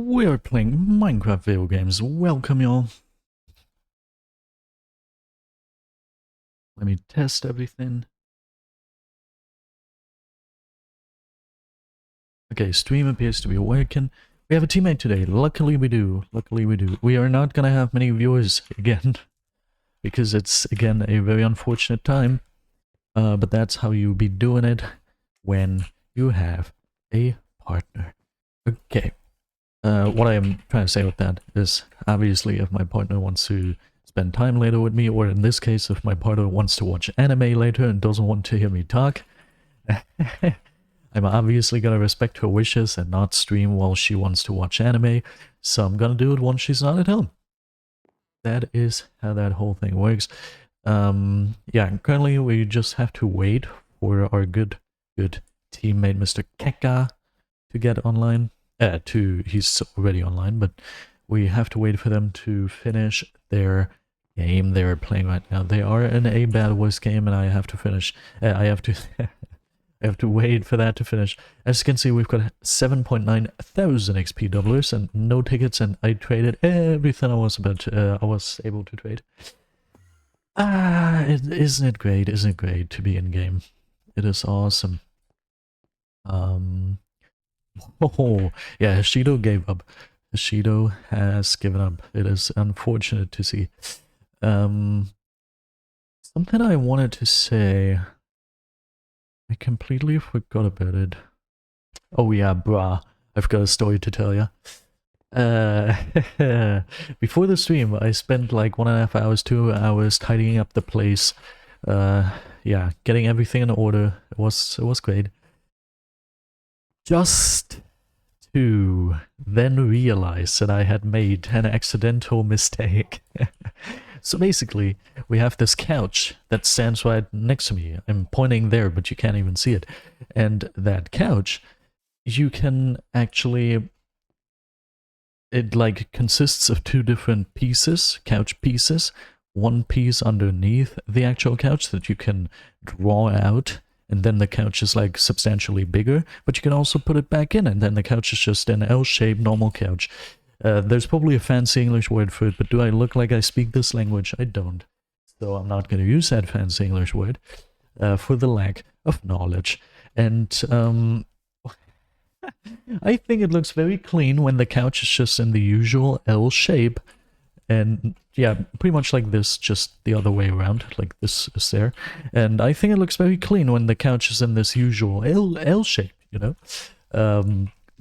We're playing Minecraft video games. Welcome, y'all. Let me test everything. Okay, stream appears to be working. We have a teammate today. Luckily we do. Luckily we do. We are not gonna have many viewers again. Because it's, again, a very unfortunate time. But that's how you be doing it when you have a partner. Okay. What I am trying to say with that is, obviously, if my partner wants to spend time later with me, or in this case, if my partner wants to watch anime later and doesn't want to hear me talk, I'm obviously gonna respect her wishes and not stream while she wants to watch anime, so I'm gonna do it once she's not at home. That is how that whole thing works. Yeah, currently we just have to wait for our good teammate Mr. Keka to get online. He's already online, but we have to wait for them to finish their game they're playing right now. They are in a BedWars game, and I have to finish. I have to, I have to wait for that to finish. As you can see, we've got 7.9 thousand XP doublers and no tickets, and I traded everything I was able to trade. Isn't it great? Isn't it great to be in game? It is awesome. Oh, yeah, Hashido gave up. Hashido has given up. It is unfortunate to see. Something I wanted to say. I completely forgot about it. Oh yeah, brah. I've got a story to tell you. Before the stream, I spent like 1.5 hours, 2 hours tidying up the place. Yeah, getting everything in order. It was great. Just to then realize that I had made an accidental mistake. So basically, we have this couch that stands right next to me. I'm pointing there, but you can't even see it. And that couch, you can actually... It like consists of two different pieces, couch pieces. One piece underneath the actual couch that you can draw out, and then the couch is like substantially bigger, but you can also put it back in, and then the couch is just an L-shaped normal couch. There's probably a fancy English word for it, but do I look like I speak this language? I don't. So I'm not going to use that fancy English word for the lack of knowledge. And I think it looks very clean when the couch is just in the usual L shape. And yeah, pretty much like this, just the other way around, like this is there. And I think it looks very clean when the couch is in this usual L shape, you know?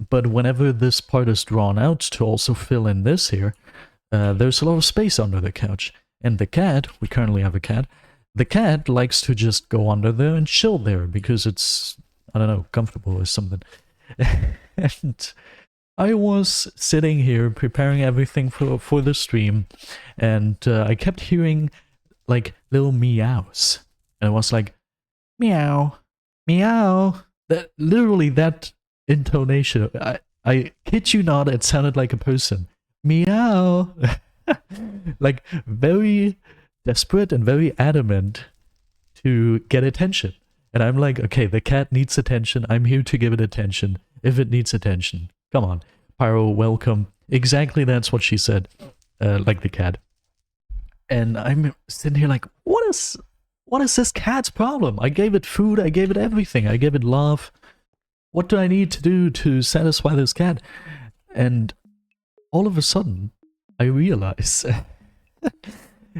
But whenever this part is drawn out to also fill in this here, there's a lot of space under the couch. And the cat, we currently have a cat, the cat likes to just go under there and chill there because it's, I don't know, comfortable or something. And I was sitting here preparing everything for the stream, and I kept hearing like little meows, and I was like, meow, meow. That literally that intonation. I kid you not, it sounded like a person. Meow. Like very desperate and very adamant to get attention. And I'm like, okay, the cat needs attention. I'm here to give it attention if it needs attention. Come on, Pyro, welcome. Exactly, that's what she said, like the cat. And I'm sitting here like, what is this cat's problem? I gave it food, I gave it everything, I gave it love. What do I need to do to satisfy this cat? And all of a sudden, I realize,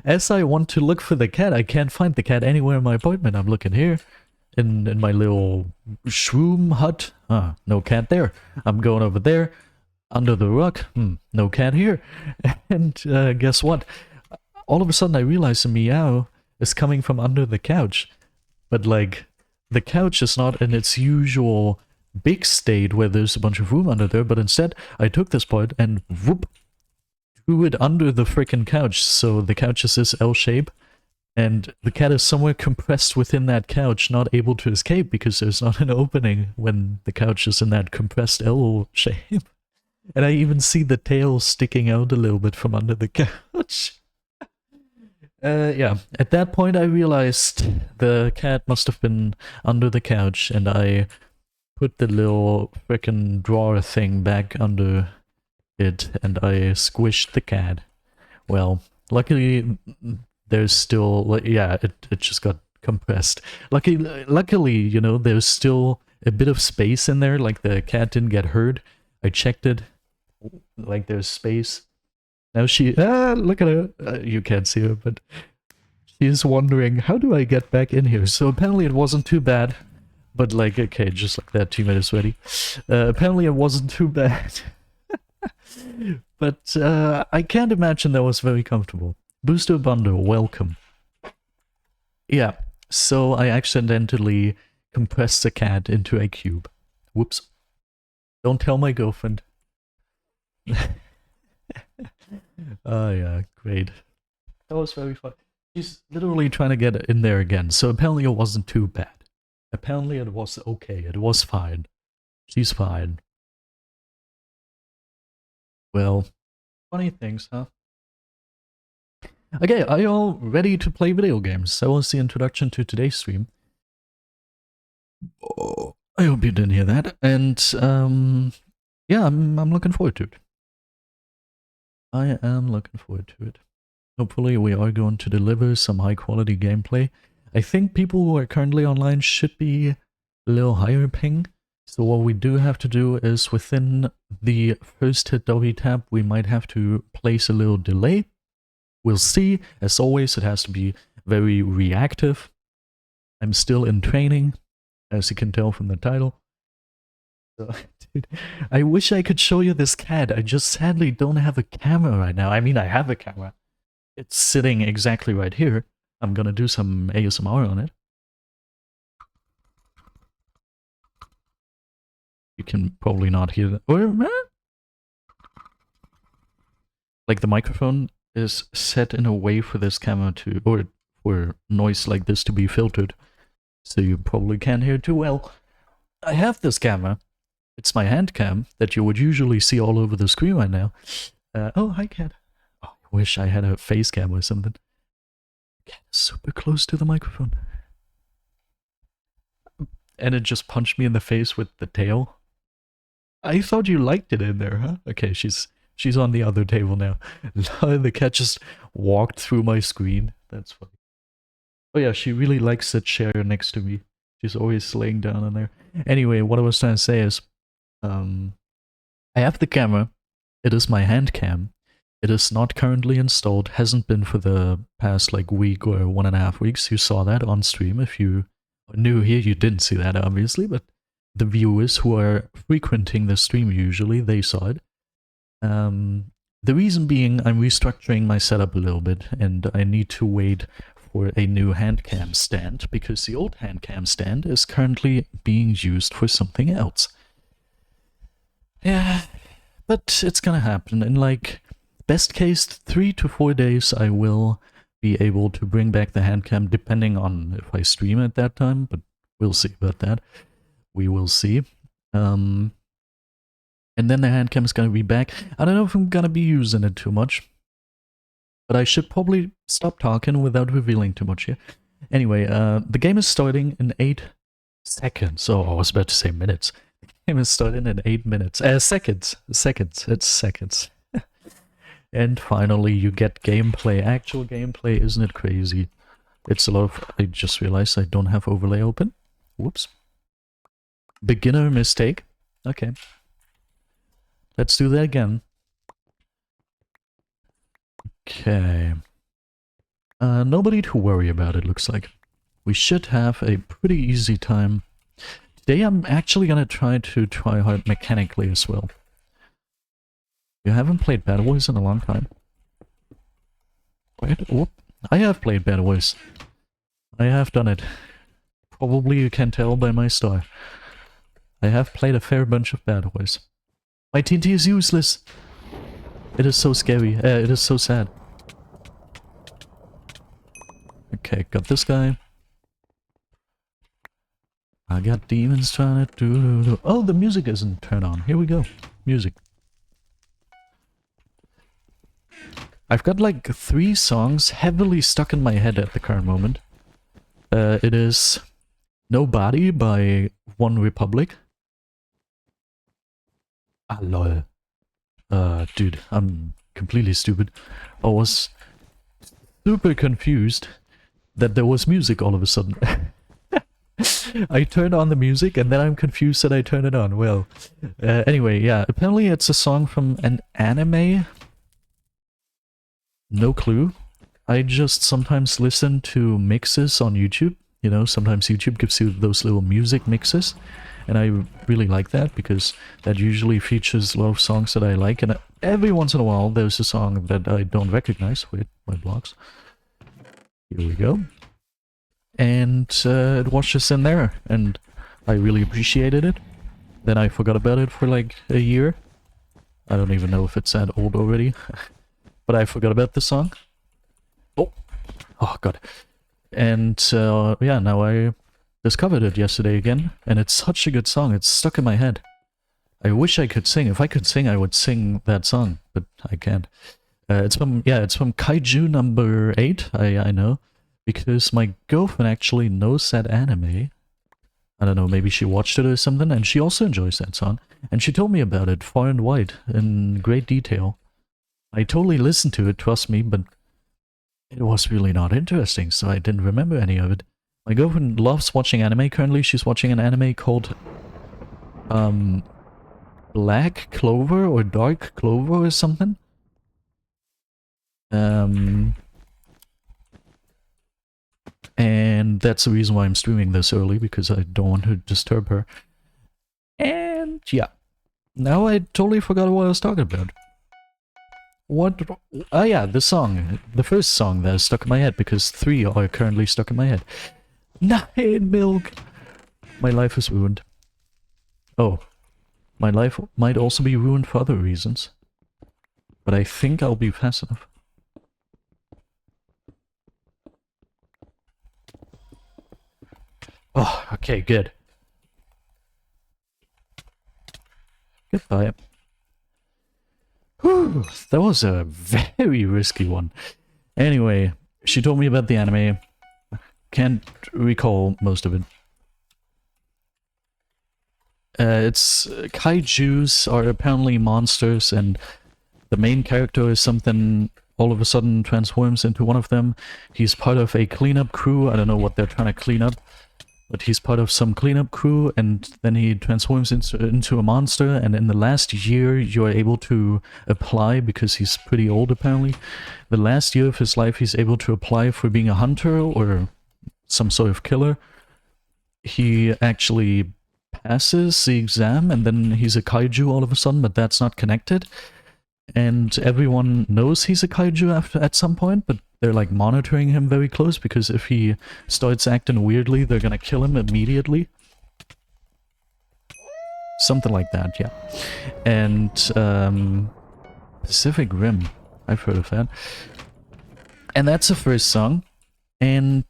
as I want to look for the cat, I can't find the cat anywhere in my apartment. I'm looking here. In my little shroom hut, no cat there. I'm going over there, under the rug, no cat here. And guess what? All of a sudden I realize the meow is coming from under the couch. But like, the couch is not in its usual big state where there's a bunch of room under there, but instead I took this part and whoop, threw it under the freaking couch, so the couch is this L shape. And the cat is somewhere compressed within that couch, not able to escape because there's not an opening when the couch is in that compressed L shape. And I even see the tail sticking out a little bit from under the couch. Yeah, at that point I realized the cat must have been under the couch, and I put the little frickin' drawer thing back under it and I squished the cat. Well, luckily there's still, yeah, it just got compressed. Luckily, you know, there's still a bit of space in there, like the cat didn't get hurt. I checked it, like there's space. Now look at her. You can't see her, but she's wondering, how do I get back in here? So apparently it wasn't too bad, but like, okay, just like that, 2 minutes ready. Apparently it wasn't too bad. But I can't imagine that was very comfortable. Booster Bundle, welcome. Yeah, so I accidentally compressed the cat into a cube. Whoops. Don't tell my girlfriend. Oh yeah, great. That was very fun. She's literally trying to get in there again, so apparently it wasn't too bad. Apparently it was okay, it was fine. She's fine. Well, funny things, huh? Okay, are you all ready to play video games? That was the introduction to today's stream. Oh, I hope you didn't hear that. And, yeah, I'm looking forward to it. I am looking forward to it. Hopefully we are going to deliver some high quality gameplay. I think people who are currently online should be a little higher ping. So what we do have to do is within the first hit W tab, we might have to place a little delay. We'll see. As always, it has to be very reactive. I'm still in training, as you can tell from the title. So, dude, I wish I could show you this cat. I just sadly don't have a camera right now. I mean, I have a camera. It's sitting exactly right here. I'm gonna do some ASMR on it. You can probably not hear that. Or, like the microphone is set in a way for this camera to, or for noise like this to be filtered. So you probably can't hear too well. I have this camera. It's my hand cam that you would usually see all over the screen right now. Oh, hi cat. Oh, I wish I had a face cam or something. Cat is super close to the microphone. And it just punched me in the face with the tail. I thought you liked it in there, huh? Okay, she's on the other table now. The cat just walked through my screen. That's funny. Oh yeah, she really likes the chair next to me. She's always laying down on there. Anyway, what I was trying to say is, I have the camera. It is my hand cam. It is not currently installed. Hasn't been for the past like week or 1.5 weeks. You saw that on stream. If you are new here, you didn't see that obviously, but the viewers who are frequenting the stream usually, they saw it. The reason being, I'm restructuring my setup a little bit, and I need to wait for a new hand cam stand, because the old hand cam stand is currently being used for something else. Yeah, but it's gonna happen. In like, best case, 3 to 4 days, I will be able to bring back the hand cam, depending on if I stream at that time, but we'll see about that. We will see. And then the hand cam is gonna be back. I don't know if I'm gonna be using it too much, but I should probably stop talking without revealing too much here. Anyway, the game is starting in 8 seconds. Oh, I was about to say minutes. The game is starting in 8 minutes. Seconds. Seconds. It's seconds. And finally, you get gameplay. Actual gameplay. Isn't it crazy? It's a lot of... I just realized I don't have overlay open. Whoops. Beginner mistake. Okay. Let's do that again. Okay. Nobody to worry about, it looks like. We should have a pretty easy time. Today I'm actually gonna try hard mechanically as well. You haven't played BedWars in a long time. Wait, whoop. I have played BedWars. I have done it. Probably you can tell by my star. I have played a fair bunch of BedWars. My TNT is useless! It is so scary. It is so sad. Okay, got this guy. I got demons trying to do... Oh, the music isn't turned on. Here we go. Music. I've got like 3 songs heavily stuck in my head at the current moment. It is Nobody by One Republic. Ah, lol. Dude, I'm completely stupid. I was super confused that there was music all of a sudden. I turned on the music and then I'm confused that I turned it on. Well, anyway, yeah, apparently it's a song from an anime. No clue. I just sometimes listen to mixes on YouTube. You know, sometimes YouTube gives you those little music mixes. And I really like that because that usually features a lot of songs that I like. And every once in a while there's a song that I don't recognize. Wait, my blocks. Here we go. And it was just in there. And I really appreciated it. Then I forgot about it for like a year. I don't even know if it's that old already. But I forgot about the song. Oh god. And yeah, now I discovered it yesterday again, and it's such a good song. It's stuck in my head. I wish I could sing. If I could sing, I would sing that song, but I can't. It's from Kaiju number 8. I know, because my girlfriend actually knows that anime. I don't know, maybe she watched it or something, and she also enjoys that song. And she told me about it far and wide in great detail. I totally listened to it, trust me, but it was really not interesting, so I didn't remember any of it. My girlfriend loves watching anime currently. She's watching an anime called Black Clover or Dark Clover or something. And that's the reason why I'm streaming this early, because I don't want to disturb her. And yeah, now I totally forgot what I was talking about. What? Oh yeah, the song. The first song that is stuck in my head, because 3 are currently stuck in my head. Nine milk! My life is ruined. Oh. My life might also be ruined for other reasons. But I think I'll be fast enough. Oh, okay, good. Goodbye. Whew, that was a very risky one. Anyway, she told me about the anime. Can't recall most of it. It's kaijus are apparently monsters, and the main character is something all of a sudden transforms into one of them. He's part of a cleanup crew. I don't know what they're trying to clean up, but he's part of some cleanup crew, and then he transforms into a monster, and in the last year you are able to apply, because he's pretty old apparently, the last year of his life he's able to apply for being a hunter or some sort of killer. He actually passes the exam, and then he's a kaiju all of a sudden, but that's not connected. And everyone knows he's a kaiju at some point, but they're like monitoring him very close, because if he starts acting weirdly, they're gonna kill him immediately. Something like that, yeah. And Pacific Rim, I've heard of that. And that's the first song. And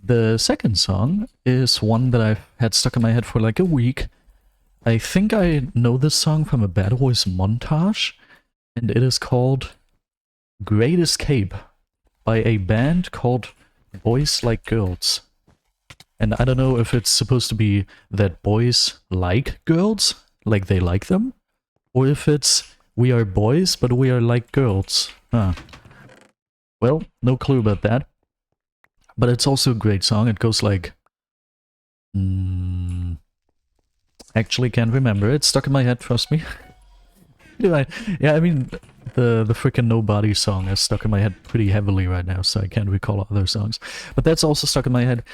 the second song is one that I've had stuck in my head for like a week. I think I know this song from a BedWars montage, and it is called Great Escape by a band called Boys Like Girls. And I don't know if it's supposed to be that boys like girls, like they like them, or if it's we are boys but we are like girls. Huh. Well, no clue about that. But it's also a great song. It goes like... actually can't remember. It's stuck in my head, trust me. Yeah, I mean, the frickin' Nobody song is stuck in my head pretty heavily right now, so I can't recall other songs. But that's also stuck in my head.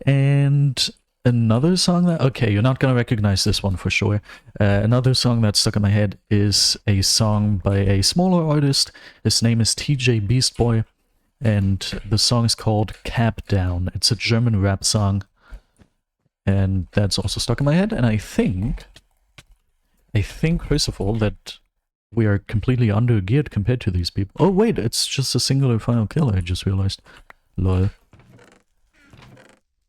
And another song that... okay, you're not gonna recognize this one for sure. Another song that's stuck in my head is a song by a smaller artist. His name is TJ Beastboy. And the song is called Cap Down. It's a German rap song. And that's also stuck in my head. And I think, first of all, that we are completely undergeared compared to these people. Oh wait, it's just a singular final kill, I just realized. Lol.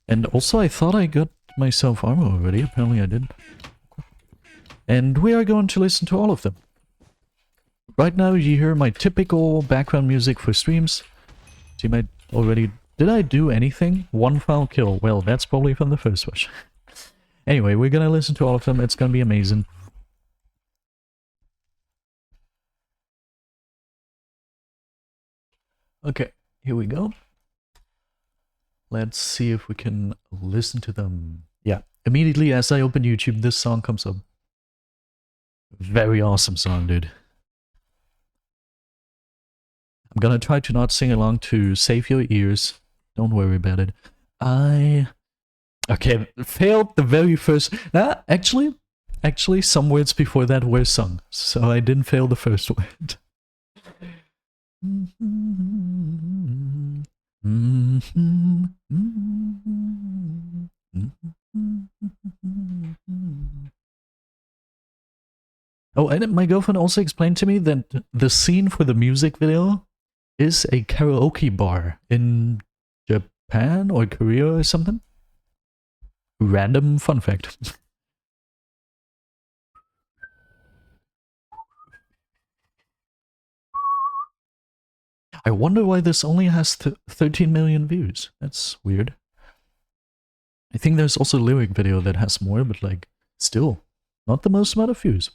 And also I thought I got myself armor already. Apparently I didn't. And we are going to listen to all of them. Right now you hear my typical background music for streams. You might already... did I do anything? One foul kill. Well, that's probably from the first rush. Anyway, we're gonna listen to all of them. It's gonna be amazing. Okay, here we go. Let's see if we can listen to them. Yeah, immediately as I open YouTube, this song comes up. Very awesome song, dude. I'm gonna try to not sing along to save your ears. Don't worry about it. Okay, failed the very first... actually, some words before that were sung, so I didn't fail the first word. Oh, and my girlfriend also explained to me that the scene for the music video is a karaoke bar in Japan or Korea or something. Random fun fact. I wonder why this only has 13 million views. That's weird. I think there's also a lyric video that has more, but like, still, not the most amount of views.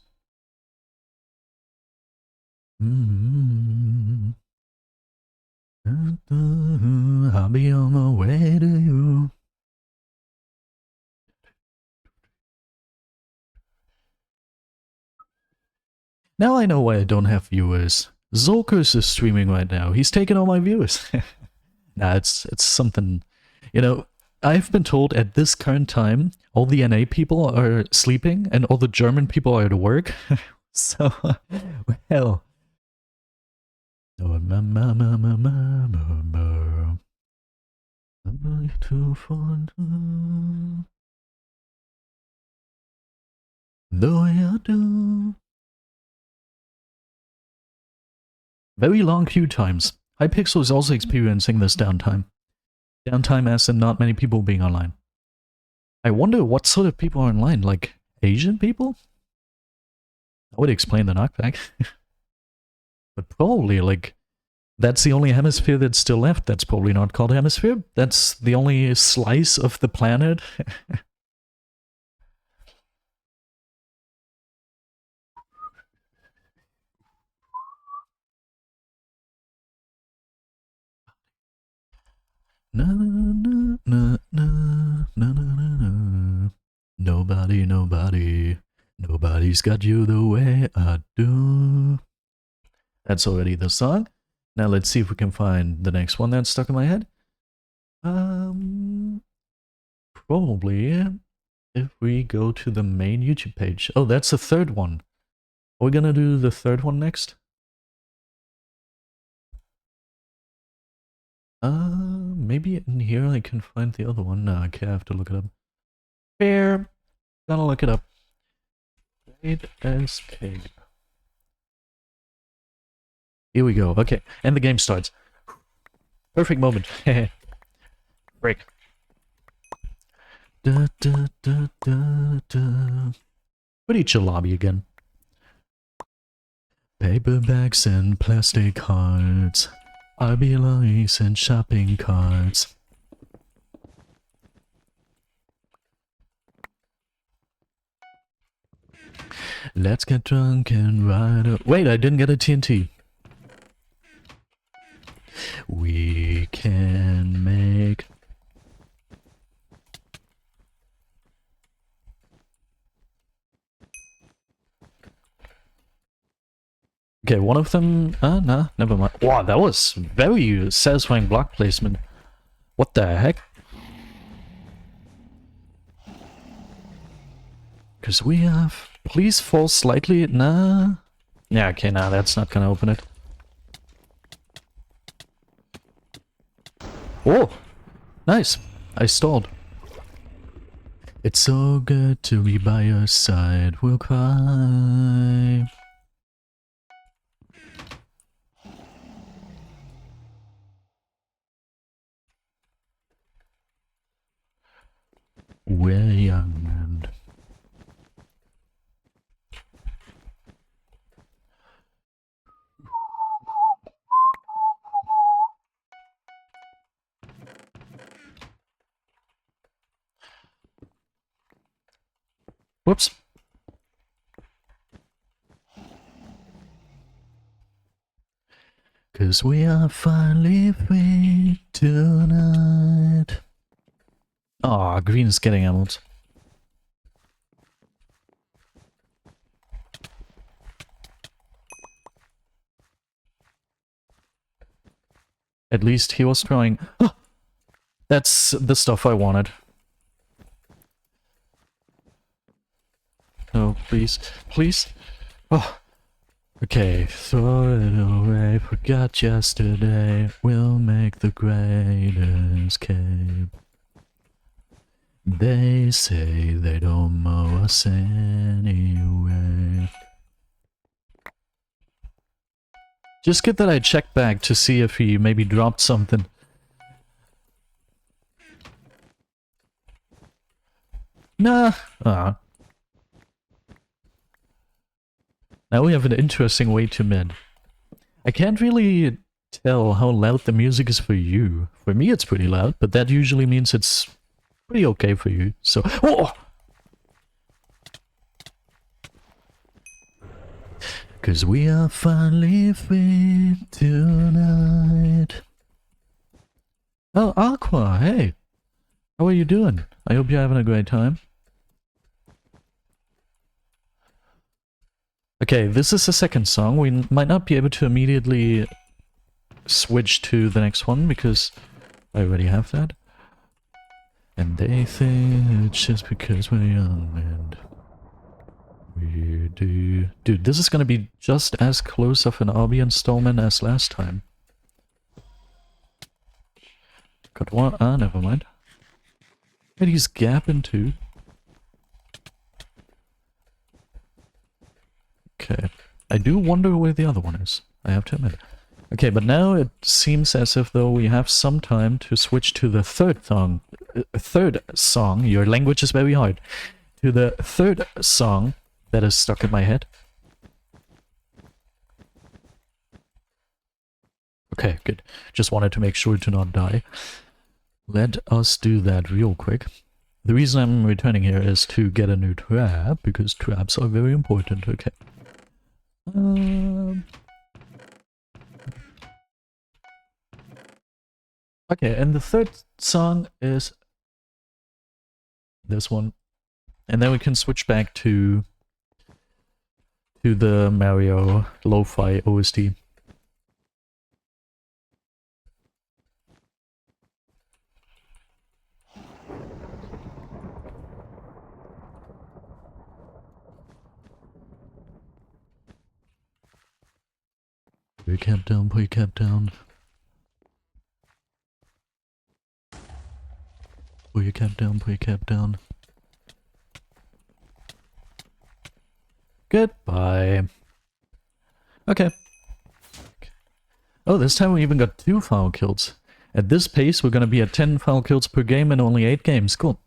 I'll be on my way to you. Now I know why I don't have viewers. Zolkers is streaming right now. He's taking all my viewers. Nah, it's something... You know, I've been told at this current time, all the NA people are sleeping and all the German people are at work. So, well... Though I do... Very long queue times. Hypixel is also experiencing this downtime. Downtime as in not many people being online. I wonder what sort of people are online, like Asian people? That would explain the knockback. But probably, like, that's the only hemisphere that's still left. That's probably not called hemisphere. That's the only slice of the planet. Na, na, na, na, na, na, na. Nobody's got you the way I do. That's already the song. Now let's see if we can find the next one that's stuck in my head. Probably if we go to the main YouTube page. Oh, that's the third one. Are we gonna do the third one next? Maybe in here I can find the other one. No, okay, I have to look it up. Fair. Gonna look it up. Great as pig. Here we go. Okay, and the game starts. Perfect moment. Break. Da, da, da, da, da. Pretty chill lobby again. Paperbacks and plastic cards. RBLIs and shopping carts. Let's get drunk and ride. Wait, I didn't get a TNT. We can make... Okay, one of them... nah, never mind. Wow, that was very satisfying block placement. What the heck? Because we have... Please fall slightly... Nah. Yeah, okay, nah, that's not gonna open it. Oh! Nice. I stalled. It's so good to be by your side. We'll cry. We're young and... Whoops. 'Cause we are finally free tonight. Aw, green is getting emeralds. At least he was trying. Oh, that's the stuff I wanted. No, please. Please. Oh. Okay, throw it away, forgot yesterday, we'll make the great escape. They say they don't mow us anyway. Just good that I checked back to see if he maybe dropped something. Nah. Now we have an interesting way to mid. I can't really tell how loud the music is for you. For me it's pretty loud, but that usually means it's pretty okay for you. So... Oh! 'Cause we are finally free tonight. Oh, Aqua, hey! How are you doing? I hope you're having a great time. Okay, this is the second song. We might not be able to immediately switch to the next one because I already have that. And they think it's just because we're young and we do... Dude, this is gonna be just as close of an RB installment as last time. Got one... Ah, never mind. Wait, he's gapping too. Okay. I do wonder where the other one is, I have to admit. Okay, but now it seems as if though we have some time to switch to the third song. Your language is very hard. To the third song that is stuck in my head. Okay, good. Just wanted to make sure to not die. Let us do that real quick. The reason I'm returning here is to get a new trap, because traps are very important, okay. Okay, and the third song is this one. And then we can switch back to the Mario Lo-Fi OST. Put your cap down, put your cap down. Put your cap down, put your cap down. Goodbye. Okay. Oh, this time we even got 2 foul kills. At this pace, we're gonna be at 10 foul kills per game in only 8 games. Cool.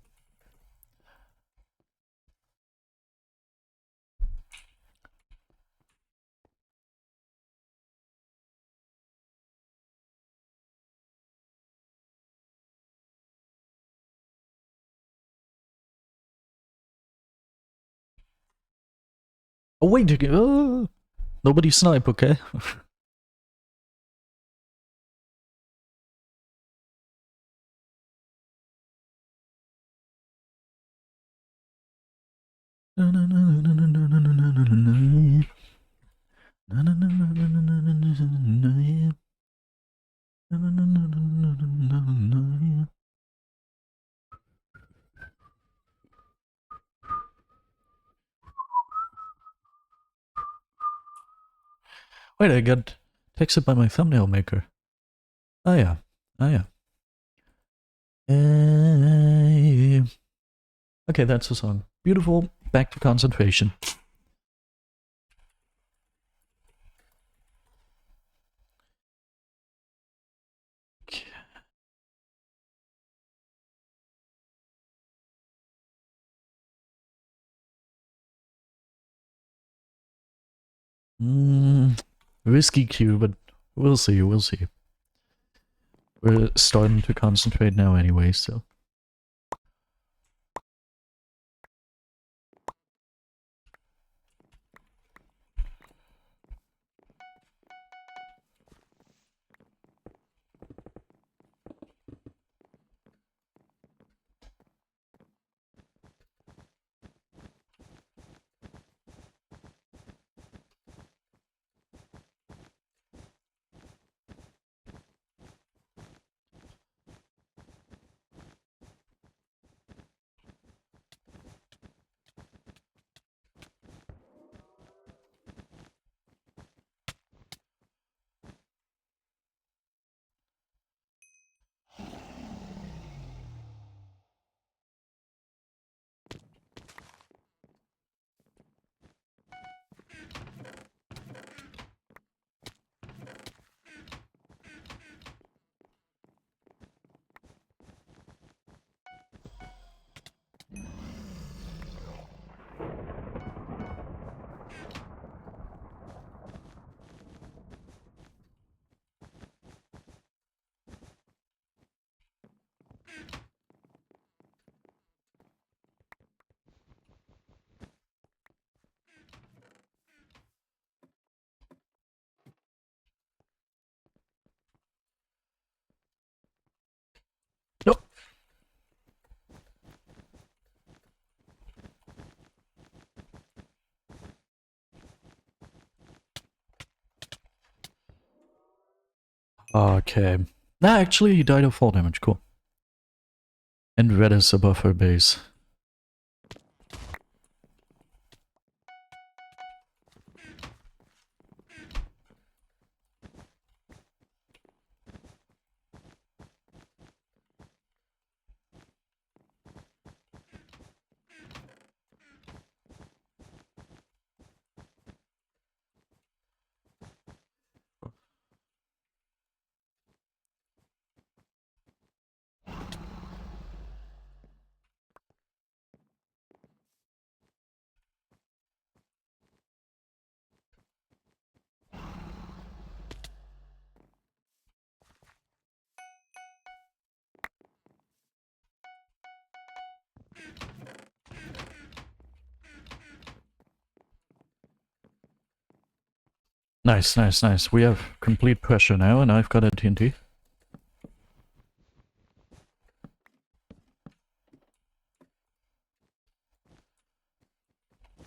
Oh, wait, nobody snipe, okay? Wait, I got texted by my thumbnail maker. Oh yeah, oh yeah. Okay, that's the song. Beautiful, back to concentration. Risky cue, but we'll see, we'll see. We're starting to concentrate now anyway, so... Okay. Nah, actually, he died of fall damage. Cool. And red is above her base. Nice, nice, nice. We have complete pressure now, and I've got a TNT.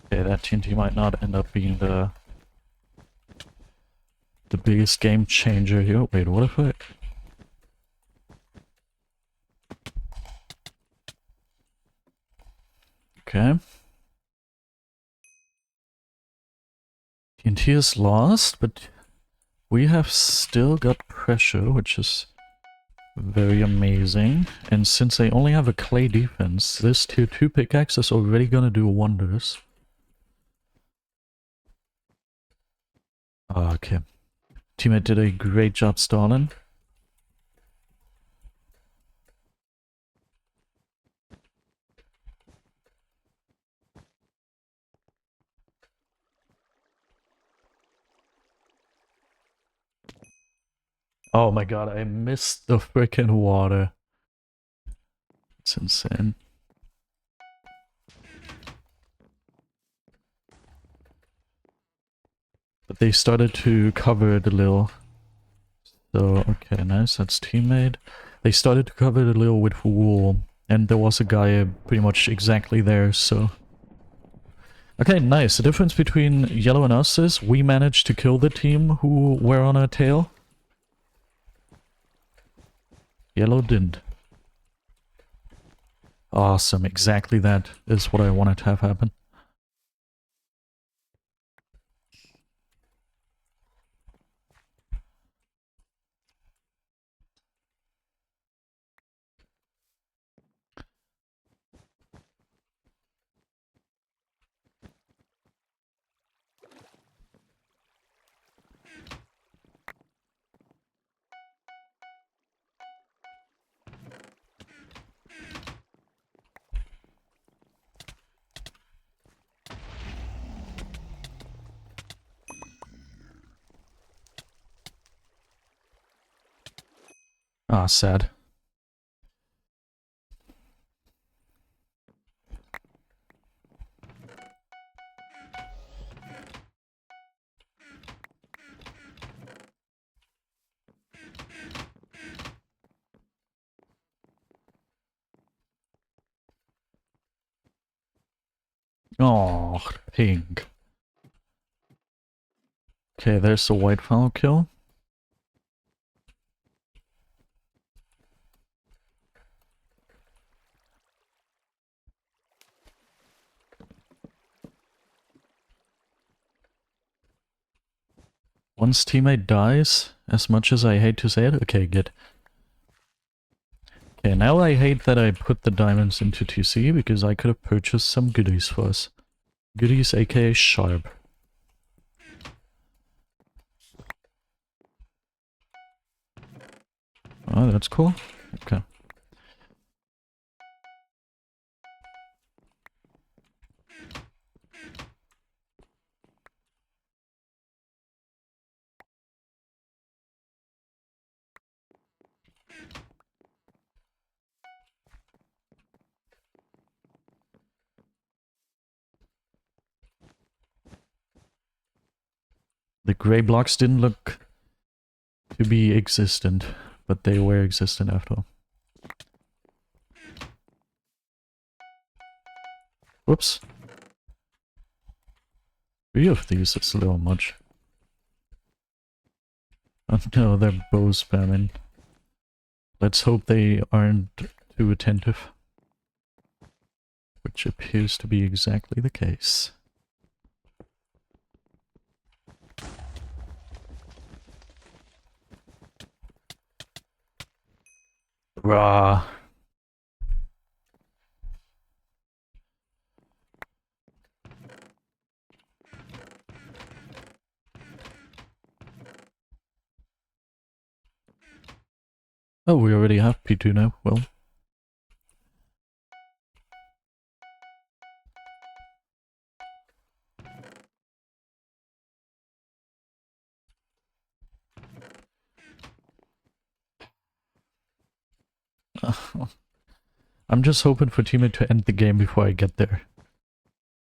Okay, that TNT might not end up being the biggest game changer here. Wait, what if I... Okay. TNT is lost, but we have still got pressure, which is very amazing. And since I only have a clay defense, this tier 2 pickaxe is already gonna do wonders. Okay. Teammate did a great job stalling. Oh my god, I missed the freaking water. It's insane. But they started to cover it a little. So, okay, nice, that's teammate. They started to cover it a little with wool. And there was a guy pretty much exactly there, so... Okay, nice. The difference between yellow and us is we managed to kill the team who were on our tail. Yellow didn't. Awesome, exactly that is what I wanted to have happen. Ah, sad. Oh, pink. Okay, there's the white foul kill. Once teammate dies, as much as I hate to say it, okay, good. Okay, now I hate that I put the diamonds into TC because I could have purchased some goodies for us. Goodies aka sharp. Oh, that's cool. Okay. The gray blocks didn't look to be existent, but they were existent after all. Whoops. 3 of these is a little much. Oh no, they're both spamming. Let's hope they aren't too attentive. Which appears to be exactly the case. Rah. Oh, we already have P2 now. Well. I'm just hoping for teammate to end the game before I get there.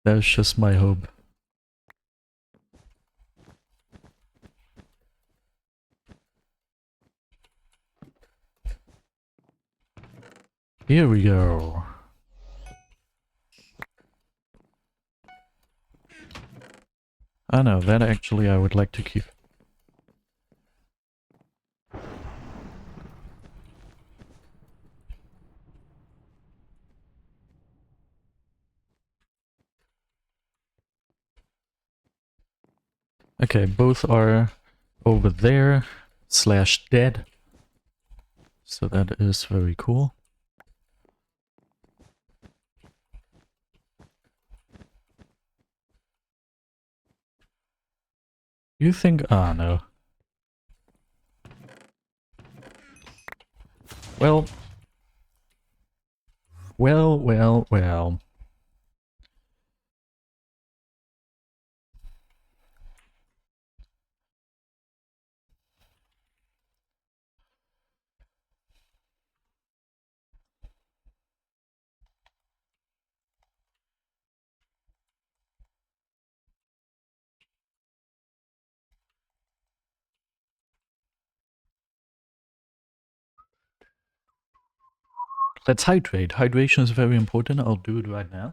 That's just my hope. Here we go. I know, that actually I would like to keep. Okay, both are over there, / dead. So that is very cool. You think... ah, no. Well... Well. Let's hydrate. Hydration is very important. I'll do it right now.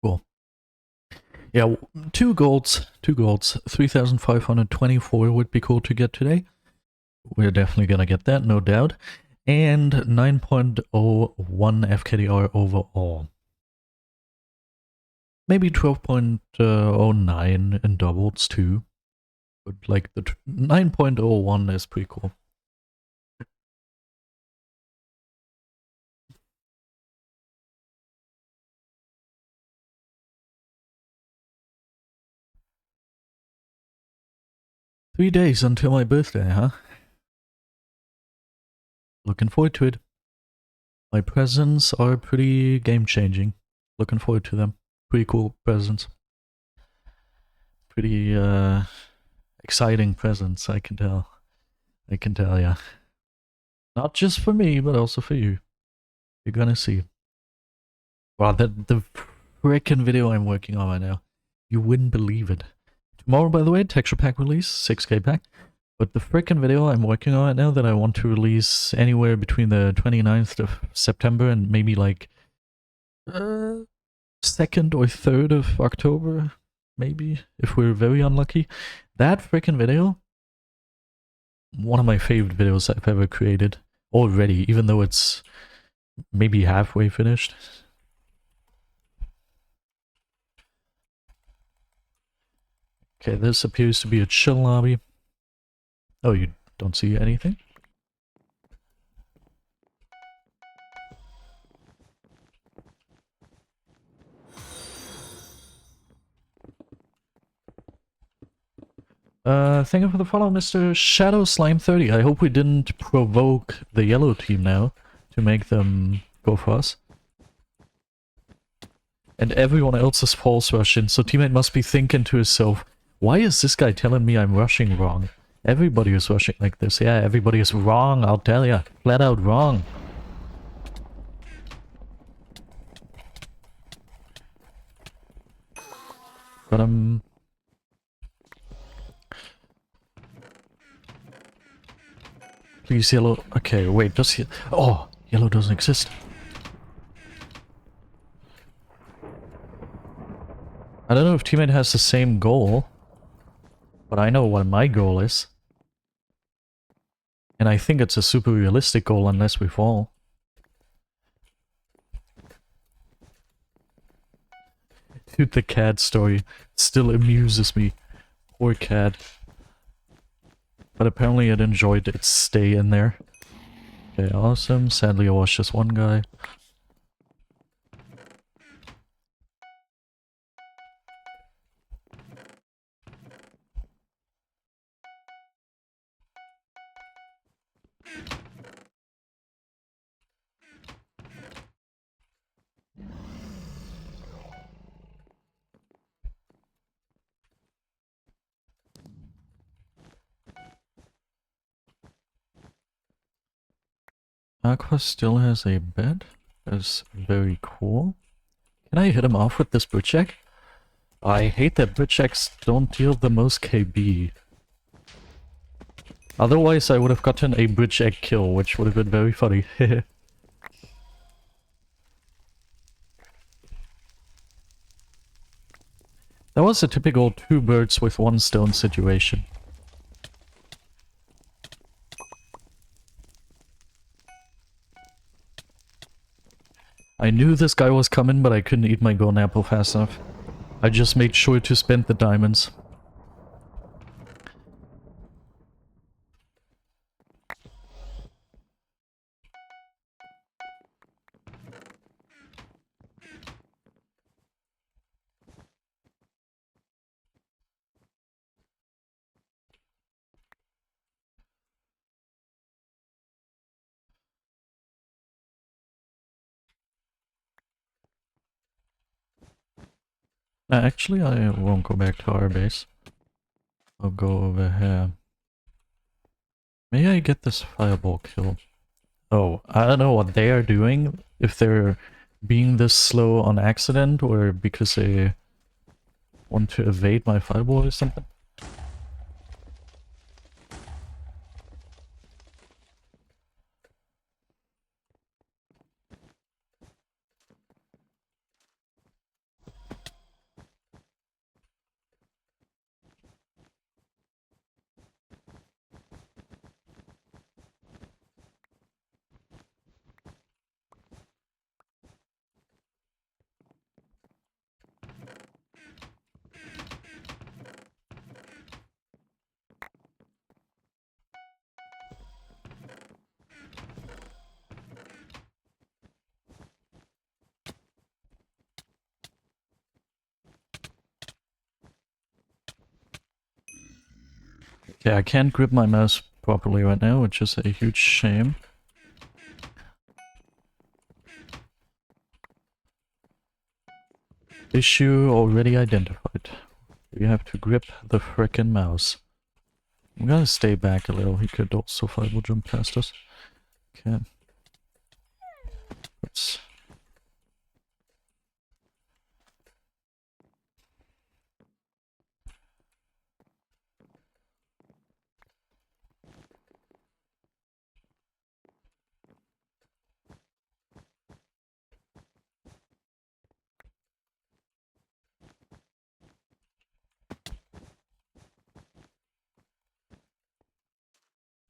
Cool. Yeah, 2 golds. 3,524 would be cool to get today. We're definitely gonna get that, no doubt. And 9.01 FKDR overall. Maybe 12.09 in doubles too. But like the 9.01 is pretty cool. Three days until my birthday, huh? Looking forward to it. My presents are pretty game-changing. Looking forward to them. Pretty cool presents. Pretty exciting presents, I can tell. I can tell, yeah. Not just for me, but also for you. You're gonna see. Wow, the frickin' video I'm working on right now. You wouldn't believe it. Tomorrow, by the way, texture pack release, 6K pack. But the frickin' video I'm working on right now that I want to release anywhere between the 29th of September and maybe like 2nd or 3rd of October, maybe, if we're very unlucky. That frickin' video, one of my favorite videos I've ever created already, even though it's maybe halfway finished. Okay, this appears to be a chill lobby. Oh, you don't see anything? Thank you for the follow, Mr. Shadow Slime 30. I hope we didn't provoke the yellow team now to make them go for us. And everyone else is false rushing, so teammate must be thinking to himself, why is this guy telling me I'm rushing wrong? Everybody is rushing like this. Yeah, everybody is wrong, I'll tell ya. Flat out wrong. But please, yellow. Okay, wait, just here. Oh, yellow doesn't exist. I don't know if teammate has the same goal, but I know what my goal is. And I think it's a super realistic goal unless we fall. Dude, the cat story still amuses me. Poor cat. But apparently it enjoyed its stay in there. Okay, awesome. Sadly I watched just one guy. Aqua still has a bed. That's very cool. Can I hit him off with this boot check? I hate that boot checks don't deal the most KB. Otherwise I would have gotten a boot check kill, which would have been very funny. That was a typical two birds with one stone situation. I knew this guy was coming, but I couldn't eat my golden apple fast enough. I just made sure to spend the diamonds. Actually, I won't go back to our base. I'll go over here. May I get this fireball kill? Oh, I don't know what they are doing. If they're being this slow on accident or because they want to evade my fireball or something. Okay, I can't grip my mouse properly right now, which is a huge shame. Issue already identified. You have to grip the frickin' mouse. I'm gonna stay back a little. He could also fireball jump past us. Okay. Let's...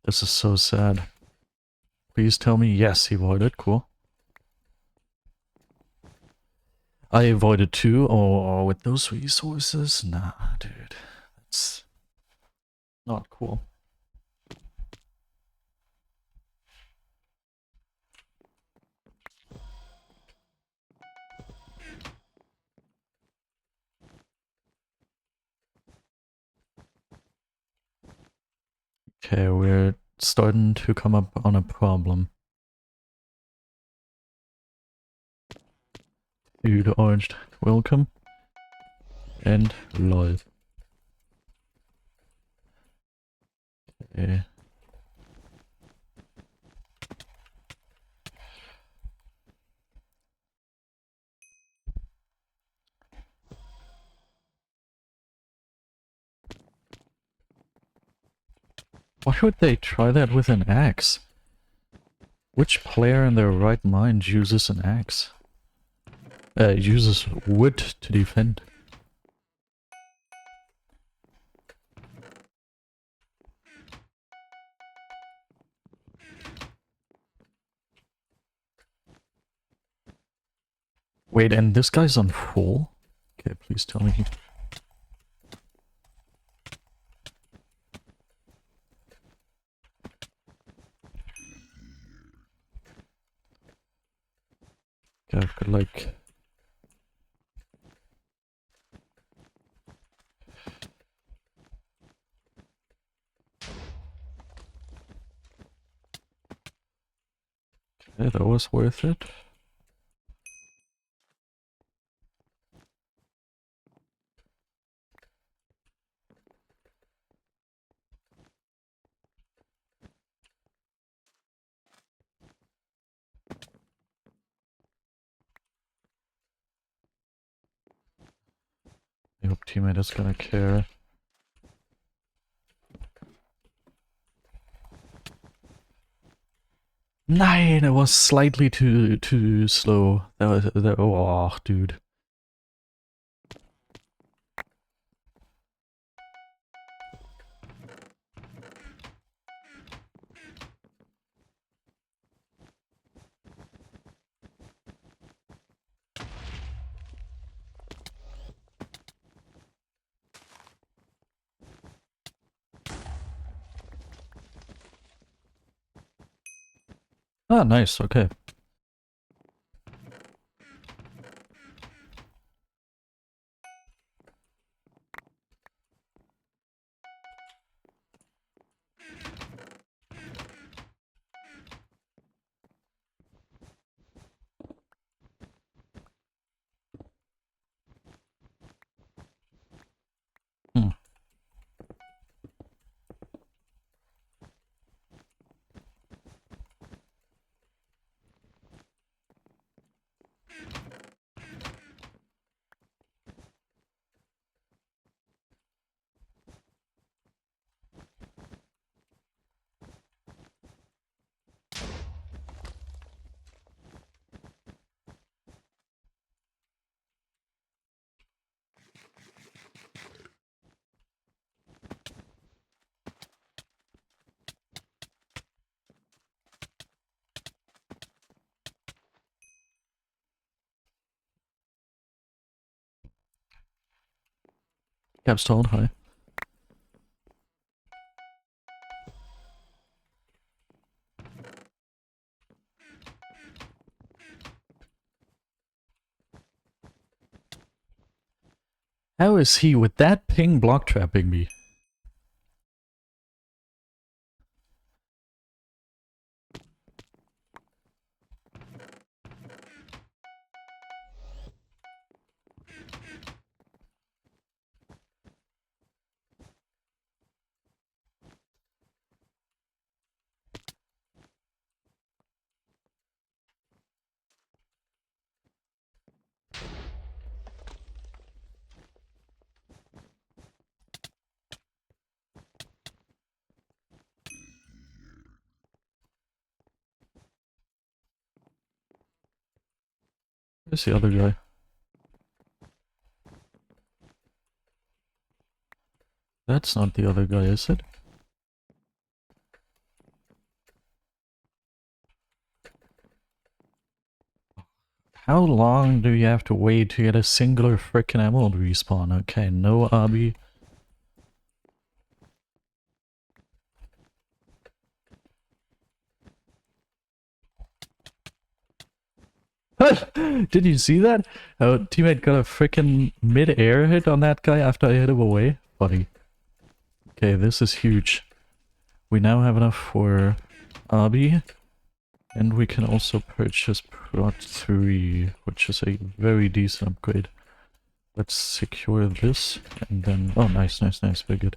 This is so sad. Please tell me yes, he avoided. Cool. I avoided too. Oh, with those resources? Nah, dude. That's not cool. Okay, we're starting to come up on a problem. Dude, orange, welcome. And lol. Okay. Why would they try that with an axe? Which player in their right mind uses an axe? Uses wood to defend. Wait, and this guy's on full? Okay, please tell me. Okay, I've got like... Okay, that was worth it. I hope teammate is gonna care. Nine, it was slightly too slow. Oh, dude. Ah, nice, okay. Hmm. Capstone, hi. How is he with that ping block trapping me? Where's the other guy? That's not the other guy, is it? How long do you have to wait to get a singular frickin' emerald respawn? Okay, no obby. Did you see that? Our teammate got a frickin' mid-air hit on that guy after I hit him away? Funny. Okay, this is huge. We now have enough for obby. And we can also purchase Prot 3, which is a very decent upgrade. Let's secure this, and then... Oh, nice, nice, nice, very good.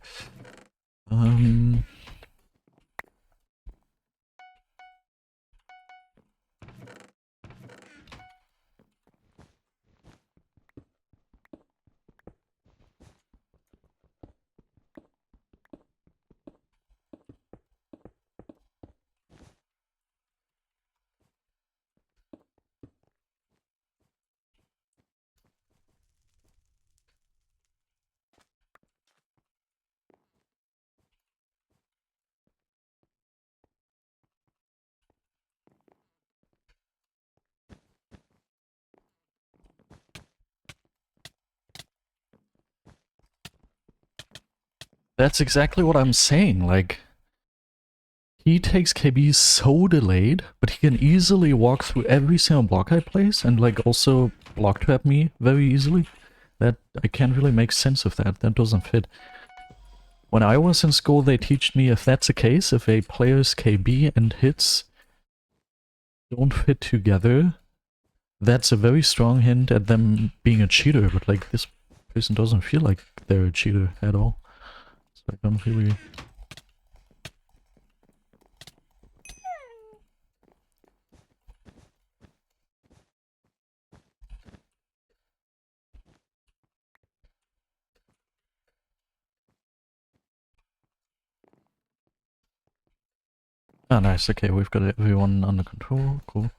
That's exactly what I'm saying. Like, he takes KB so delayed, but he can easily walk through every single block I place and like also block trap me very easily. That I can't really make sense of that. That doesn't fit. When I was in school, they taught me if that's the case, if a player's KB and hits don't fit together, that's a very strong hint at them being a cheater. But like, this person doesn't feel like they're a cheater at all. So I don't really... Ah, nice. Okay, we've got everyone under control. Cool.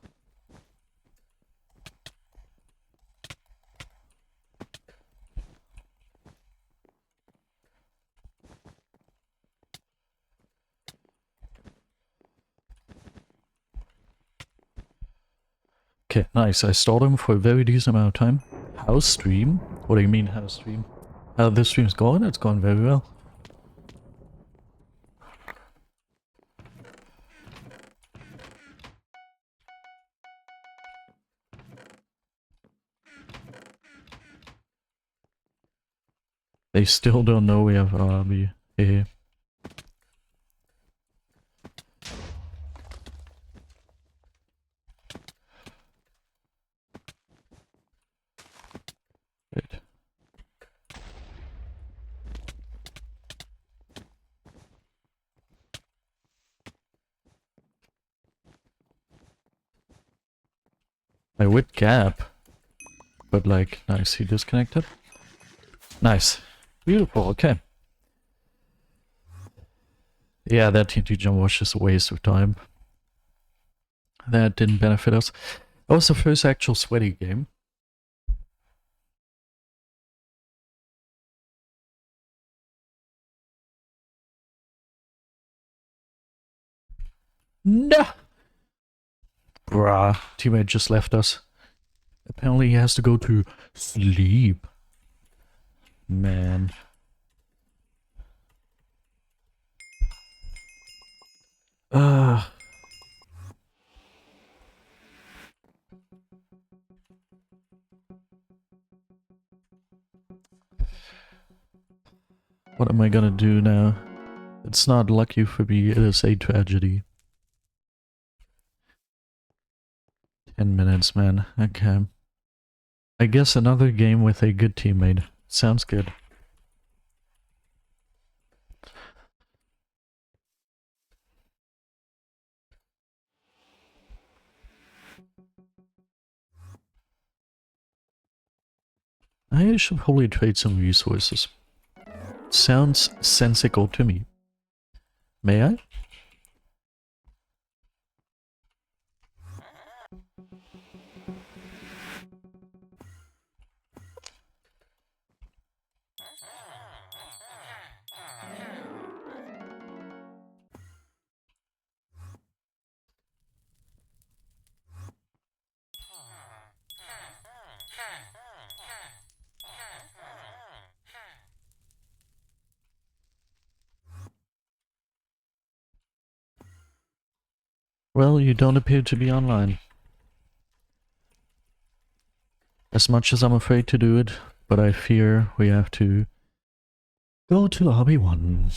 Okay, nice. I stalled him for a very decent amount of time. How's stream? What do you mean, how's stream? How this stream's going? It's going very well. They still don't know we have RB. Hey. Wait. I would gap. But like, nice, he disconnected. Nice. Beautiful, okay. Yeah, that TNT jump was just a waste of time. That didn't benefit us. That was the first actual sweaty game. No! Bruh, teammate just left us. Apparently he has to go to sleep. Man. What am I gonna do now? It's not lucky for me, it is a tragedy. 10 minutes, man. Okay. I guess another game with a good teammate. Sounds good. I should probably trade some resources. Sounds sensical to me. May I? Well, you don't appear to be online. As much as I'm afraid to do it, but I fear we have to go to lobby 1.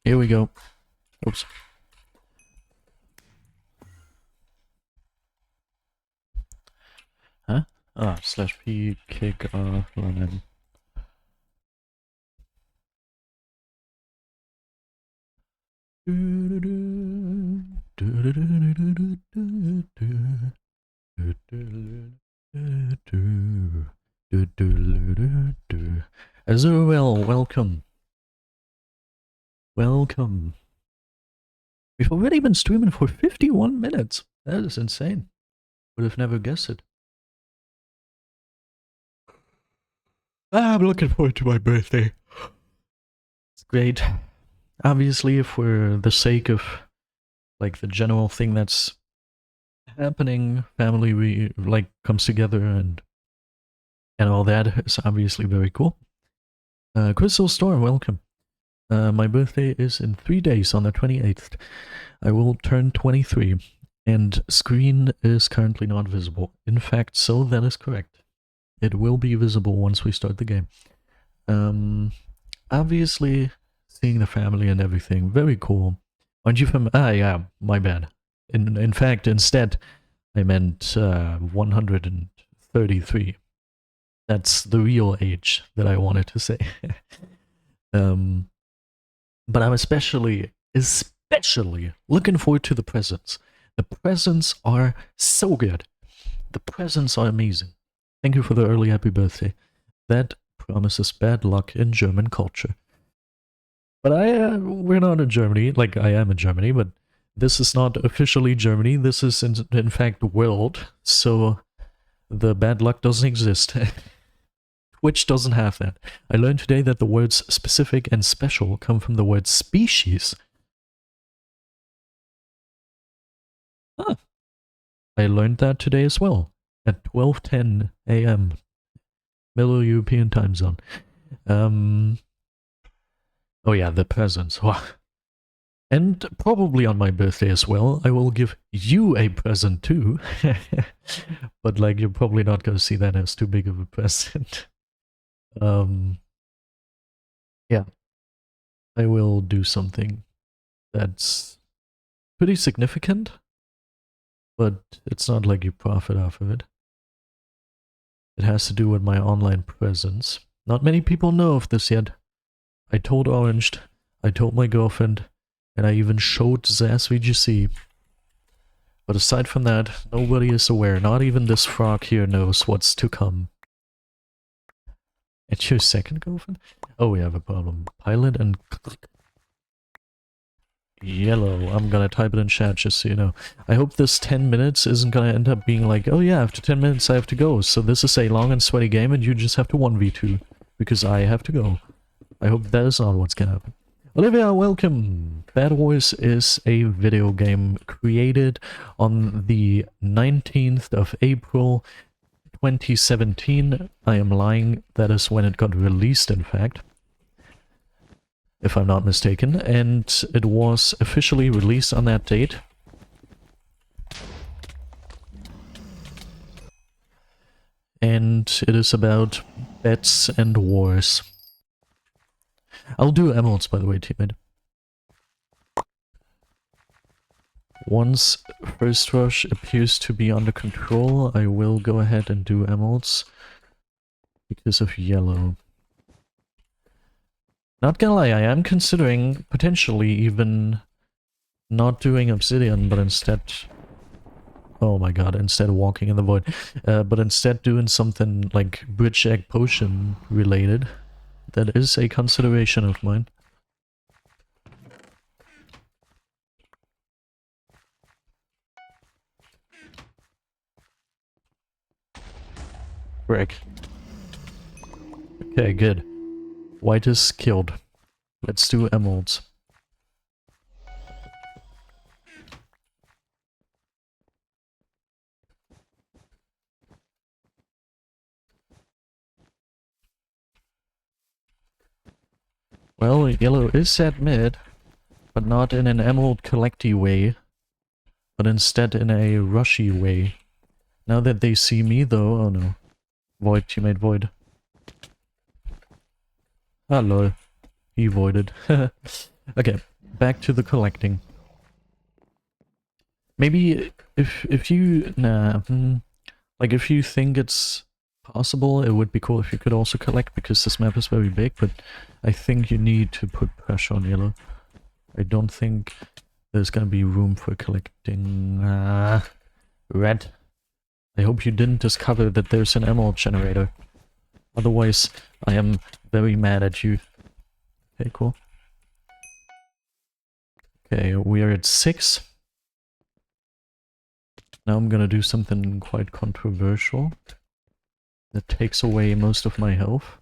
Here we go. Oops. Huh? Ah, /p kick off line. Azurel, welcome. Welcome. We've already been streaming for 51 minutes. That is insane. Would have never guessed it. I'm looking forward to my birthday. It's great. Obviously, for the sake of, like, the general thing that's happening, family comes together and all that is obviously very cool. Crystal Storm, welcome. My birthday is in 3 days on the 28th. I will turn 23, and screen is currently not visible. In fact, so that is correct. It will be visible once we start the game. Obviously, seeing the family and everything, very cool. Aren't you from? Ah, yeah, my bad. In fact, instead, I meant 133. That's the real age that I wanted to say. But I'm especially looking forward to the presents. The presents are so good. The presents are amazing. Thank you for the early happy birthday. That promises bad luck in German culture. But we're not in Germany. Like, I am in Germany, but this is not officially Germany. This is in fact world. So the bad luck doesn't exist. Twitch doesn't have that. I learned today that the words specific and special come from the word species. Huh. I learned that today as well, at 12:10 a.m. Middle European time zone. Oh yeah, the presents. And probably on my birthday as well, I will give you a present too. But like, you're probably not going to see that as too big of a present. Yeah, I will do something that's pretty significant, but it's not like you profit off of it. It has to do with my online presence. Not many people know of this yet. I told Oranged, I told my girlfriend, and I even showed the SVGC. But aside from that, nobody is aware. Not even this frog here knows what's to come. It's your second girlfriend? Oh, we have a problem. Pilot and yellow. I'm gonna type it in chat just so you know. I hope this 10 minutes isn't gonna end up being like, oh yeah, after 10 minutes I have to go. So this is a long and sweaty game and you just have to 1v2 because I have to go. I hope that is not what's gonna happen. Olivia, welcome! BedWars is a video game created on the 19th of April 2017. I am lying, that is when it got released in fact, if I'm not mistaken, and it was officially released on that date. And it is about bets and wars. I'll do emeralds, by the way, teammate. Once First Rush appears to be under control, I will go ahead and do emeralds because of yellow. Not gonna lie, I am considering potentially even not doing obsidian, but instead... Oh my god, instead of walking in the void. But instead doing something like bridge egg potion related. That is a consideration of mine. Frick. Okay, good. White is killed. Let's do emeralds. Well, yellow is at mid, but not in an emerald collecty way, but instead in a rushy way. Now that they see me though, oh no. Void, teammate void. Ah lol. He voided. Okay, back to the collecting. Maybe if you... Nah, like if you think it's possible, it would be cool if you could also collect, because this map is very big, but I think you need to put pressure on yellow. I don't think there's gonna be room for collecting... red. I hope you didn't discover that there's an emerald generator. Otherwise, I am very mad at you. Okay, cool. Okay, we are at 6. Now I'm gonna do something quite controversial. That takes away most of my health.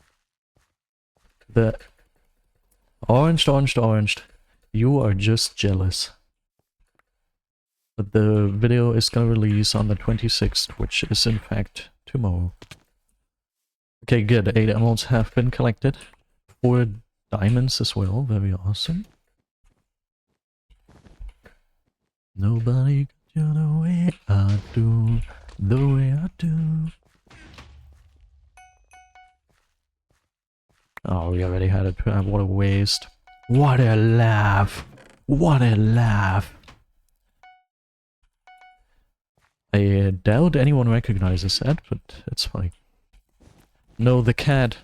The orange. You are just jealous. But the video is gonna release on the 26th, which is in fact tomorrow. Okay, good. 8 emeralds have been collected. 4 diamonds as well. Very awesome. Nobody got you the way I do. The way I do. Oh, we already had it. What a waste. What a laugh. What a laugh. I doubt anyone recognizes that, but it's funny. No, the cat.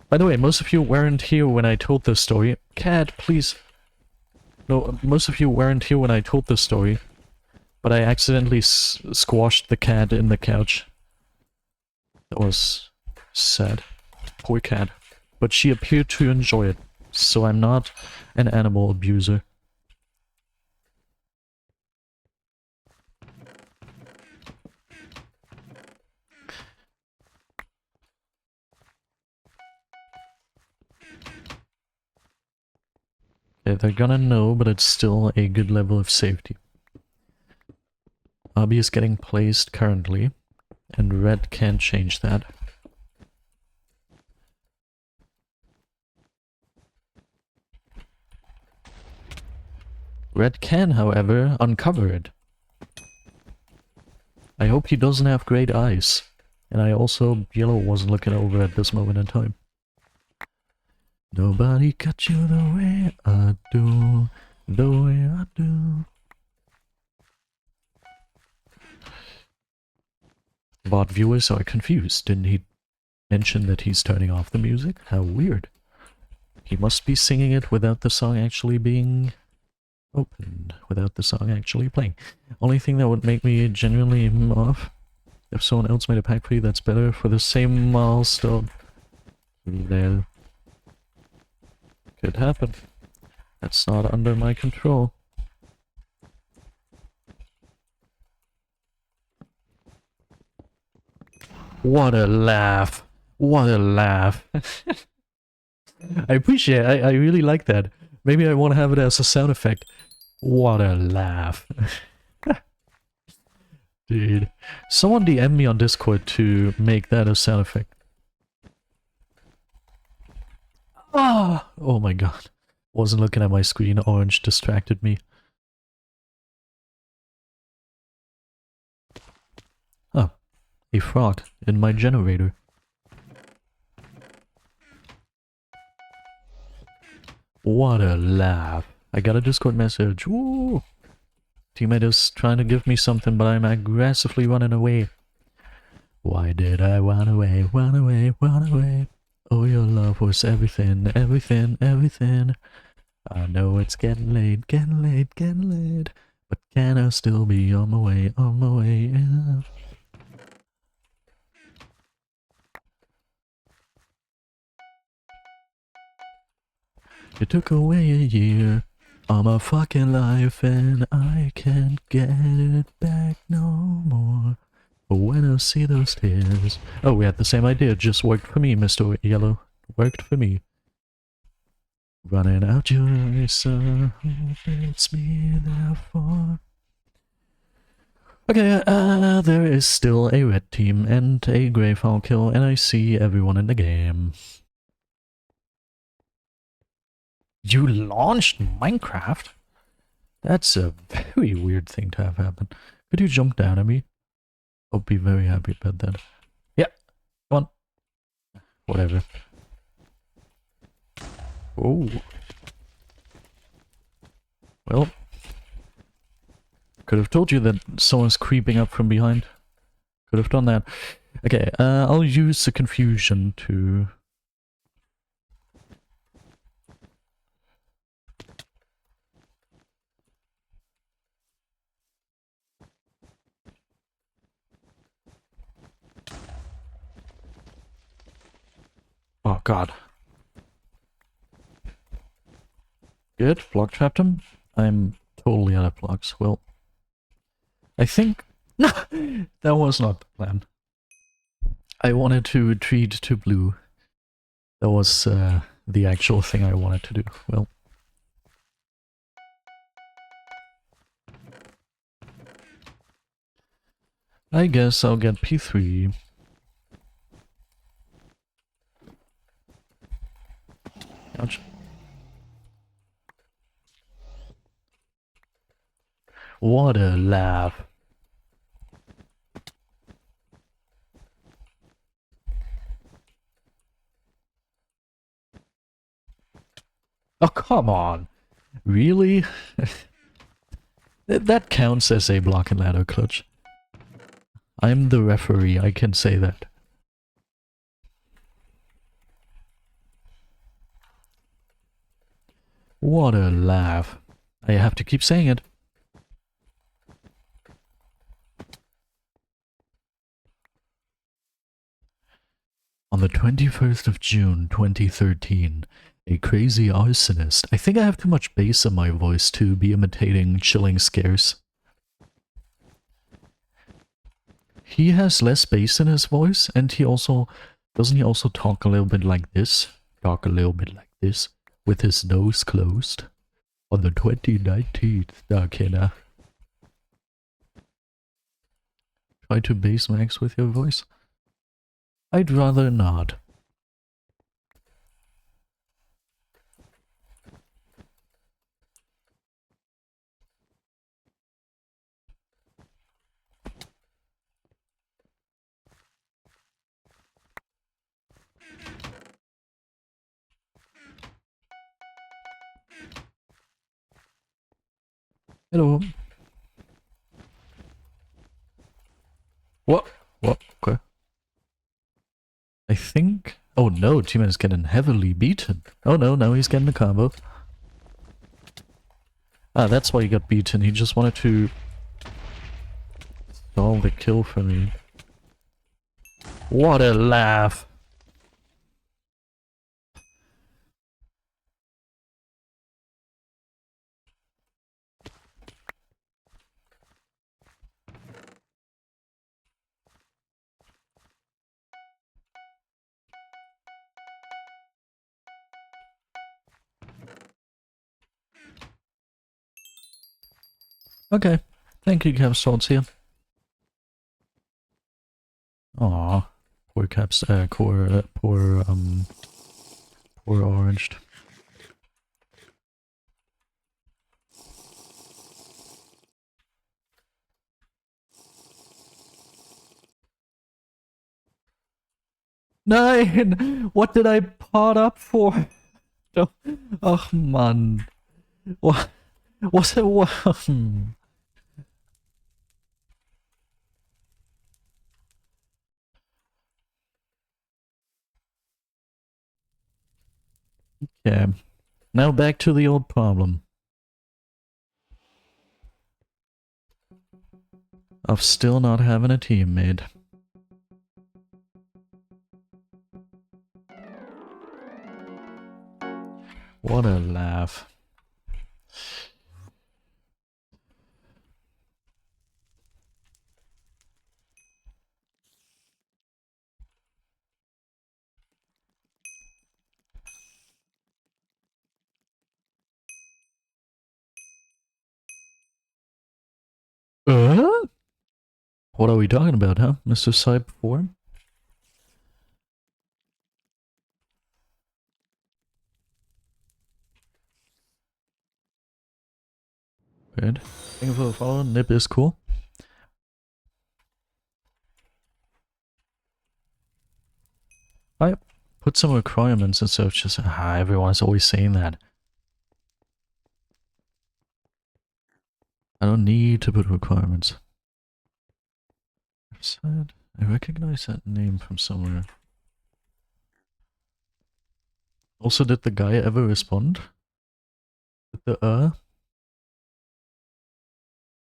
By the way, most of you weren't here when I told this story. Cat, please. No, most of you weren't here when I told this story. But I accidentally squashed the cat in the couch. That was sad. Poor cat. But she appeared to enjoy it. So I'm not an animal abuser. Okay, they're gonna know, but it's still a good level of safety. Obby is getting placed currently, and red can't change that. Red can, however, uncover it. I hope he doesn't have great eyes. And I also, yellow wasn't looking over at this moment in time. Nobody got you the way I do, the way I do. Bot viewers are confused. Didn't he mention that he's turning off the music? How weird. He must be singing it without the song actually being opened, without the song actually playing. Only thing that would make me genuinely off, if someone else made a pack for you that's better for the same milestone. There. Could happen. That's not under my control. What a laugh. What a laugh. I appreciate it. I really like that. Maybe I want to have it as a sound effect. What a laugh. Dude. Someone DM me on Discord to make that a sound effect. Ah! Oh my god. Wasn't looking at my screen. Orange distracted me. Oh. A frog in my generator. What a laugh. I got a Discord message. Woo! Teammate is trying to give me something, but I'm aggressively running away. Why did I run away, run away, run away? Oh, your love was everything, everything, everything. I know it's getting late, getting late, getting late. But can I still be on my way, yeah. You took away a year of my fucking life and I can't get it back no more. But when I see those tears... Oh, we had the same idea, just worked for me, Mr. Yellow. Worked for me. Running out your eyes, I hope it's me therefore. Okay, there is still a red team and a grey foul kill, and I see everyone in the game. You launched Minecraft? That's a very weird thing to have happen. Could you jump down at me? I'll be very happy about that. Yeah, come on. Whatever. Oh. Well. Could have told you that someone's creeping up from behind. Could have done that. Okay, I'll use the confusion to... Oh god. Good, block trapped him. I'm totally out of blocks. Well, I think... No! That was not the plan. I wanted to retreat to blue. That was the actual thing I wanted to do. Well. I guess I'll get P3. Ouch. What a laugh. Oh, come on. Really? That counts as a block and ladder clutch. I'm the referee, I can say that. What a laugh. I have to keep saying it. On the 21st of June 2013, a crazy arsonist. I think I have too much bass in my voice to be imitating chilling scares. He has less bass in his voice, and he also... Doesn't he also talk a little bit like this? Talk a little bit like this, with his nose closed. On the 2019th, okay now. Try to bass max with your voice? I'd rather not. Hello. What? What? Okay. I think... Oh no, T-Man is getting heavily beaten. Oh no, now he's getting a combo. Ah, that's why he got beaten. He just wanted to stall the kill for me. What a laugh. Okay, thank you, Cap Swords here. Aw, poor Caps, poor Oranged. Nein! What did I pot up for? Ach Mann. What? Was it what? Okay. Now back to the old problem. Of still not having a teammate. What a laugh. What are we talking about, huh, Mr. Cyp 4? Good. Thank you for the follow. Nip is cool. I put some requirements instead of just everyone's always saying that. I don't need to put requirements. I recognize that name from somewhere. Also, did the guy ever respond? With the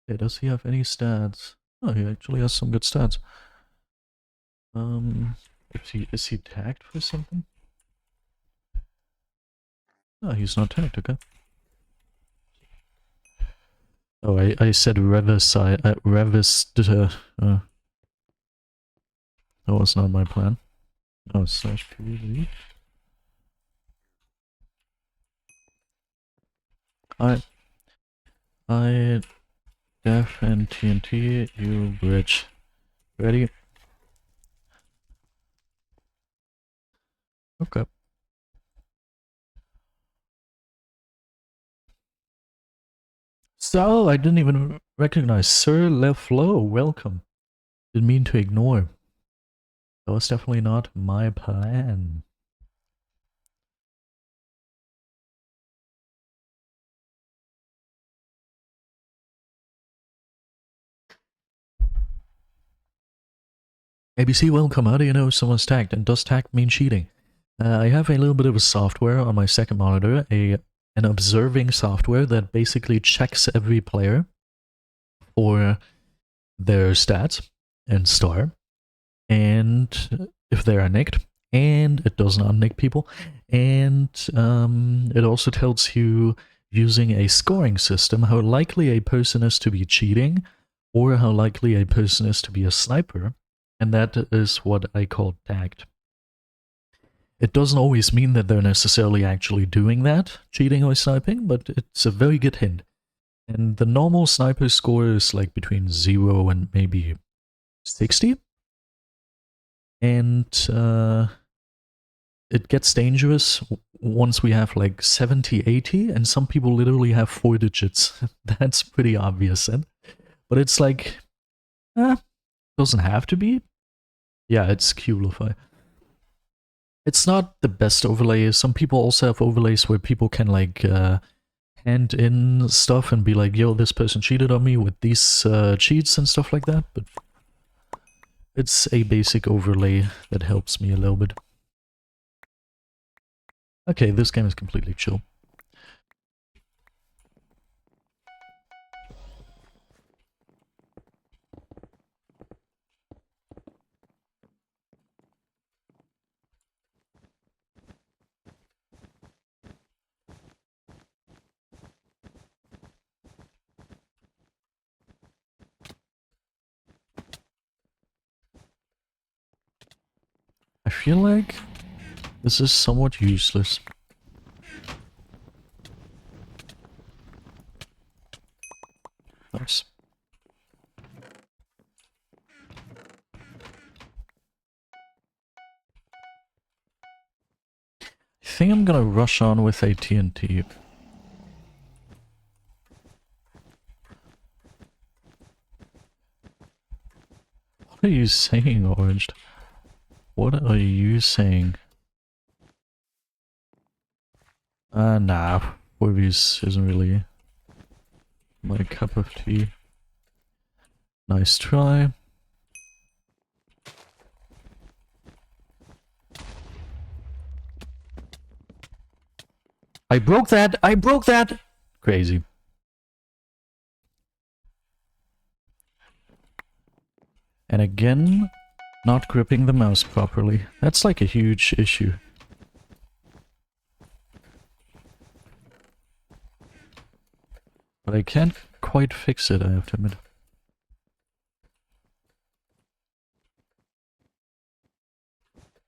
Yeah, does he have any stats? Oh, he actually has some good stats. Is he tagged for something? No, he's not tagged, okay. Oh, I said Revised, that was not my plan. Oh, slash PV. I def and TNT, you bridge. Ready? Okay. So, I didn't even recognize Sir LeFlo. Welcome. Didn't mean to ignore. That was definitely not my plan. ABC, welcome. How do you know someone's tagged? And does tag mean cheating? I have a little bit of a software on my second monitor, an observing software that basically checks every player for their stats and star, and if they are nicked, and it does not nick people, and it also tells you, using a scoring system, how likely a person is to be cheating or how likely a person is to be a sniper, and that is what I call tagged. It doesn't always mean that they're necessarily actually doing that, cheating or sniping, but it's a very good hint. And the normal sniper score is like between 0 and maybe 60. And it gets dangerous once we have like 70, 80, and some people literally have 4 digits. That's pretty obvious. But it's like, doesn't have to be. Yeah, it's Qlify. It's not the best overlay. Some people also have overlays where people can like hand in stuff and be like, yo, this person cheated on me with these cheats and stuff like that, but it's a basic overlay that helps me a little bit. Okay, this game is completely chill. I feel like this is somewhat useless. Nice. I think I'm gonna rush on with a TNT. What are you saying, Orange? What are you saying? Nah. Warbies isn't really my cup of tea. Nice try. I broke that! I broke that! Crazy. And again, not gripping the mouse properly. That's like a huge issue. But I can't quite fix it, I have to admit.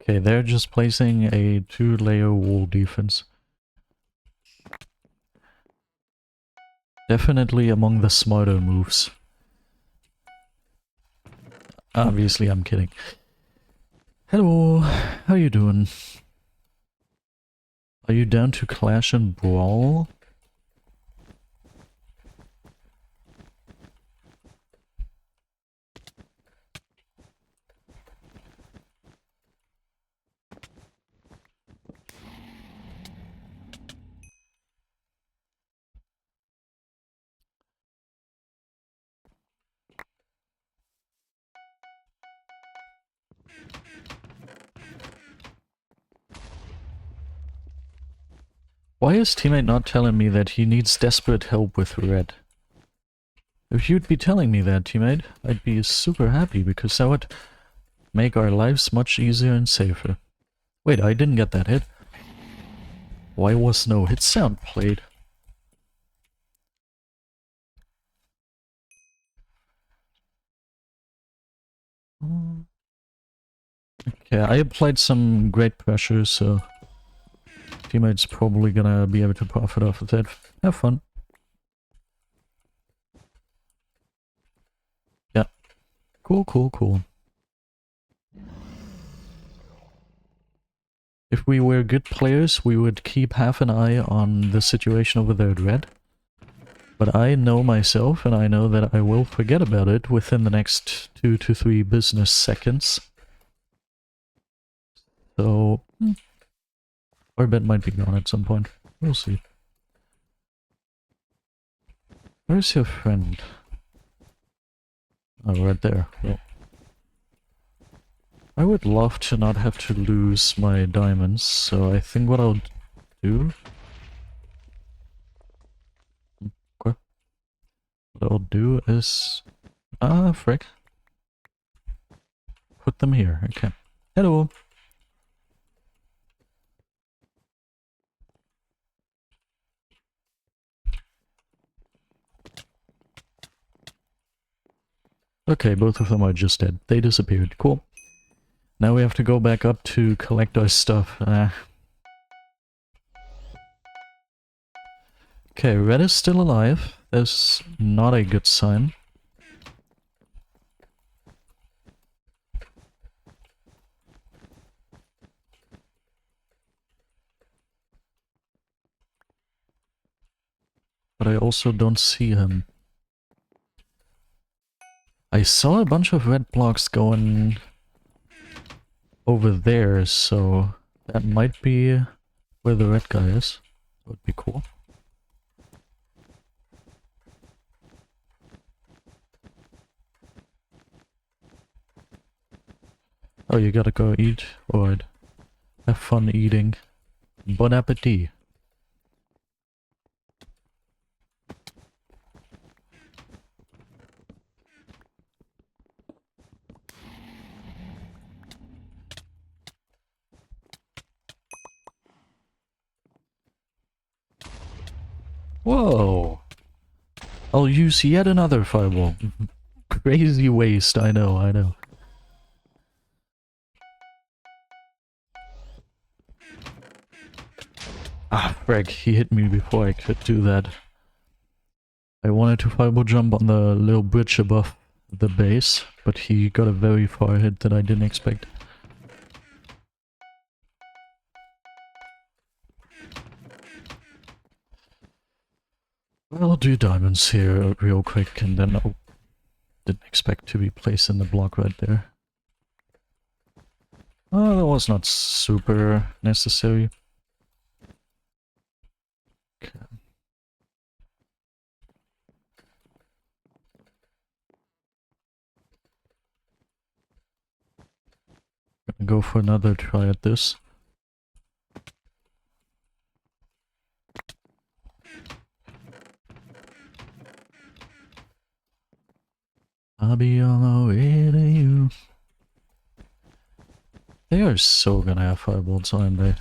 Okay, they're just placing a 2-layer wall defense. Definitely among the smarter moves. Obviously, I'm kidding. Hello, how you doing? Are you down to clash and brawl? Why is teammate not telling me that he needs desperate help with red? If you'd be telling me that, teammate, I'd be super happy, because that would make our lives much easier and safer. Wait, I didn't get that hit. Why was no hit sound played? Okay, I applied some great pressure, so teammate's probably gonna be able to profit off of that. Have fun. Cool, cool, cool. If we were good players, we would keep half an eye on the situation over there at red. But I know myself, and I know that I will forget about it within the next 2 to 3 business seconds. So, our bet might be gone at some point. We'll see. Where's your friend? Oh, right there. Well, I would love to not have to lose my diamonds, so I think what I'll do... Okay. What I'll do is... Ah, frick. Put them here, okay. Hello! Okay, both of them are just dead. They disappeared. Cool. Now we have to go back up to collect our stuff. Okay, red is still alive. That's not a good sign. But I also don't see him. I saw a bunch of red blocks going over there, so that might be where the red guy is. That would be cool. Oh, you gotta go eat? Alright. Have fun eating. Bon appetit. Whoa! I'll use yet another fireball. Crazy waste, I know, I know. Ah, frick, he hit me before I could do that. I wanted to fireball jump on the little bridge above the base, but he got a very far hit that I didn't expect. I'll do diamonds here real quick, and then I didn't expect to be placed in the block right there. Oh, that was not super necessary. Okay. Gonna go for another try at this. I'll be on my way to you. They are so gonna have firebolts, aren't they?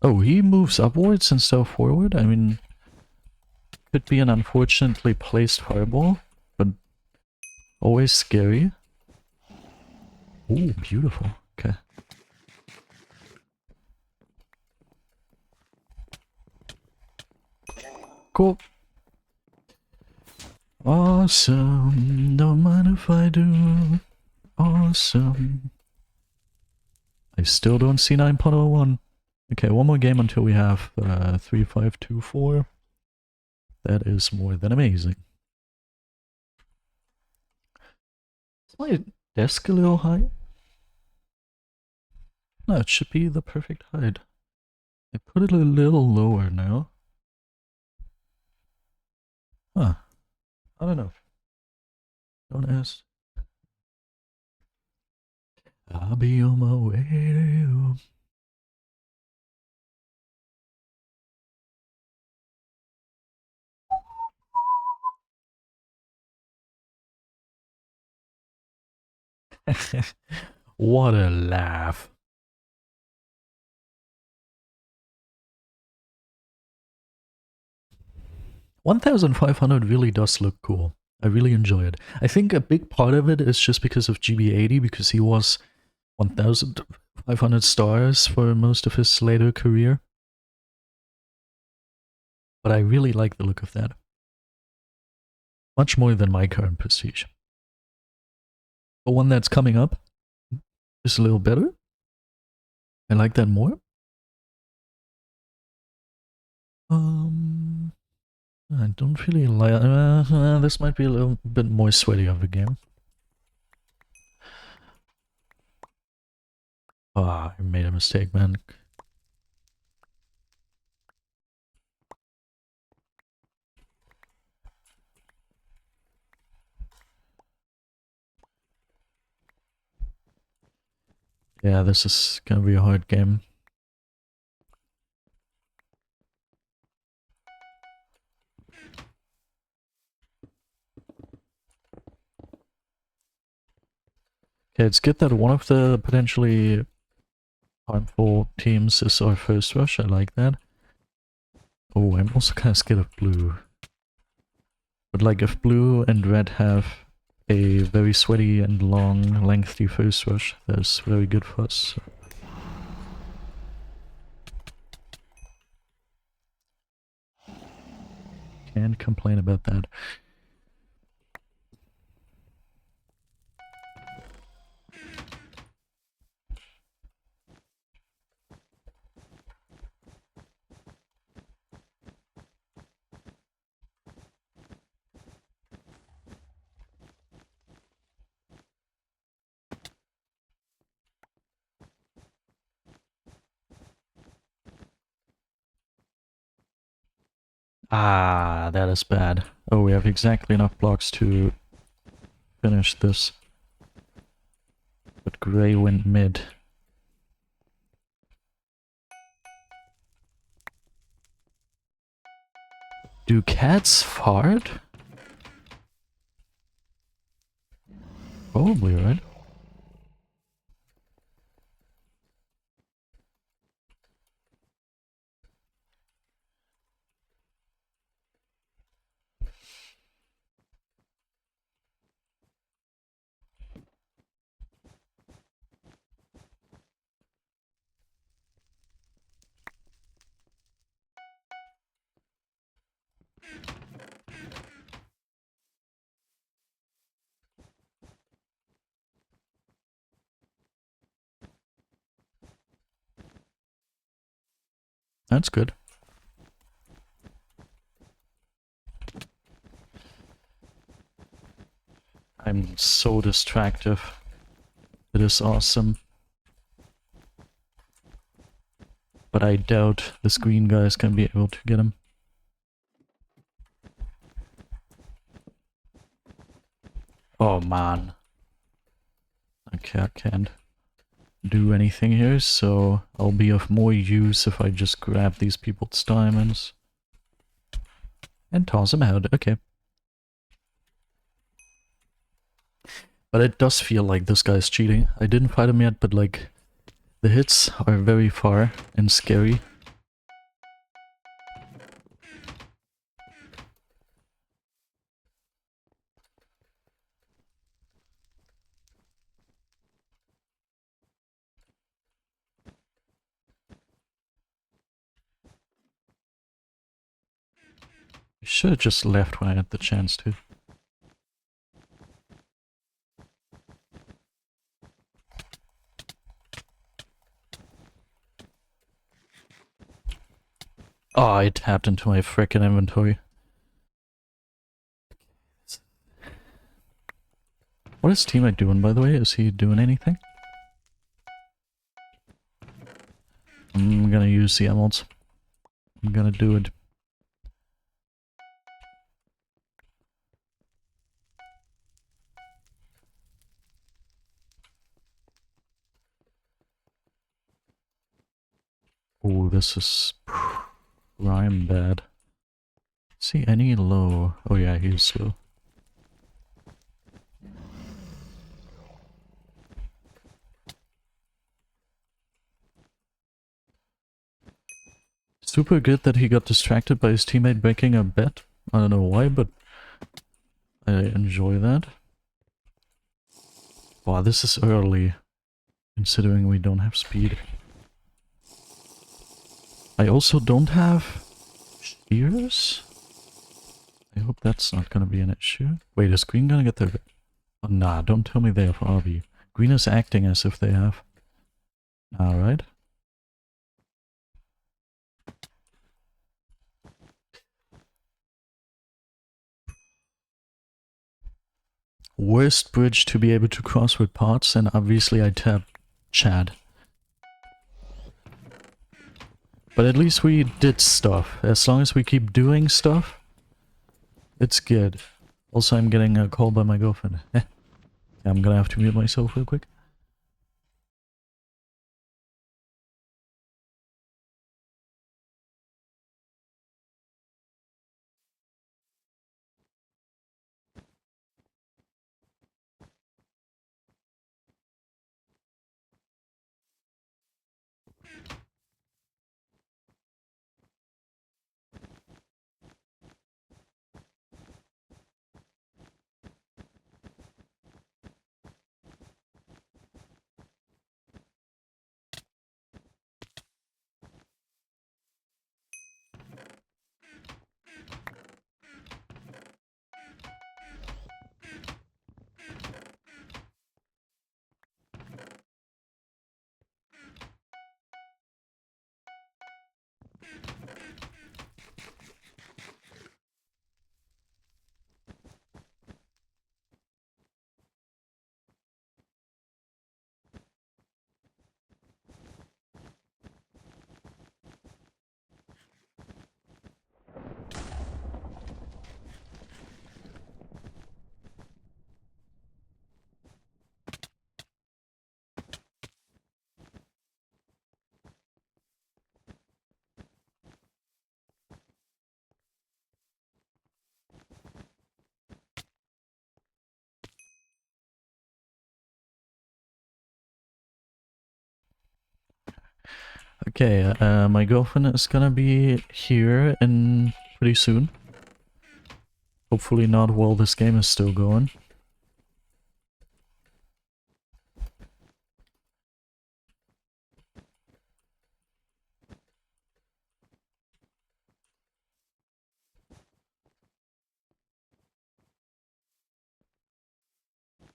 Oh, he moves upwards instead of forward? I mean, could be an unfortunately placed fireball, but always scary. Ooh, beautiful. Okay. Cool. Awesome. Don't mind if I do. Awesome. I still don't see 9.01. Okay, one more game until we have 3524. That is more than amazing. Is my desk a little high? No, it should be the perfect height. I put it a little lower now. Huh. I don't know. Don't ask. I'll be on my way to you. What a laugh. $1,500 really does look cool. I really enjoy it. I think a big part of it is just because of GB80, because he was $1,500 500 stars for most of his later career. But I really like the look of that. Much more than my current prestige. The one that's coming up is a little better. I like that more. I don't really like... this might be a little bit more sweaty of a game. Ah, I made a mistake, man. Yeah, this is gonna be a hard game. Okay, it's good that one of the potentially harmful teams is our first rush. I like that. Oh, I'm also kind of scared of blue. But like if blue and red have a very sweaty and long, lengthy first rush, that's very good for us. Can't complain about that. Ah, that is bad. Oh, we have exactly enough blocks to finish this. But Grey went mid. Do cats fart? Probably, right? That's good. I'm so distractive. It is awesome. But I doubt this green guy is gonna be able to get him. Oh man. Okay, I can't do anything here, so I'll be of more use if I just grab these people's diamonds. And toss them out, okay. But it does feel like this guy's cheating. I didn't fight him yet, but like, the hits are very far and scary. I should have just left when I had the chance to. Oh, I tapped into my frickin' inventory. What is teammate doing, by the way? Is he doing anything? I'm gonna use the emeralds. I'm gonna do it. Oh, this is rhyme bad. Is he any low? Oh yeah, he's low. Super good that he got distracted by his teammate breaking a bet. I don't know why, but I enjoy that. Wow, this is early. considering we don't have speed. I also don't have shears. I hope that's not gonna be an issue. Wait, is green gonna get the... Oh, nah, don't tell me they have RB. Green is acting as if they have. Alright. Worst bridge to be able to cross with parts, and obviously I tapped Chad. But at least we did stuff. As long as we keep doing stuff, it's good. Also, I'm getting a call by my girlfriend. I'm gonna have to mute myself real quick. Okay, my girlfriend is gonna be here in pretty soon. Hopefully not while this game is still going.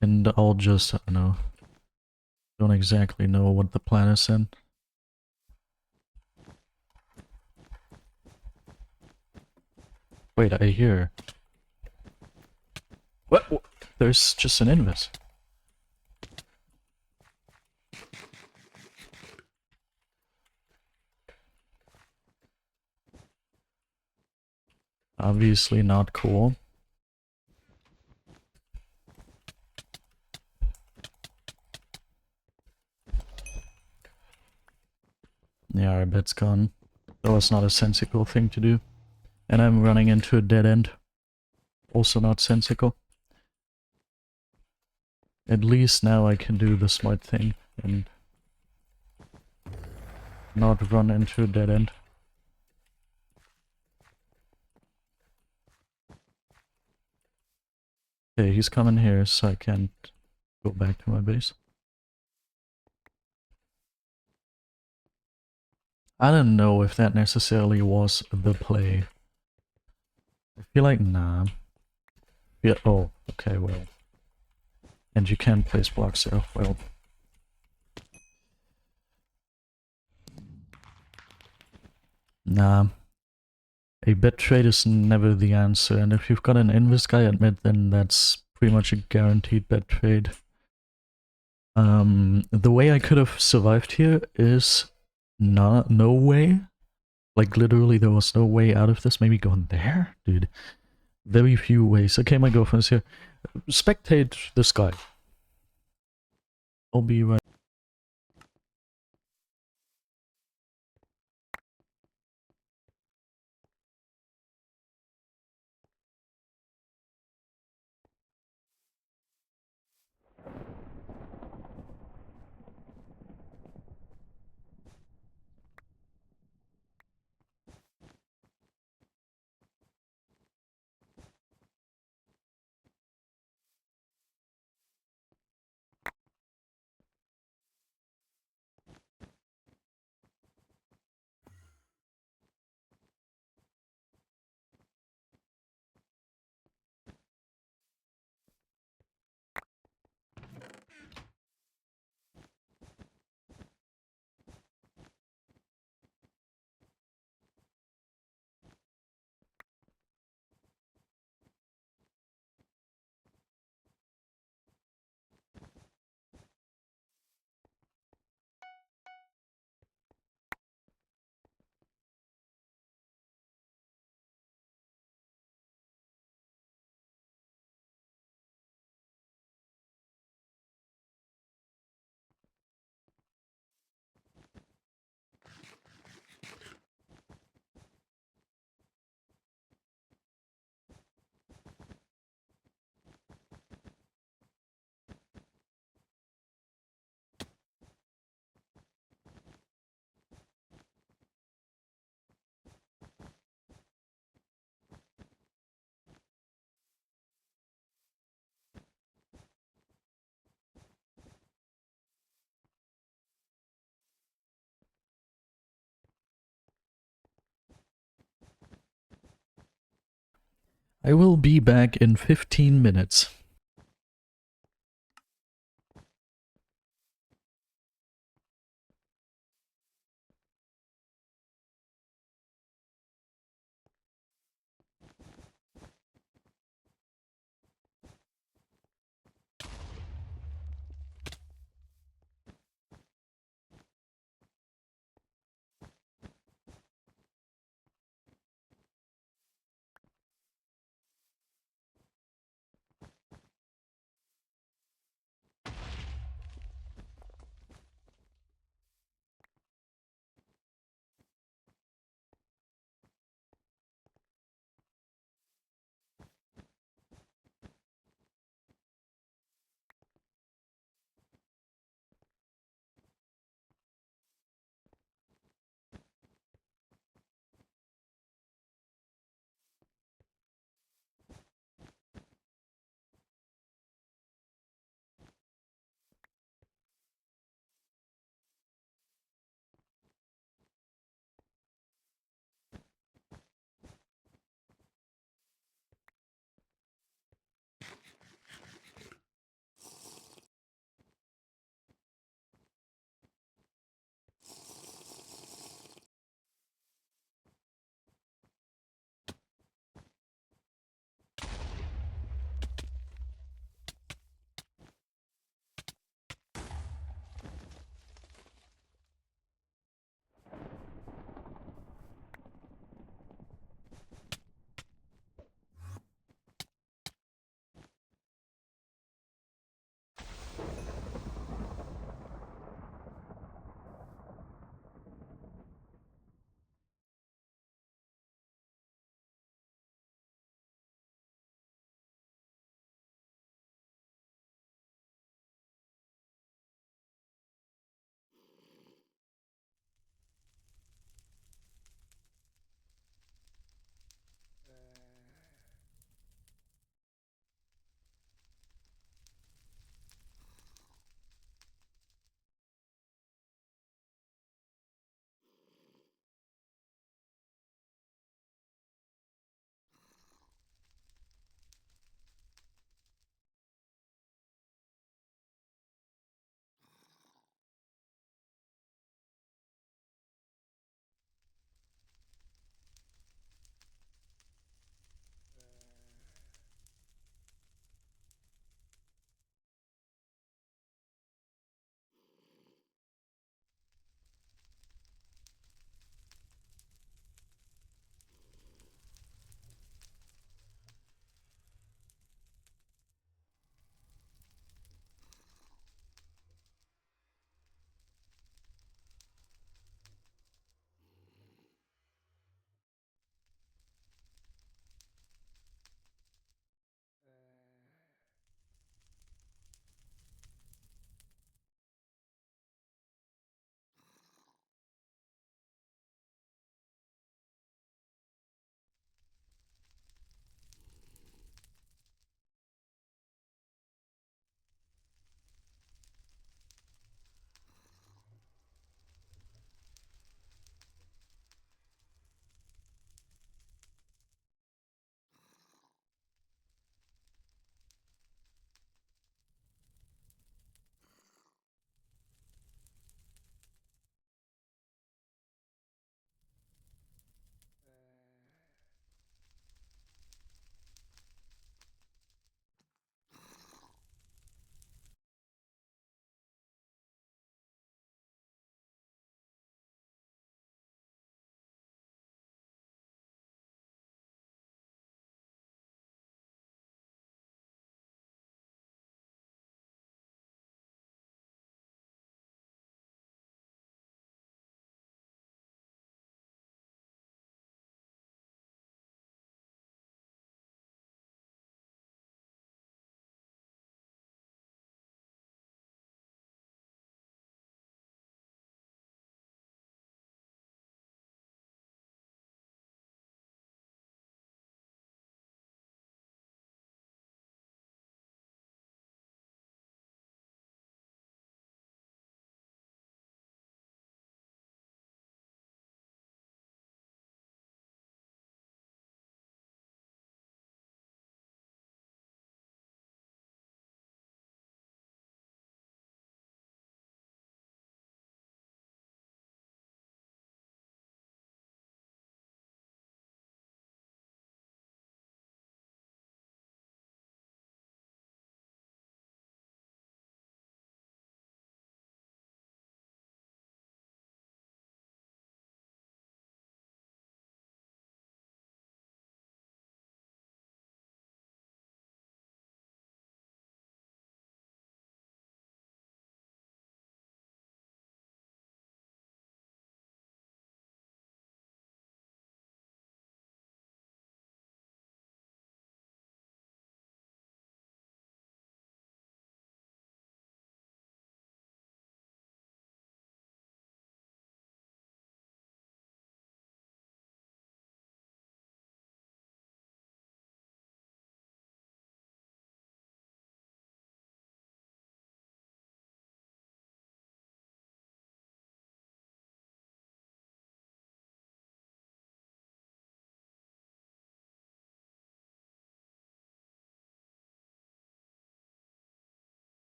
And I'll just, I don't know. Don't exactly know what the plan is in. Wait, I hear. What? There's just an invis. Obviously not cool. Yeah, our bet's gone. That was not a sensical thing to do. And I'm running into a dead end. Also not sensical. At least now I can do the smart thing and not run into a dead end. Okay, he's coming here, so I can't go back to my base. I don't know if that necessarily was the play. I feel like nah. Yeah, oh, okay, well. And you can place blocks there, well. Nah. A bet trade is never the answer, and if you've got an invis guy at mid, then that's pretty much a guaranteed bet trade. The way I could have survived here is no way. Like literally there was no way out of this. Maybe going there? Dude. Very few ways. Okay, my girlfriend's here. Spectate this guy. I'll be right I will be back in 15 minutes.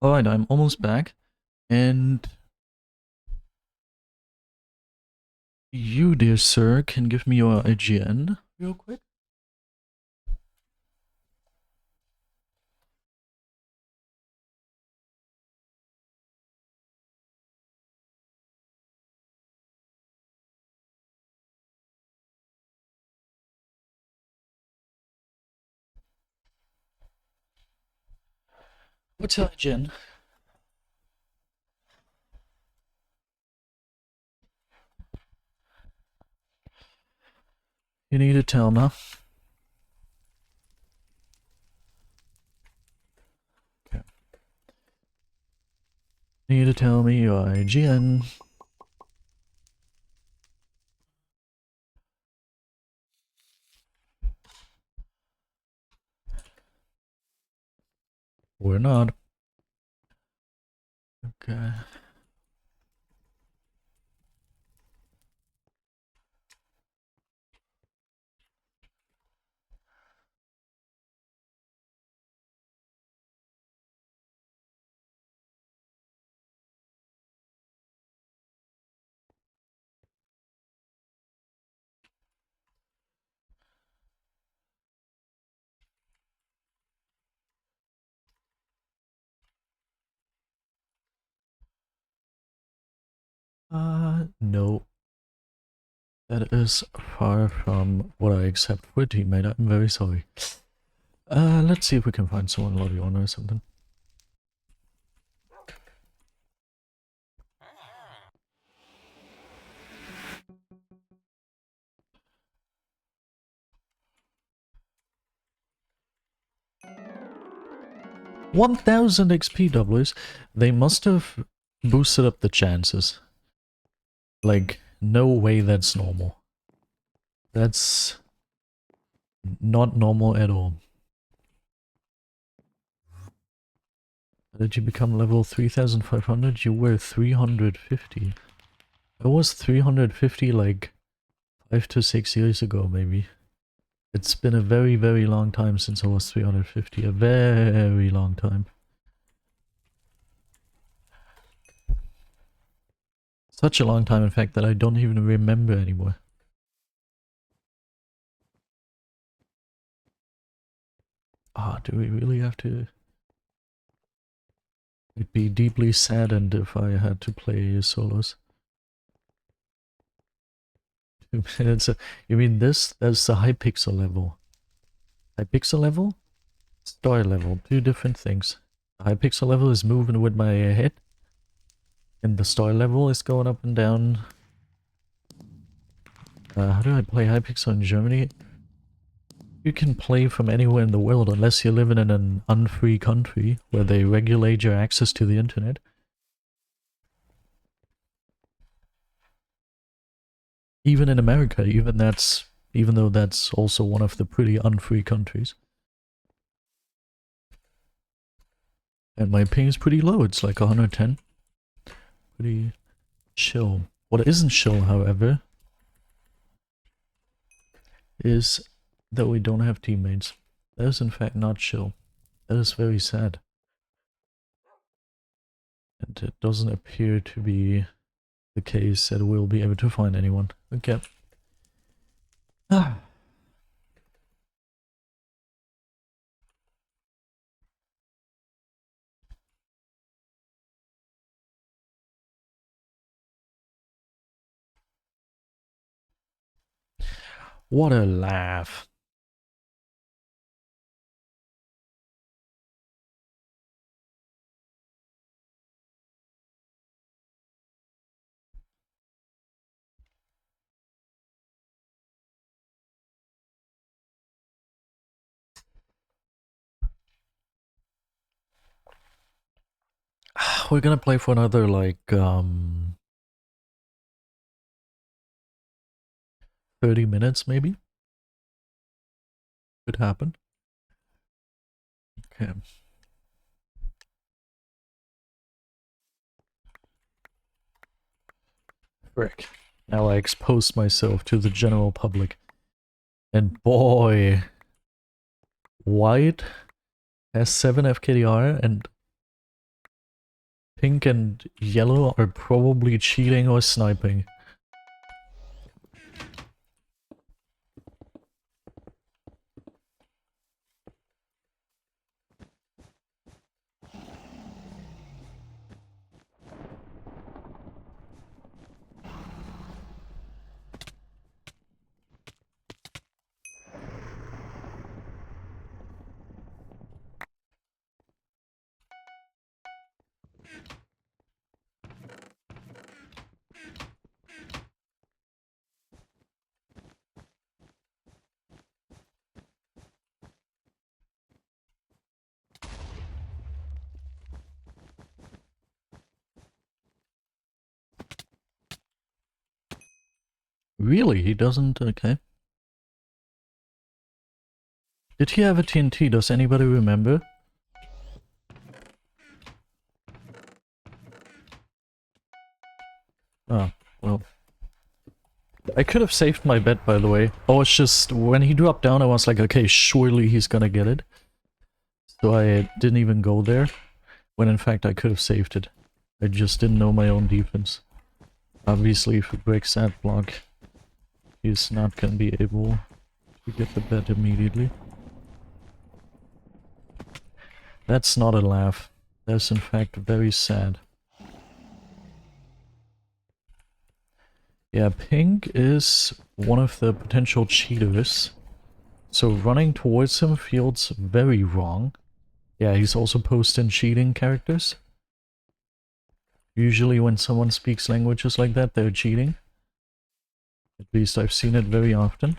Alright, I'm almost back. And you, dear sir, can give me your IGN real quick? What's your IGN? You need to tell me. Okay. You need to tell me your IGN. Or not. Okay. No. That is far from what I accept for a teammate. I'm very sorry. Let's see if we can find someone lobby on or something. $1,000 XP doublers. They must have boosted up the chances. Like, no way that's normal. That's not normal at all. Did you become level 3,500? You were 350. I was 350 like 5 to 6 years ago, maybe. It's been a very, very long time since I was 350. A very long time. Such a long time, in fact, that I don't even remember anymore. Ah, do we really have to? I'd be deeply saddened if I had to play solos. 2 minutes. You mean this? That's the Hypixel level. Hypixel level? Star level. Two different things. The Hypixel level is moving with my head. And the star level is going up and down. How do I play Hypixel in Germany? You can play from anywhere in the world unless you're living in an unfree country where they regulate your access to the internet. Even in America, even though that's also one of the pretty unfree countries. And my ping is pretty low, it's like 110. Pretty chill. What isn't chill, however, is that we don't have teammates. That is in fact not chill. That is very sad. And it doesn't appear to be the case that we'll be able to find anyone. Okay. Ah. What a laugh. We're gonna play for another, like, 30 minutes, maybe? Could happen. Okay. Frick. Now I expose myself to the general public. And boy, White has 7 FKDR and Pink and yellow are probably cheating or sniping. Really? He doesn't? Okay. Did he have a TNT? Does anybody remember? Oh, well. I could have saved my bet, by the way. Oh, it's just, when he dropped down, I was like, okay, surely he's gonna get it. So I didn't even go there, when in fact I could have saved it. I just didn't know my own defense. Obviously, if he breaks that block, he's not gonna be able to get the bet immediately. That's not a laugh. That's in fact very sad. Yeah, Pink is one of the potential cheaters. So running towards him feels very wrong. Yeah, he's also posting cheating characters. Usually when someone speaks languages like that, they're cheating. At least I've seen it very often.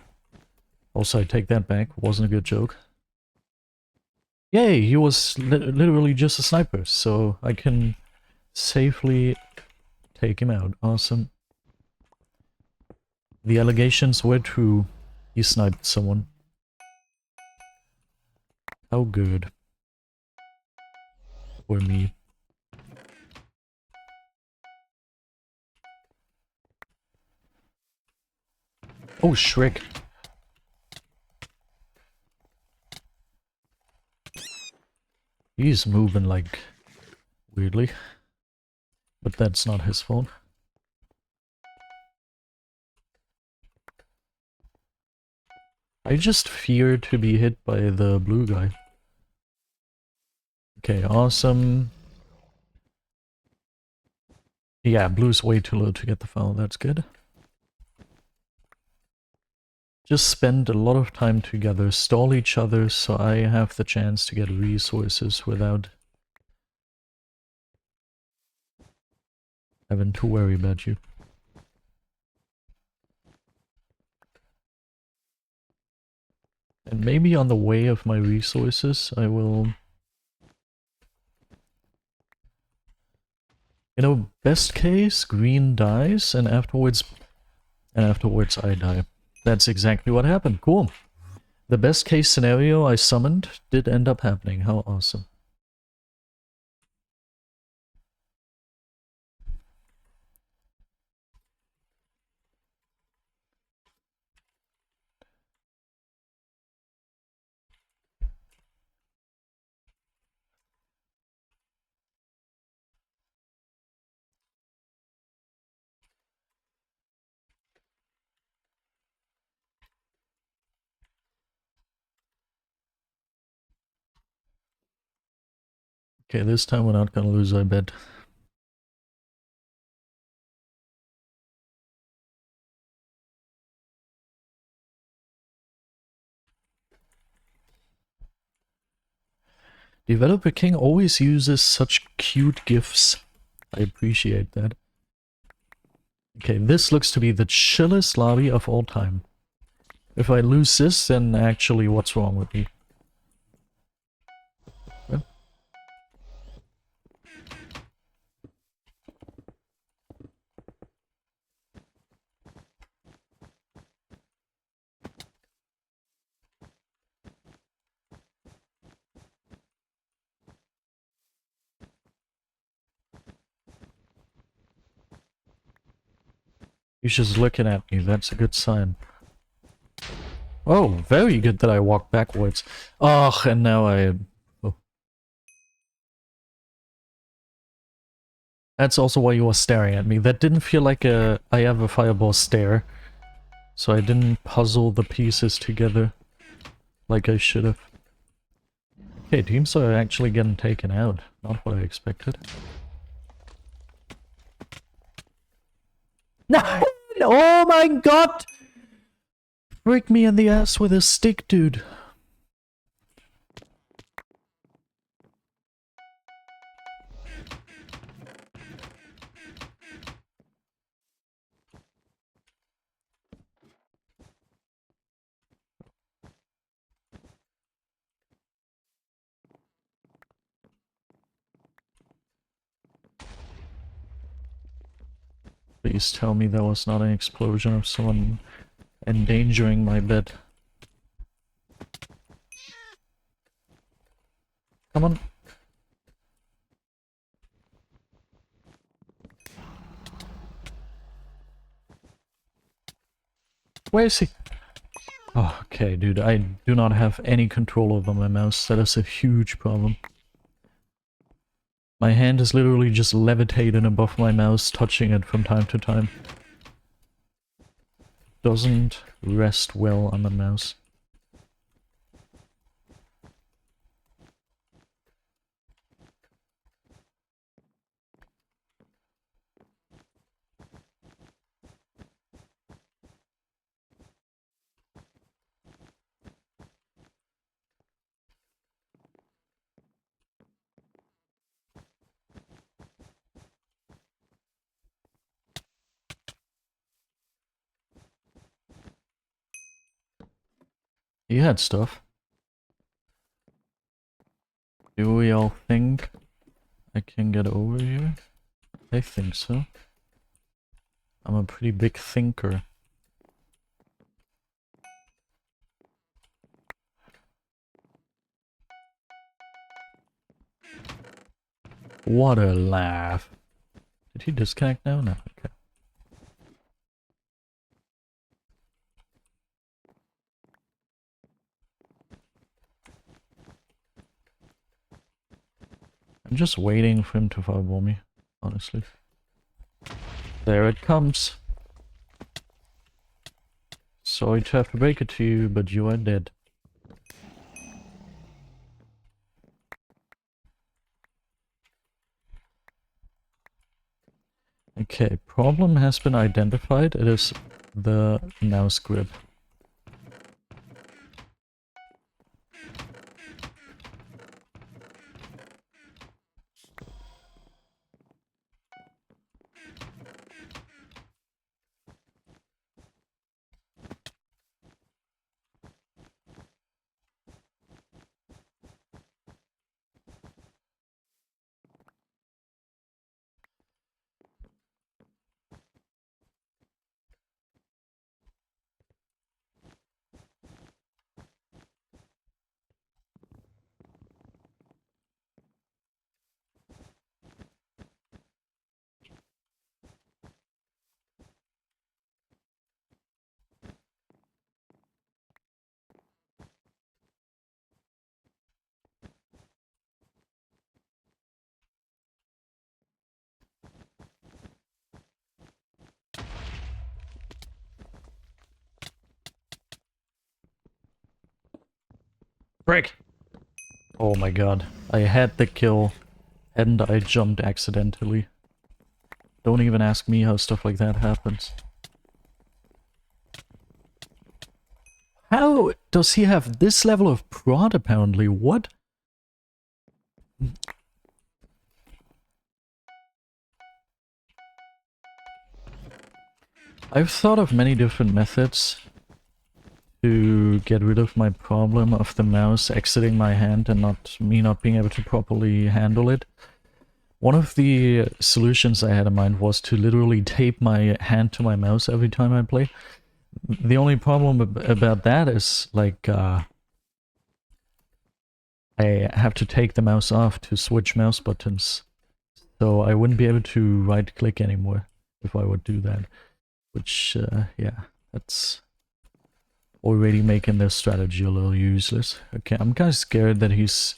Also, I take that back. Wasn't a good joke. Yay, he was literally just a sniper, so I can safely take him out. Awesome. The allegations were true. He sniped someone. How good. For me. Oh, Shrek. He's moving like weirdly. But that's not his fault. I just fear to be hit by the blue guy. Okay, awesome. Yeah, blue's way too low to get the foul, that's good. Just spend a lot of time together, stall each other so I have the chance to get resources without having to worry about you. And maybe on the way of my resources, I will... You know, best case, green dies, and afterwards I die. That's exactly what happened. Cool. The best case scenario I summoned did end up happening. How awesome. Okay, this time we're not gonna lose, I bet. Developer King always uses such cute gifs. I appreciate that. Okay, this looks to be the chillest lobby of all time. If I lose this, then actually what's wrong with me? Well, he's just looking at me, that's a good sign. Oh, very good that I walked backwards. Oh, and now I... Oh. That's also why you were staring at me. That didn't feel like I have a fireball stare. So I didn't puzzle the pieces together like I should have. Okay, teams are actually getting taken out. Not what I expected. No! Oh my god! Break me in the ass with a stick, dude. Please tell me that was not an explosion of someone endangering my bed. Come on. Where is he? Oh, okay, dude, I do not have any control over my mouse. That is a huge problem. My hand is literally just levitating above my mouse, touching it from time to time. Doesn't rest well on the mouse. You had stuff. Do we all think I can get over here? I think so. I'm a pretty big thinker. What a laugh. Did he disconnect now? No, okay. I'm just waiting for him to fireball me, honestly. There it comes. Sorry to have to break it to you, but you are dead. Okay, problem has been identified. It is the mouse grip. Break! Oh my god. I had the kill, and I jumped accidentally. Don't even ask me how stuff like that happens. How does he have this level of prod apparently? What? I've thought of many different methods to get rid of my problem of the mouse exiting my hand and not being able to properly handle it. One of the solutions I had in mind was to literally tape my hand to my mouse every time I play. The only problem about that is, like, I have to take the mouse off to switch mouse buttons. So I wouldn't be able to right-click anymore if I would do that. Which, yeah, that's already making this strategy a little useless. Okay, I'm kind of scared that he's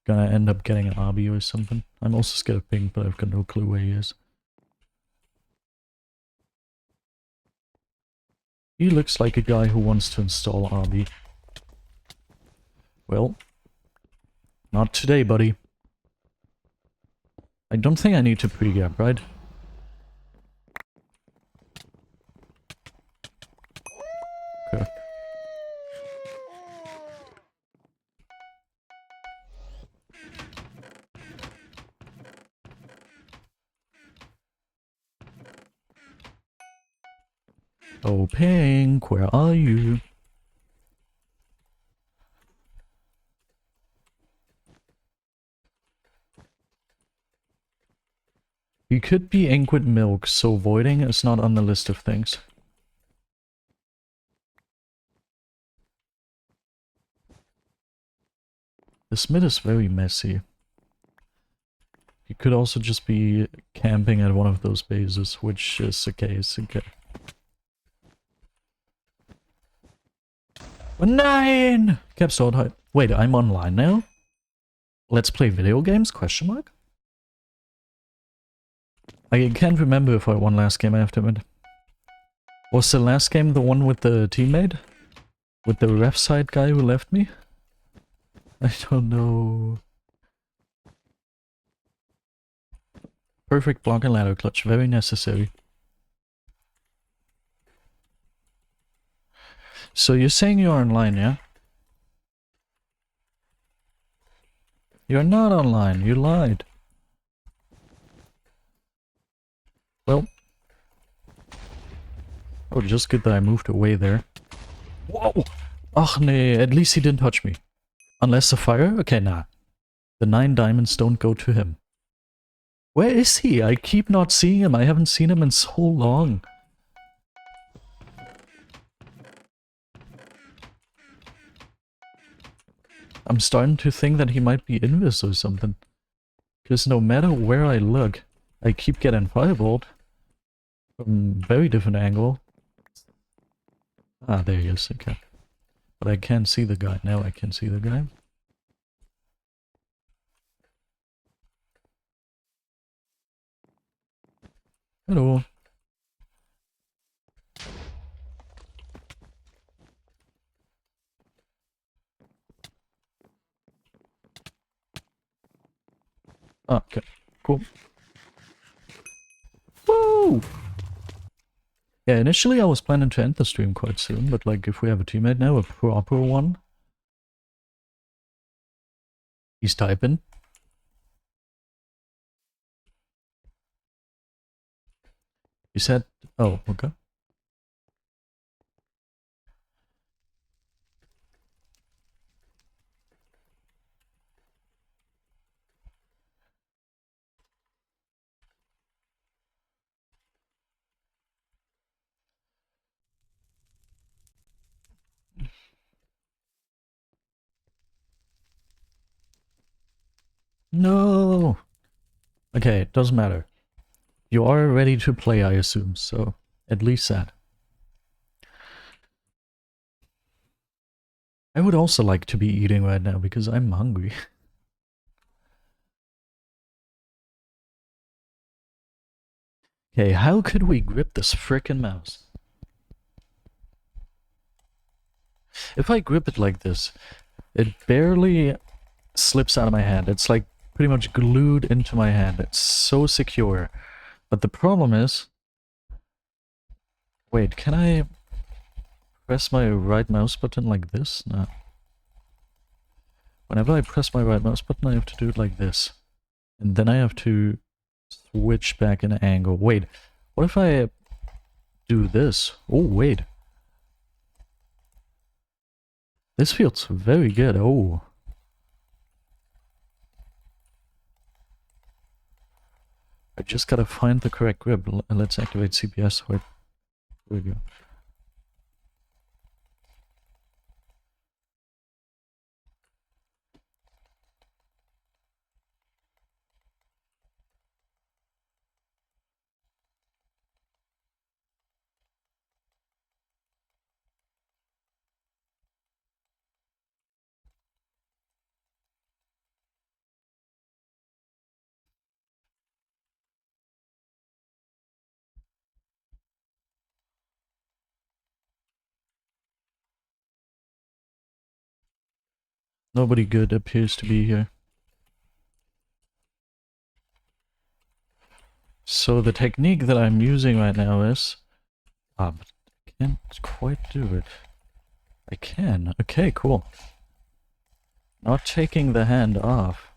gonna end up getting an RB or something. I'm also scared of pink, but I've got no clue where he is. He looks like a guy who wants to install RB. Well, not today, buddy. I don't think I need to pre-gap, right? Okay. Oh, Pink, where are you? You could be ink with milk, so voiding is not on the list of things. This mid is very messy. You could also just be camping at one of those bases, which is the case, okay. 9! Kept sword height. Wait, I'm online now? Let's play video games? Question mark? I can't remember if I won last game, I have to admit. Was the last game the one with the teammate? With the ref side guy who left me? I don't know. Perfect block and ladder clutch, very necessary. So you're saying you're online, yeah? You're not online, you lied. Well. Oh, just good that I moved away there. Whoa! Ach nee, at least he didn't touch me. Unless the fire? Okay, nah. The 9 diamonds don't go to him. Where is he? I keep not seeing him. I haven't seen him in so long. I'm starting to think that he might be invis or something. Because no matter where I look, I keep getting fireballed. From a very different angle. Ah, there he is, okay. But I can't see the guy. Now I can see the guy. Hello. Ah, okay. Cool. Woo! Yeah, initially I was planning to end the stream quite soon, but like if we have a teammate now, a proper one. He's typing. He said, oh, okay. No! Okay, it doesn't matter. You are ready to play, I assume, so at least that. I would also like to be eating right now because I'm hungry. Okay, how could we grip this frickin' mouse? If I grip it like this, it barely slips out of my hand. It's like pretty much glued into my hand. It's so secure. But the problem is... Wait, can I press my right mouse button like this? No. Whenever I press my right mouse button, I have to do it like this. And then I have to switch back an angle. Wait, what if I do this? Oh, wait. This feels very good. Oh. I just gotta find the correct grip. Let's activate CPS. Wait. Here we go. Nobody good appears to be here. So the technique that I'm using right now is... Ah, but I can't quite do it. I can. Okay, cool. Not taking the hand off.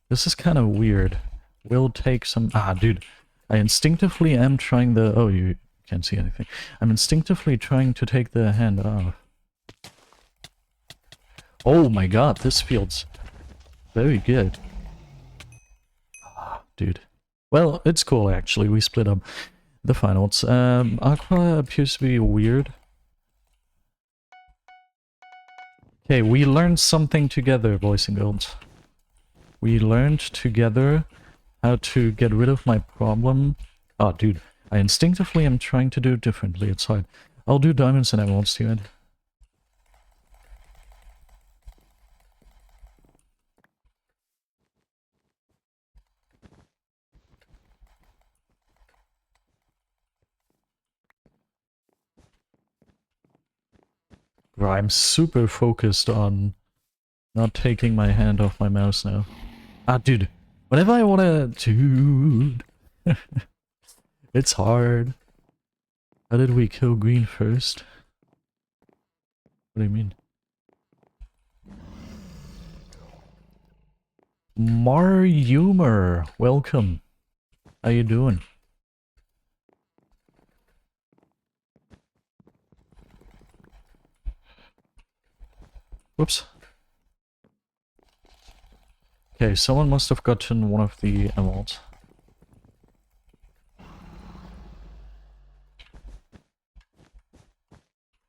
This is kind of weird. Will take some... Ah, dude. I instinctively am trying the... Oh, you can't see anything. I'm instinctively trying to take the hand off. Oh my god, this feels very good. Ah, dude. Well, it's cool actually. We split up the finals. Aqua appears to be weird. Okay, we learned something together, boys and girls. We learned together how to get rid of my problem. Oh, dude. I instinctively am trying to do it differently. It's hard. I'll do diamonds and emeralds to it. Bro, I'm super focused on not taking my hand off my mouse now. Ah, dude. Whenever I wanna... Dude. It's hard. How did we kill green first? What do you mean? Mar-Humor, welcome. How you doing? Whoops. Okay, someone must have gotten one of the emeralds.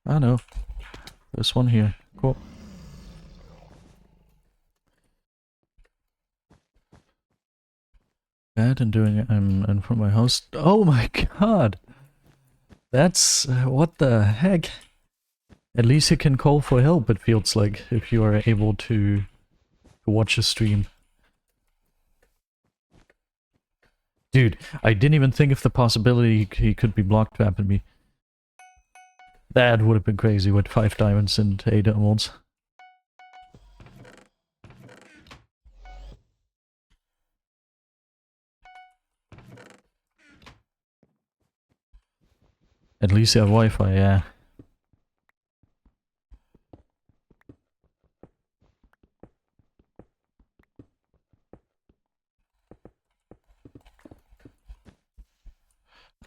I know. There's one here. Cool. Bad and doing it. I'm in front of my house. Oh my god! That's... what the heck? At least you can call for help, it feels like, if you are able to watch a stream. Dude, I didn't even think of the possibility he could be block trapping me. That would have been crazy with 5 diamonds and 8 emeralds. At least you have Wi-Fi, yeah.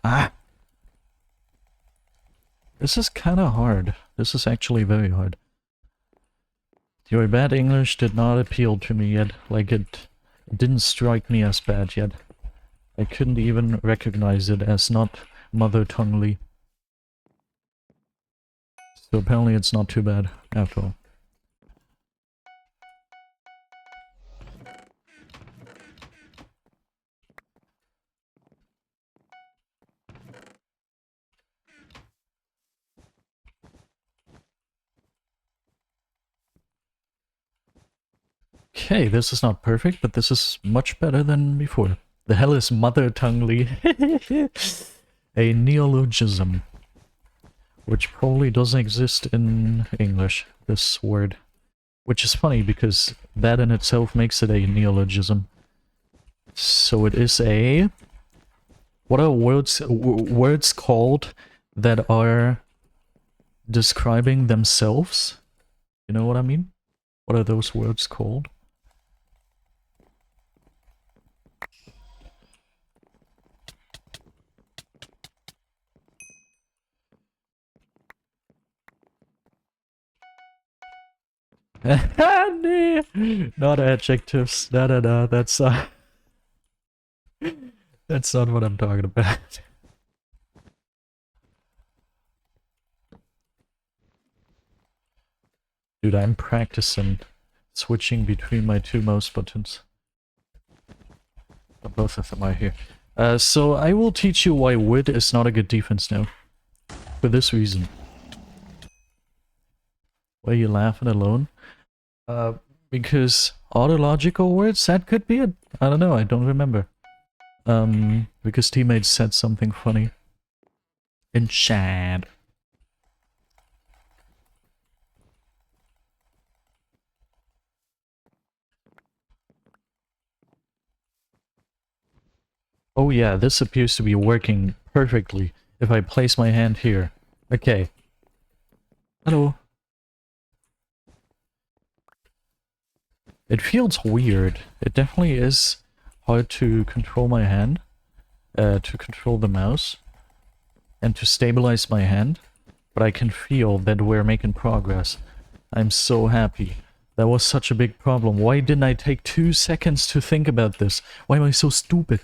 Ah! This is kinda hard. This is actually very hard. Your bad English did not appeal to me yet. Like, it didn't strike me as bad yet. I couldn't even recognize it as not mother tonguely. So apparently it's not too bad after all. Okay, this is not perfect, but this is much better than before. The hell is mother tonguely? A neologism. Which probably doesn't exist in English, this word. Which is funny, because that in itself makes it a neologism. So it is a... What are words called that are describing themselves? You know what I mean? What are those words called? Not adjectives. No, that's that's not what I'm talking about. Dude, I'm practicing switching between my 2 mouse buttons. Both of them are here. So I will teach you why wood is not a good defense now. For this reason. Why are you laughing alone? Because autological words, that could be it. I don't know, I don't remember. Because teammates said something funny. In chat. Oh yeah, this appears to be working perfectly if I place my hand here. Okay. Hello. It feels weird. It definitely is hard to control my hand, to control the mouse, and to stabilize my hand. But I can feel that we're making progress. I'm so happy. That was such a big problem. Why didn't I take 2 seconds to think about this? Why am I so stupid?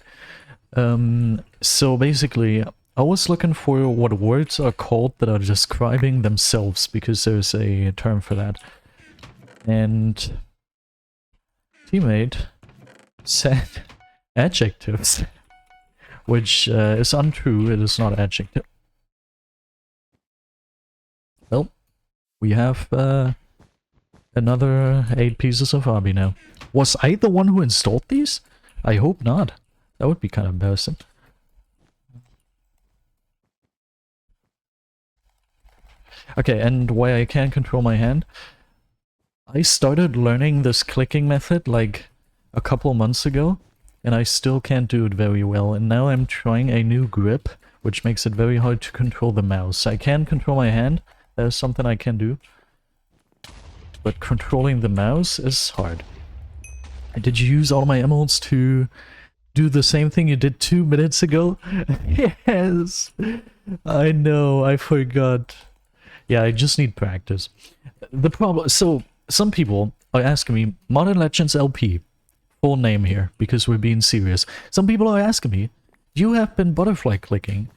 So basically, I was looking for what words are called that are describing themselves, because there's a term for that. And teammate said adjectives, which is untrue. It is not adjective. Well, we have another 8 pieces of RB now. Was I the one who installed these? I hope not. That would be kind of embarrassing. Okay, and why I can't control my hand? I started learning this clicking method like a couple months ago, and I still can't do it very well, and now I'm trying a new grip, which makes it very hard to control the mouse. I can control my hand, that is something I can do, but controlling the mouse is hard. Did you use all my emeralds to do the same thing you did 2 minutes ago? Yes! I know, I forgot. Yeah, I just need practice. The problem... So, some people are asking me, Modern Legends LP, full name here, because we're being serious. Some people are asking me, you have been butterfly clicking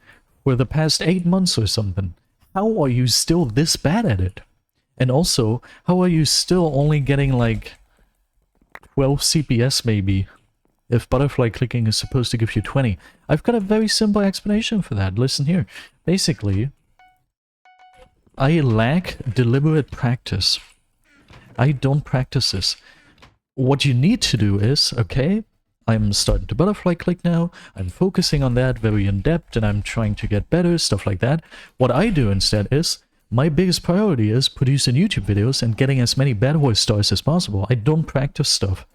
for the past 8 months or something. How are you still this bad at it? And also, how are you still only getting like 12 CPS maybe, if butterfly clicking is supposed to give you 20? I've got a very simple explanation for that. Listen here. Basically, I lack deliberate practice. I don't practice this. What you need to do is, okay, I'm starting to butterfly click now, I'm focusing on that very in depth, and I'm trying to get better, stuff like that. What I do instead is, my biggest priority is producing YouTube videos and getting as many BedWars stars as possible. I don't practice stuff.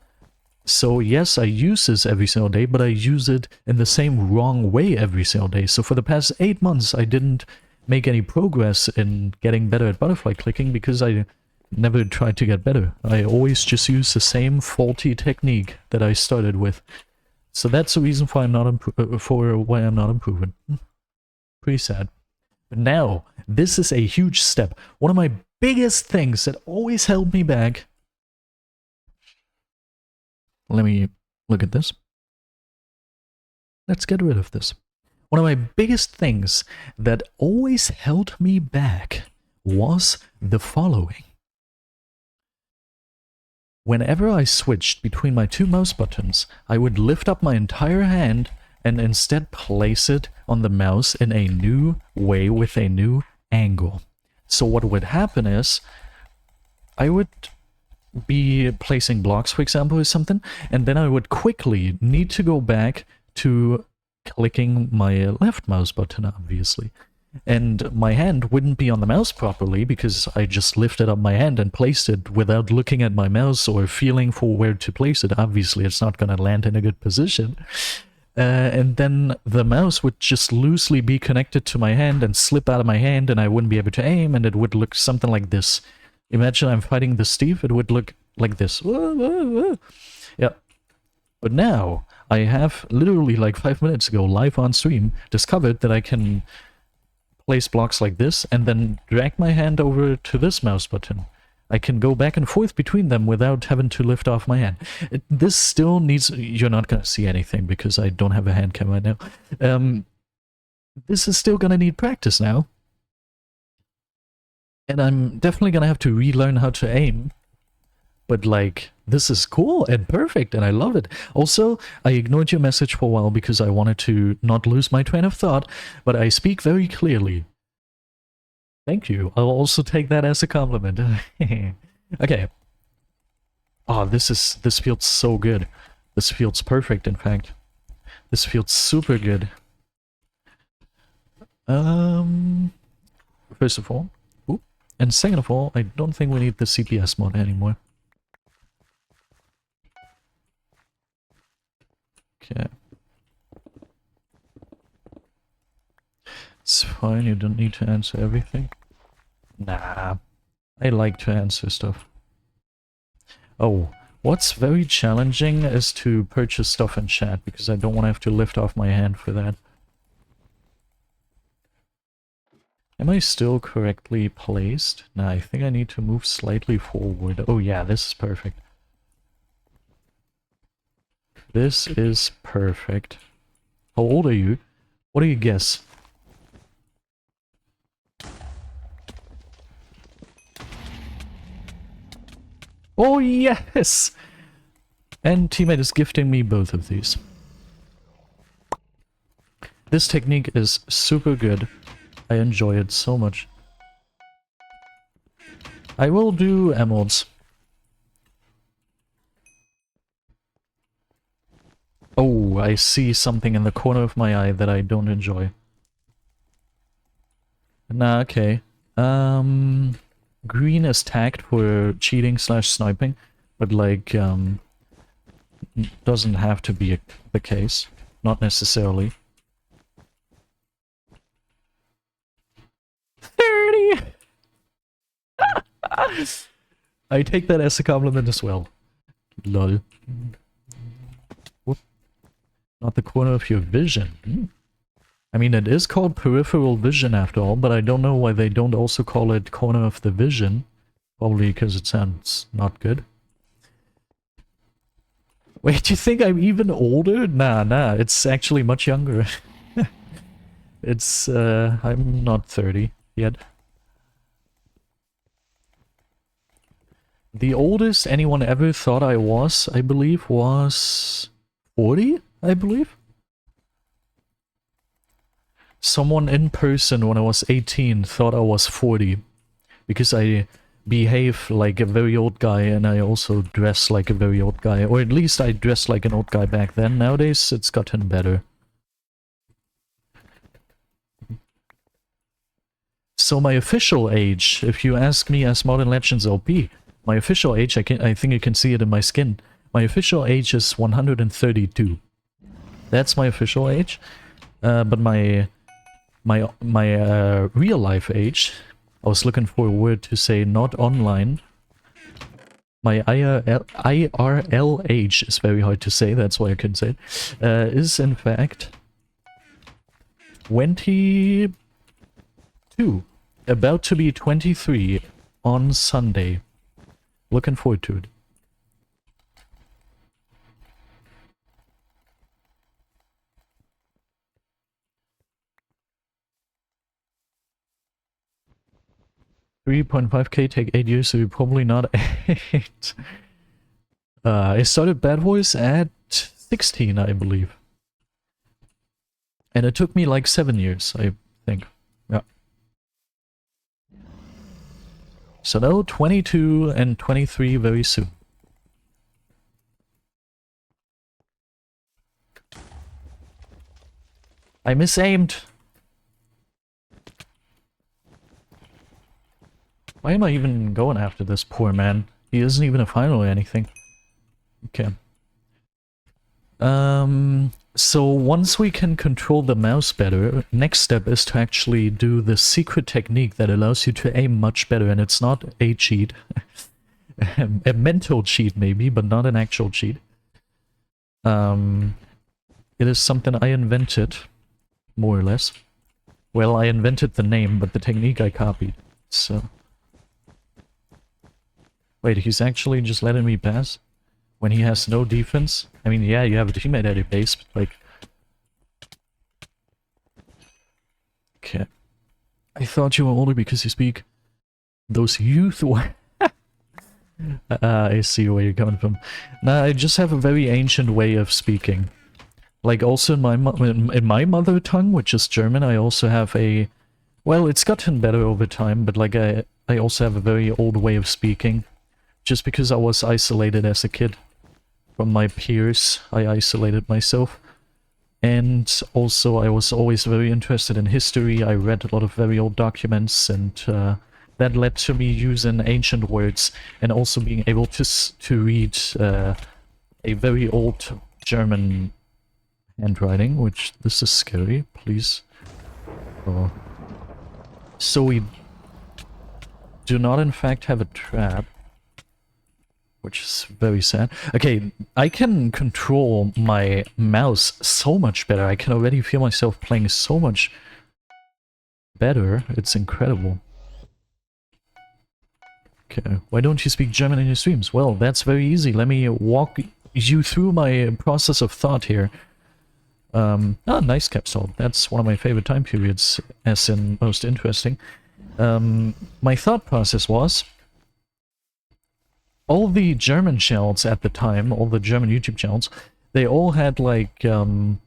So yes, I use this every single day, but I use it in the same wrong way every single day. So for the past 8 months, I didn't make any progress in getting better at butterfly clicking because I never tried to get better. I always just use the same faulty technique that I started with. So that's the reason why I'm not improving. Pretty sad. But now, this is a huge step. One of my biggest things that always held me back. Let me look at this. Let's get rid of this. One of my biggest things that always held me back was the following. Whenever I switched between my 2 mouse buttons, I would lift up my entire hand and instead place it on the mouse in a new way with a new angle. So what would happen is, I would be placing blocks, for example, or something, and then I would quickly need to go back to clicking my left mouse button, obviously. And my hand wouldn't be on the mouse properly because I just lifted up my hand and placed it without looking at my mouse or feeling for where to place it. Obviously, it's not going to land in a good position. And then the mouse would just loosely be connected to my hand and slip out of my hand, and I wouldn't be able to aim, and it would look something like this. Imagine I'm fighting the Steve, it would look like this. Whoa, whoa, whoa. Yeah. But now, I have literally like 5 minutes ago, live on stream, discovered that I can place blocks like this and then drag my hand over to this mouse button. I can go back and forth between them without having to lift off my hand. This still needs... You're not going to see anything because I don't have a hand cam right now. This is still going to need practice now. And I'm definitely going to have to relearn how to aim. But like, this is cool and perfect and I love it. Also, I ignored your message for a while because I wanted to not lose my train of thought, but I speak very clearly. Thank you. I'll also take that as a compliment. Okay. Oh, this feels so good. This feels perfect, in fact. This feels super good. First of all, and second of all, I don't think we need the CPS mod anymore. Okay. It's fine, you don't need to answer everything. Nah, I like to answer stuff. Oh, what's very challenging is to purchase stuff in chat, because I don't want to have to lift off my hand for that. Am I still correctly placed? Nah, I think I need to move slightly forward. Oh yeah, this is perfect. This is perfect. How old are you? What do you guess? Oh yes! And teammate is gifting me both of these. This technique is super good. I enjoy it so much. I will do emeralds. Oh, I see something in the corner of my eye that I don't enjoy. Nah, okay. Green is tagged for cheating slash sniping, but like, doesn't have to be the case. Not necessarily. 30! I take that as a compliment as well. Lol. Whoop. Not the corner of your vision. I mean, it is called peripheral vision after all, but I don't know why they don't also call it corner of the vision. Probably because it sounds not good. Wait, do you think I'm even older? Nah, it's actually much younger. It's, I'm not 30 yet. The oldest anyone ever thought I was, I believe, was 40, I believe? Someone in person when I was 18 thought I was 40. Because I behave like a very old guy and I also dress like a very old guy. Or at least I dressed like an old guy back then. Nowadays it's gotten better. So my official age, if you ask me as Modern Legends LP, my official age, I think you can see it in my skin. My official age is 132. That's my official age. But my real life age, I was looking for a word to say not online. My IRL age is very hard to say, that's why I couldn't say it. Is in fact 22. About to be 23 on Sunday. Looking forward to it. $3.5k take 8 years, so you're probably not 8. I started BedWars at 16, I believe. And it took me like 7 years, I think. Yeah. So now 22 and 23 very soon. I misaimed! Why am I even going after this poor man? He isn't even a final or anything. Okay. So once we can control the mouse better, next step is to actually do the secret technique that allows you to aim much better, and it's not a cheat. A mental cheat maybe, but not an actual cheat. It is something I invented, more or less. Well, I invented the name, but the technique I copied, so... Wait, he's actually just letting me pass? When he has no defense? I mean, yeah, you have a teammate at your base, but like... Okay. I thought you were older because you speak those youth I see where you're coming from. Nah, I just have a very ancient way of speaking. Like, also in my mother tongue, which is German, I also have a... Well, it's gotten better over time, but like, I also have a very old way of speaking. Just because I was isolated as a kid from my peers, I isolated myself. And also I was always very interested in history. I read a lot of very old documents, and that led to me using ancient words and also being able to read a very old German handwriting, which this is scary, please. Oh. So we do not in fact have a trap, which is very sad. Okay, I can control my mouse so much better. I can already feel myself playing so much better. It's incredible. Okay, why don't you speak German in your streams? Well, that's very easy. Let me walk you through my process of thought here. Nice capsule. That's one of my favorite time periods, as in most interesting. My thought process was, all the German channels at the time, all the German YouTube channels, they all had like, around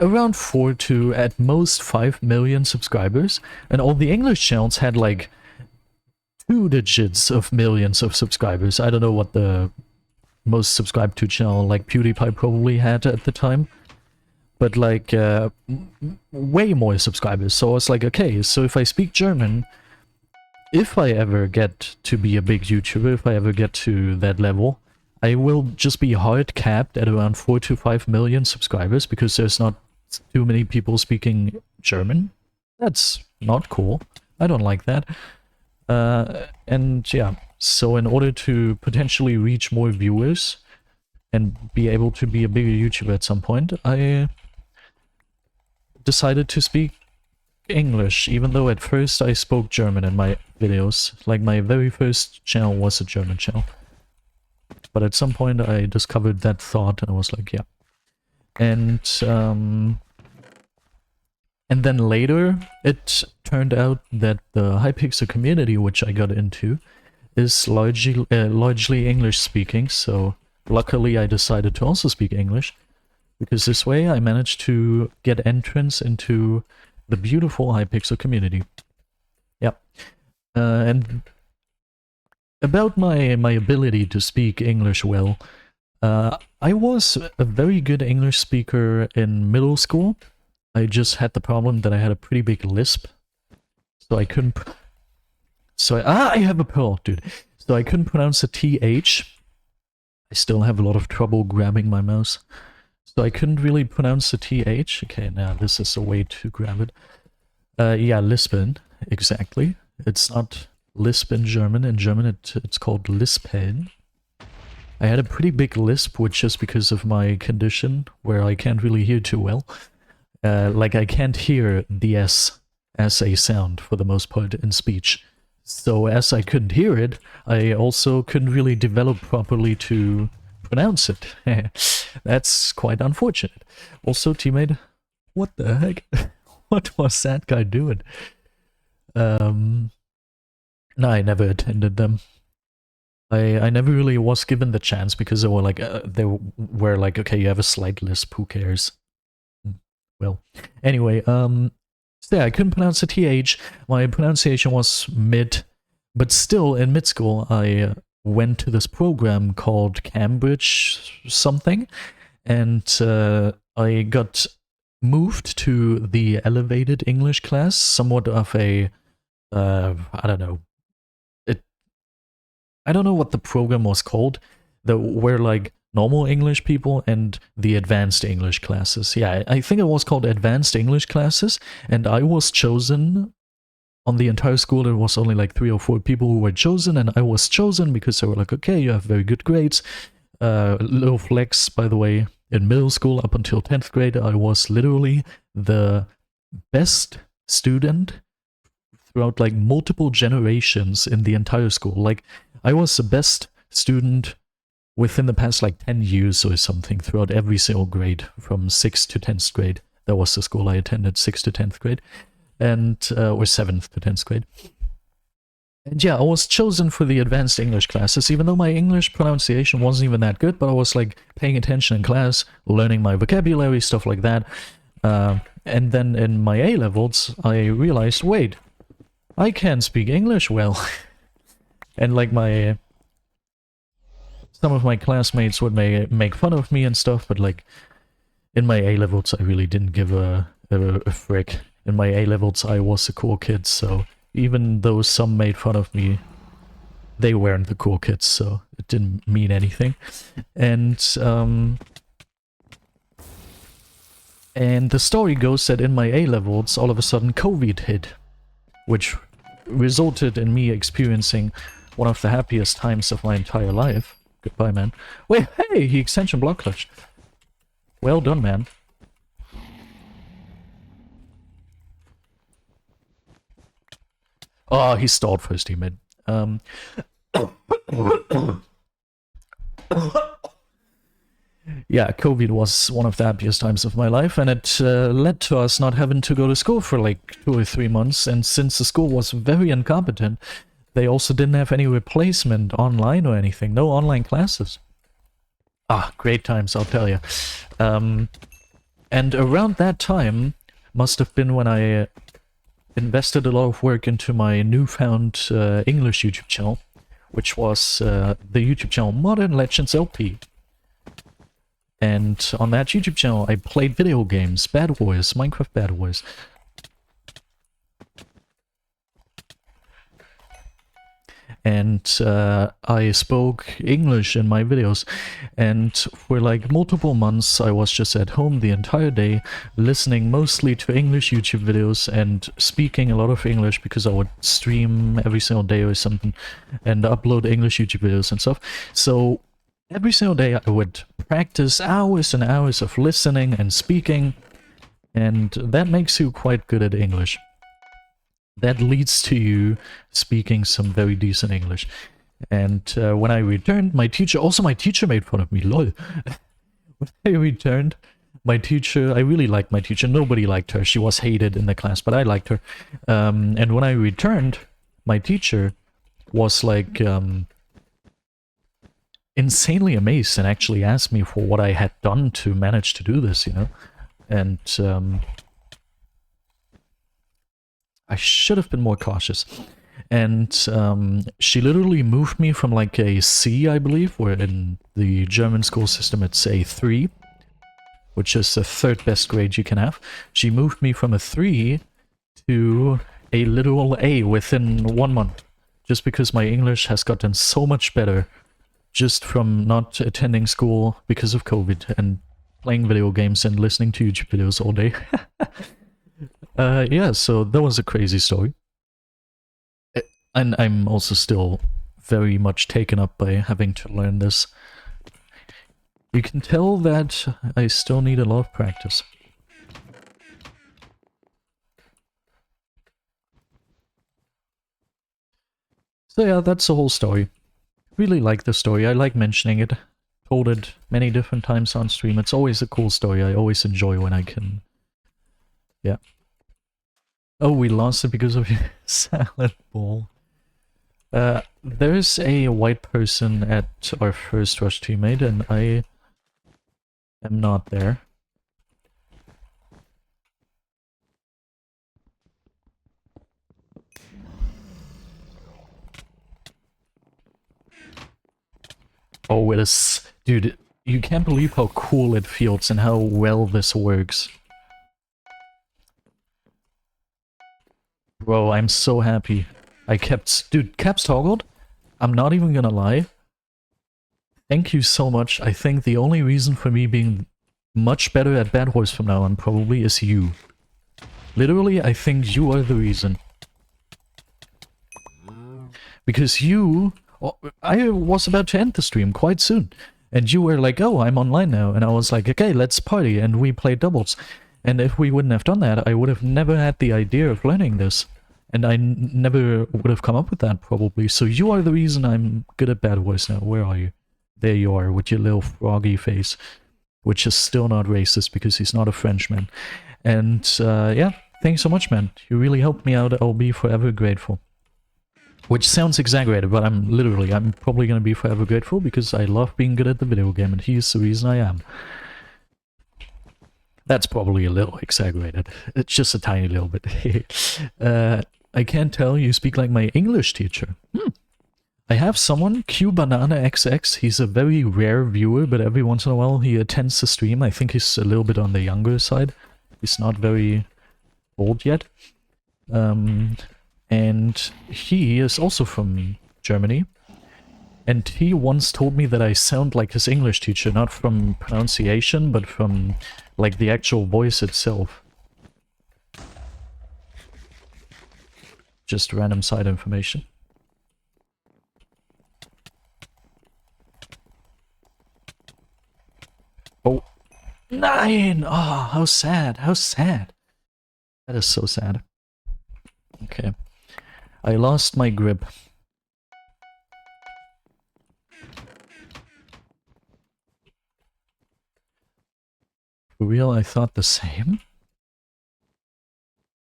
4 to at most 5 million subscribers, and all the English channels had like 2 digits of millions of subscribers. I don't know what the most subscribed to channel like PewDiePie probably had at the time, but like way more subscribers. So I was like, okay, so if I speak German, if I ever get to be a big YouTuber, if I ever get to that level, I will just be hard capped at around 4 to 5 million subscribers, because there's not too many people speaking German. That's not cool. I don't like that. And yeah, so in order to potentially reach more viewers and be able to be a bigger YouTuber at some point, I decided to speak English, even though at first I spoke German in my videos. Like, my very first channel was a German channel. But at some point I discovered that thought and I was like, yeah. And then later, it turned out that the Hypixel community, which I got into, is largely English-speaking, so luckily I decided to also speak English, because this way I managed to get entrance into the beautiful Hypixel community. Yep. And about my ability to speak English well, I was a very good English speaker in middle school. I just had the problem that I had a pretty big lisp, so I couldn't... I have a pearl, dude. So I couldn't pronounce the TH. I still have a lot of trouble grabbing my mouse. So I couldn't really pronounce the TH. Okay, now this is a way to grab it. Yeah, Lispen, exactly. It's not lisp in German. In German it's called lispeln. I had a pretty big lisp, which is because of my condition, where I can't really hear too well. Like, I can't hear the S as a sound for the most part in speech. So as I couldn't hear it, I also couldn't really develop properly to pronounce it. That's quite unfortunate. Also, teammate, what the heck? What was that guy doing? No, I never attended them. I never really was given the chance, because they were like, okay, you have a slight lisp, who cares? Well, anyway, so yeah, I couldn't pronounce the TH. My pronunciation was mid, but still in mid school I went to this program called Cambridge something, and I got moved to the elevated English class, somewhat of a I don't know. I don't know what the program was called. Where like normal English people and the advanced English classes. Yeah, I think it was called advanced English classes, and I was chosen. On the entire school, there was only like 3 or 4 people who were chosen, and I was chosen because they were like, okay, you have very good grades. Little flex, by the way, in middle school up until 10th grade, I was literally the best student throughout like multiple generations in the entire school. Like, I was the best student within the past like 10 years or something throughout every single grade from 6th to 10th grade. That was the school I attended, 6th to 10th grade, and or 7th to 10th grade. And yeah, I was chosen for the advanced English classes, even though my English pronunciation wasn't even that good, but I was like paying attention in class, learning my vocabulary, stuff like that. And then in my A-levels, I realized, wait, I can speak English well. And like some of my classmates would make fun of me and stuff, but like in my A-levels, I really didn't give a frick. In my A-levels, I was a cool kid, so even though some made fun of me, they weren't the cool kids, so it didn't mean anything. And And the story goes that in my A-levels, all of a sudden COVID hit, which resulted in me experiencing one of the happiest times of my entire life. Goodbye, man. Wait, hey, he extension block clutch. Well done, man. Oh, he stalled for his teammate. Yeah, COVID was one of the happiest times of my life, and it led to us not having to go to school for like 2 or 3 months, and since the school was very incompetent, they also didn't have any replacement online or anything, no online classes. Ah, great times, I'll tell you. And around that time must have been when I invested a lot of work into my newfound English YouTube channel, which was the YouTube channel Modern Legends LP. And on that YouTube channel, I played video games, BedWars, Minecraft BedWars. And I spoke English in my videos, and for like multiple months I was just at home the entire day, listening mostly to English YouTube videos and speaking a lot of English because I would stream every single day or something and upload English YouTube videos and stuff. So every single day I would practice hours and hours of listening and speaking, and that makes you quite good at English. That leads to you speaking some very decent English. And when I returned, my teacher made fun of me, lol. When I returned, my teacher, I really liked my teacher, nobody liked her, she was hated in the class, but I liked her. And when I returned, my teacher was like insanely amazed and actually asked me for what I had done to manage to do this, you know? And I should have been more cautious. And she literally moved me from like a C, I believe, where in the German school system it's a 3, which is the 3rd best grade you can have. She moved me from a 3 to a literal A within 1 month, just because my English has gotten so much better just from not attending school because of COVID and playing video games and listening to YouTube videos all day. Yeah, so that was a crazy story. And I'm also still very much taken up by having to learn this. You can tell that I still need a lot of practice. So yeah, that's the whole story. Really like the story, I like mentioning it. Told it many different times on stream, it's always a cool story, I always enjoy when I can... Yeah. Oh, we lost it because of your salad bowl. There's a white person at our first rush teammate, and I am not there. Oh, it is... Dude, you can't believe how cool it feels and how well this works. Bro, I'm so happy. I kept... Dude, caps toggled? I'm not even gonna lie. Thank you so much. I think the only reason for me being much better at BedWars from now on probably is you. Literally, I think you are the reason. Because you... I was about to end the stream quite soon. And you were like, oh, I'm online now. And I was like, okay, let's party. And we played doubles. And if we wouldn't have done that, I would have never had the idea of learning this. And I never would have come up with that, probably. So you are the reason I'm good at BedWars now. Where are you? There you are, with your little froggy face. Which is still not racist, because he's not a Frenchman. And, yeah, thanks so much, man. You really helped me out. I'll be forever grateful. Which sounds exaggerated, but I'm probably gonna be forever grateful, because I love being good at the video game, and he's the reason I am. That's probably a little exaggerated. It's just a tiny little bit. I can't tell, you speak like my English teacher. I have someone, QBananaXX, he's a very rare viewer, but every once in a while he attends the stream. I think he's a little bit on the younger side. He's not very old yet. And he is also from Germany. And he once told me that I sound like his English teacher, not from pronunciation, but from, like, the actual voice itself. Just random side information. Oh. 9! Oh, how sad, how sad. That is so sad. Okay. I lost my grip. For real, I thought the same.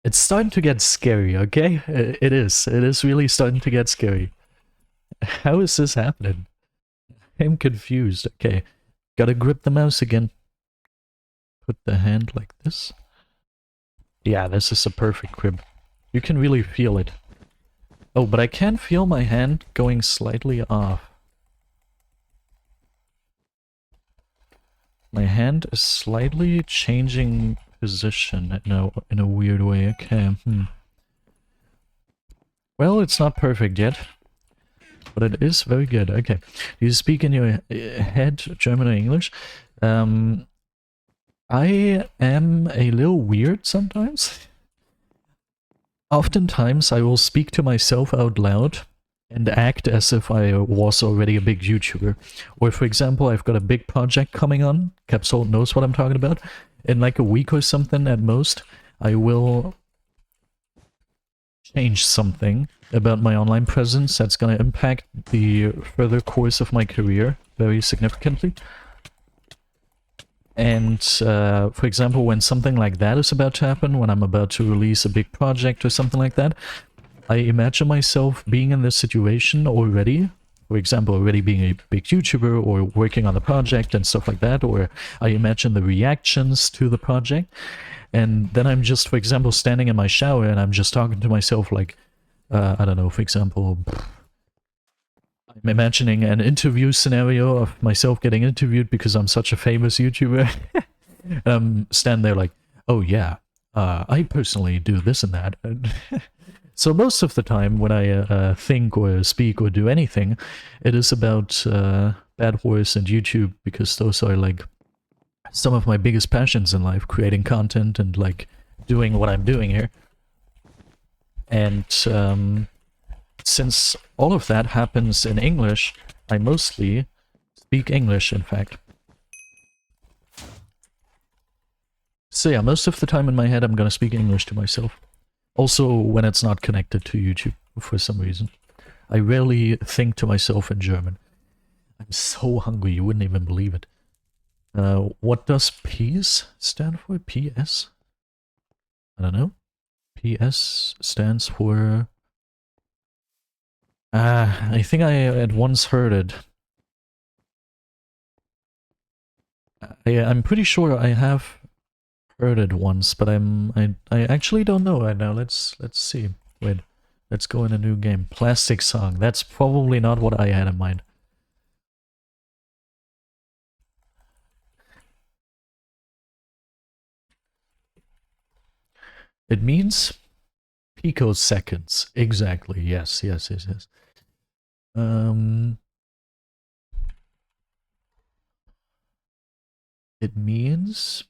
It's starting to get scary, okay? It is. It is really starting to get scary. How is this happening? I'm confused. Okay. Gotta grip the mouse again. Put the hand like this. Yeah, this is a perfect grip. You can really feel it. Oh, but I can feel my hand going slightly off. My hand is slightly changing position in a weird way. Okay, Well, it's not perfect yet, but it is very good. Okay. Do you speak in your head German or English? I am a little weird sometimes. Oftentimes I will speak to myself out loud and act as if I was already a big YouTuber. Or for example, I've got a big project coming on. Capsule knows what I'm talking about. In like a week or something at most, I will change something about my online presence that's going to impact the further course of my career very significantly. And for example, when something like that is about to happen, when I'm about to release a big project or something like that, I imagine myself being in this situation already. For example, already being a big YouTuber or working on the project and stuff like that, or I imagine the reactions to the project. And then I'm just, for example, standing in my shower and I'm just talking to myself like, I don't know, for example, I'm imagining an interview scenario of myself getting interviewed because I'm such a famous YouTuber. Stand there like, oh yeah, I personally do this and that. So most of the time when I think or speak or do anything, it is about BedWars and YouTube, because those are like some of my biggest passions in life, creating content and like doing what I'm doing here. And since all of that happens in English, I mostly speak English, in fact. So yeah, most of the time in my head I'm gonna speak English to myself. Also when it's not connected to YouTube for some reason. I rarely think to myself in German. I'm so hungry, you wouldn't even believe it. What does PS stand for? PS? I don't know. PS stands for... I think I had once heard it. I'm pretty sure I have heard it once, but I actually don't know right now. Let's see. Wait, let's go in a new game. Plastic Song. That's probably not what I had in mind. It means picoseconds. Exactly. Yes. It means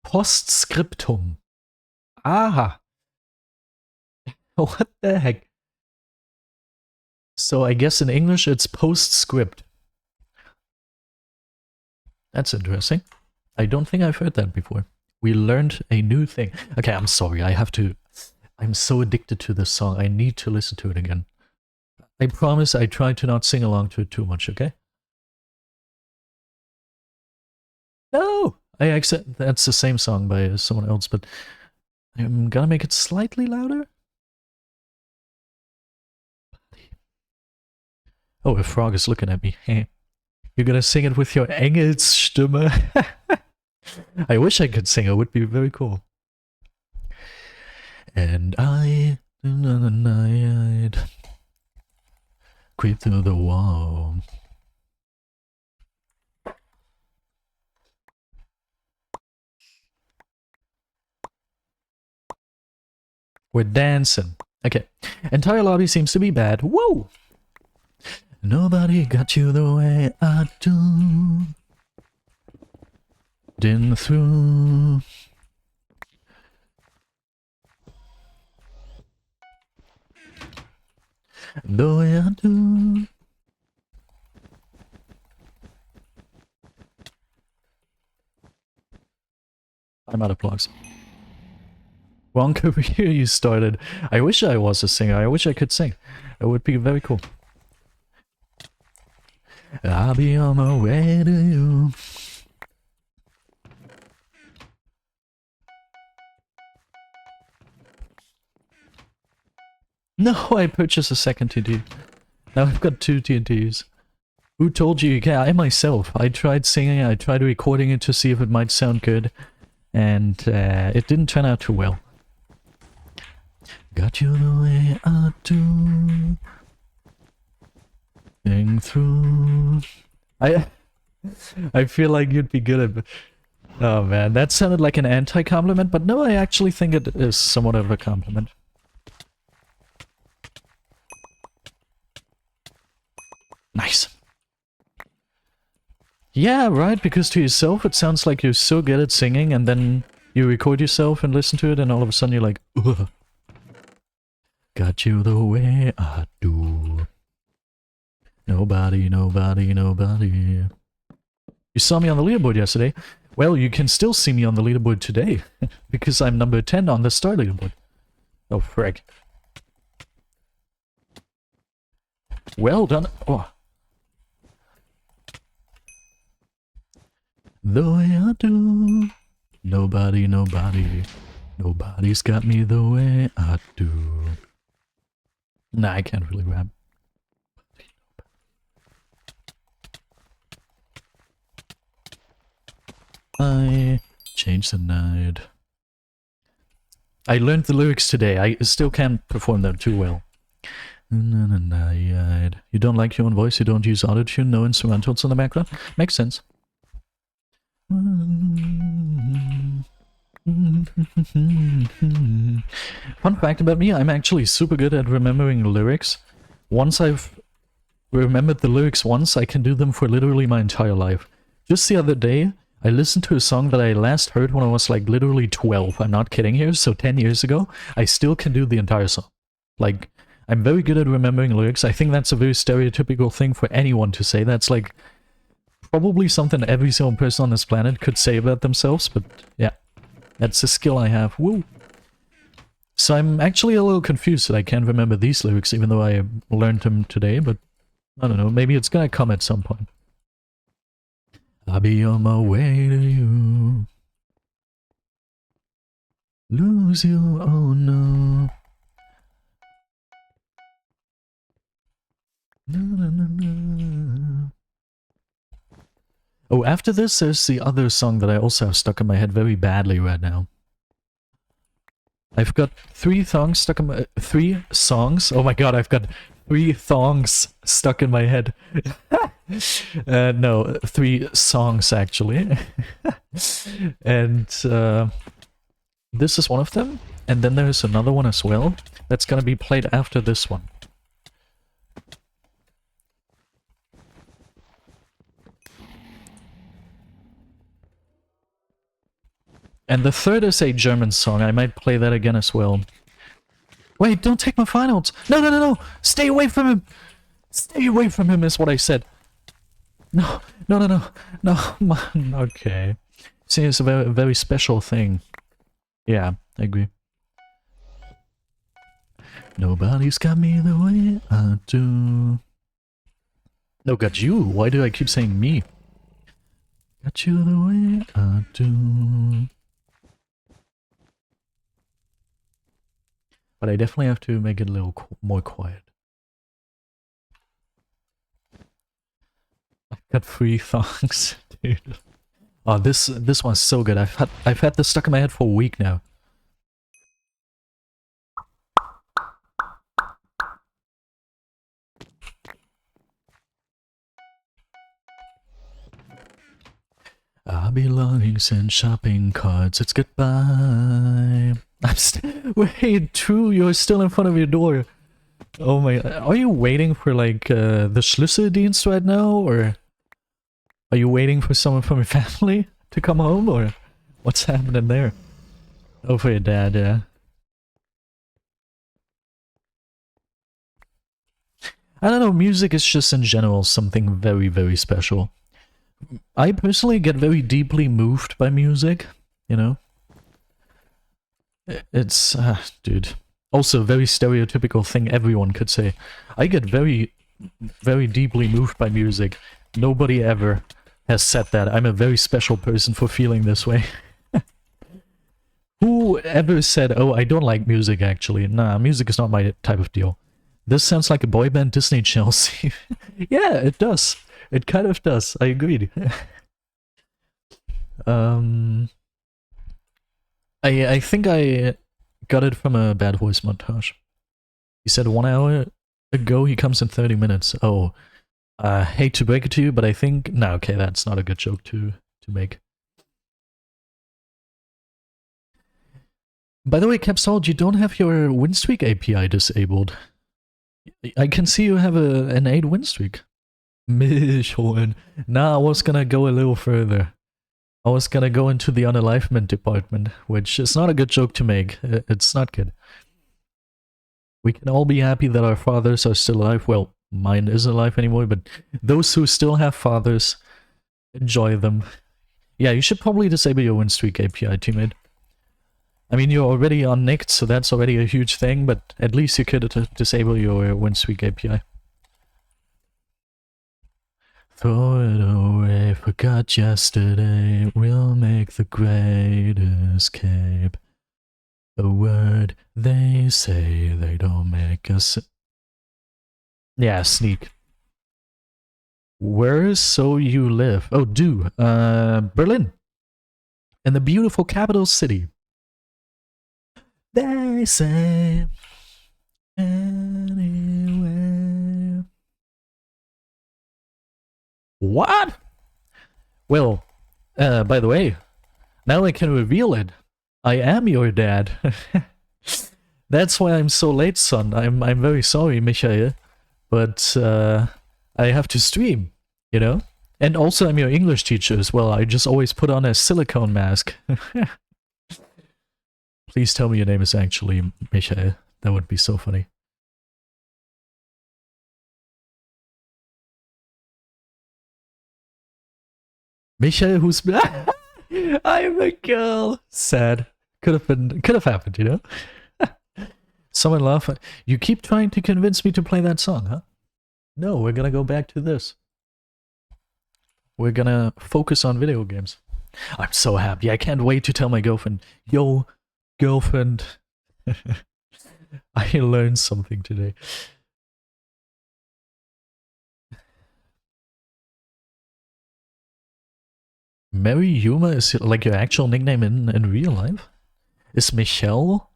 postscriptum. Aha. What the heck? So I guess in English it's postscript. That's interesting. I don't think I've heard that before. We learned a new thing. Okay, I'm sorry. I'm so addicted to this song. I need to listen to it again. I promise I try to not sing along to it too much, okay? No! I accept that's the same song by someone else, but I'm gonna make it slightly louder. Oh, a frog is looking at me. Hey. You're gonna sing it with your Engelsstimme? I wish I could sing, it would be very cool. And I, in the night, creep through the wall. We're dancing. Okay. Entire lobby seems to be bad. Whoa! Nobody got you the way I do. Been through. The way I do. I'm out of plugs. Wrong career you started. I wish I was a singer. I wish I could sing. It would be very cool. I'll be on my way to you. No, I purchased a second TNT. Now I've got 2 TNTs. Who told you? Yeah, I myself. I tried singing, I tried recording it to see if it might sound good. And it didn't turn out too well. Got you the way I do. Think through. I feel like you'd be good at... Oh man, that sounded like an anti-compliment, but no, I actually think it is somewhat of a compliment. Nice. Yeah, right, because to yourself it sounds like you're so good at singing, and then you record yourself and listen to it, and all of a sudden you're like, ugh. Got you the way I do. Nobody, nobody, nobody. You saw me on the leaderboard yesterday. Well, you can still see me on the leaderboard today, because I'm number 10 on the star leaderboard. Oh, frick. Well done. Oh. The way I do. Nobody, nobody. Nobody's got me the way I do. Nah, I can't really rap. I changed the night. I learned the lyrics today. I still can't perform them too well. You don't like your own voice, you don't use autotune, no instrumentals in the background? Makes sense. Fun fact about me, I'm actually super good at remembering lyrics. Once I've remembered the lyrics once, I can do them for literally my entire life. Just the other day, I listened to a song that I last heard when I was like literally 12. I'm not kidding here, so 10 years ago, I still can do the entire song. Like, I'm very good at remembering lyrics. I think that's a very stereotypical thing for anyone to say. That's like probably something every single person on this planet could say about themselves, but yeah, that's a skill I have. Woo! So I'm actually a little confused that I can't remember these lyrics, even though I learned them today, but I don't know, maybe it's gonna come at some point. I'll be on my way to you. Lose you, oh no. Na, na, na, na. Oh, after this, there's the other song that I also have stuck in my head very badly right now. I've got 3 songs stuck in my... 3 songs? Oh my god, I've got 3 thongs stuck in my head. No, 3 songs actually. And this is one of them. And then there's another one as well. That's gonna be played after this one. And the third is a German song. I might play that again as well. Wait, don't take my finals! No, no, no, no! Stay away from him! Stay away from him is what I said. No, no, no, no, no, man, okay. See, it's a very, very special thing. Yeah, I agree. Nobody's got me the way I do. No, got you. Why do I keep saying me? Got you the way I do. But I definitely have to make it a little more quiet. I've got 3 songs, dude. Oh, this one's so good. I've had this stuck in my head for a week now. Our belongings and shopping carts, it's goodbye. Wait, true, you're still in front of your door. Oh my, are you waiting for like the Schlüsseldienst right now, or are you waiting for someone from your family to come home, or what's happening there? Oh, for your dad, yeah. I don't know, music is just in general something very, very special. I personally get very deeply moved by music, you know? It's, dude. Also, a very stereotypical thing everyone could say. I get very, very deeply moved by music. Nobody ever has said that. I'm a very special person for feeling this way. Who ever said, oh, I don't like music actually? Nah, music is not my type of deal. This sounds like a boy band Disney channel scene. Yeah, it does. It kind of does. I agreed. I think I got it from a BedWars montage. He said 1 hour ago he comes in 30 minutes. Oh, I hate to break it to you, but I think... No, okay, that's not a good joke to make. By the way, Capsol, you don't have your win streak API disabled. I can see you have an 8 win streak. Milchholen. Nah, I was gonna go a little further. I was gonna go into the unalivement department, which is not a good joke to make. It's not good. We can all be happy that our fathers are still alive. Well, mine isn't alive anymore, but those who still have fathers, enjoy them. Yeah, you should probably disable your win streak API, teammate. I mean, you're already unnicked, so that's already a huge thing, but at least you could disable your win streak API. Throw it away, forgot yesterday, we'll make the great escape. A word they say, they don't make us... Yeah, sneak. Where so you live? Oh, Berlin. In the beautiful capital city. They say anyway. What? Well, by the way, now I can reveal it. I am your dad. That's why I'm so late, son. I'm very sorry, Michael, but I have to stream, you know? And also I'm your English teacher as well. I just always put on a silicone mask. Please tell me your name is actually Michael. That would be so funny. Michael, who's... I'm a girl. Sad. Could have happened, you know? Someone laugh. You keep trying to convince me to play that song, huh? No, we're gonna go back to this. We're gonna focus on video games. I'm so happy. I can't wait to tell my girlfriend, yo, girlfriend, I learned something today. Mary Yuma is like your actual nickname in real life? Is Michelle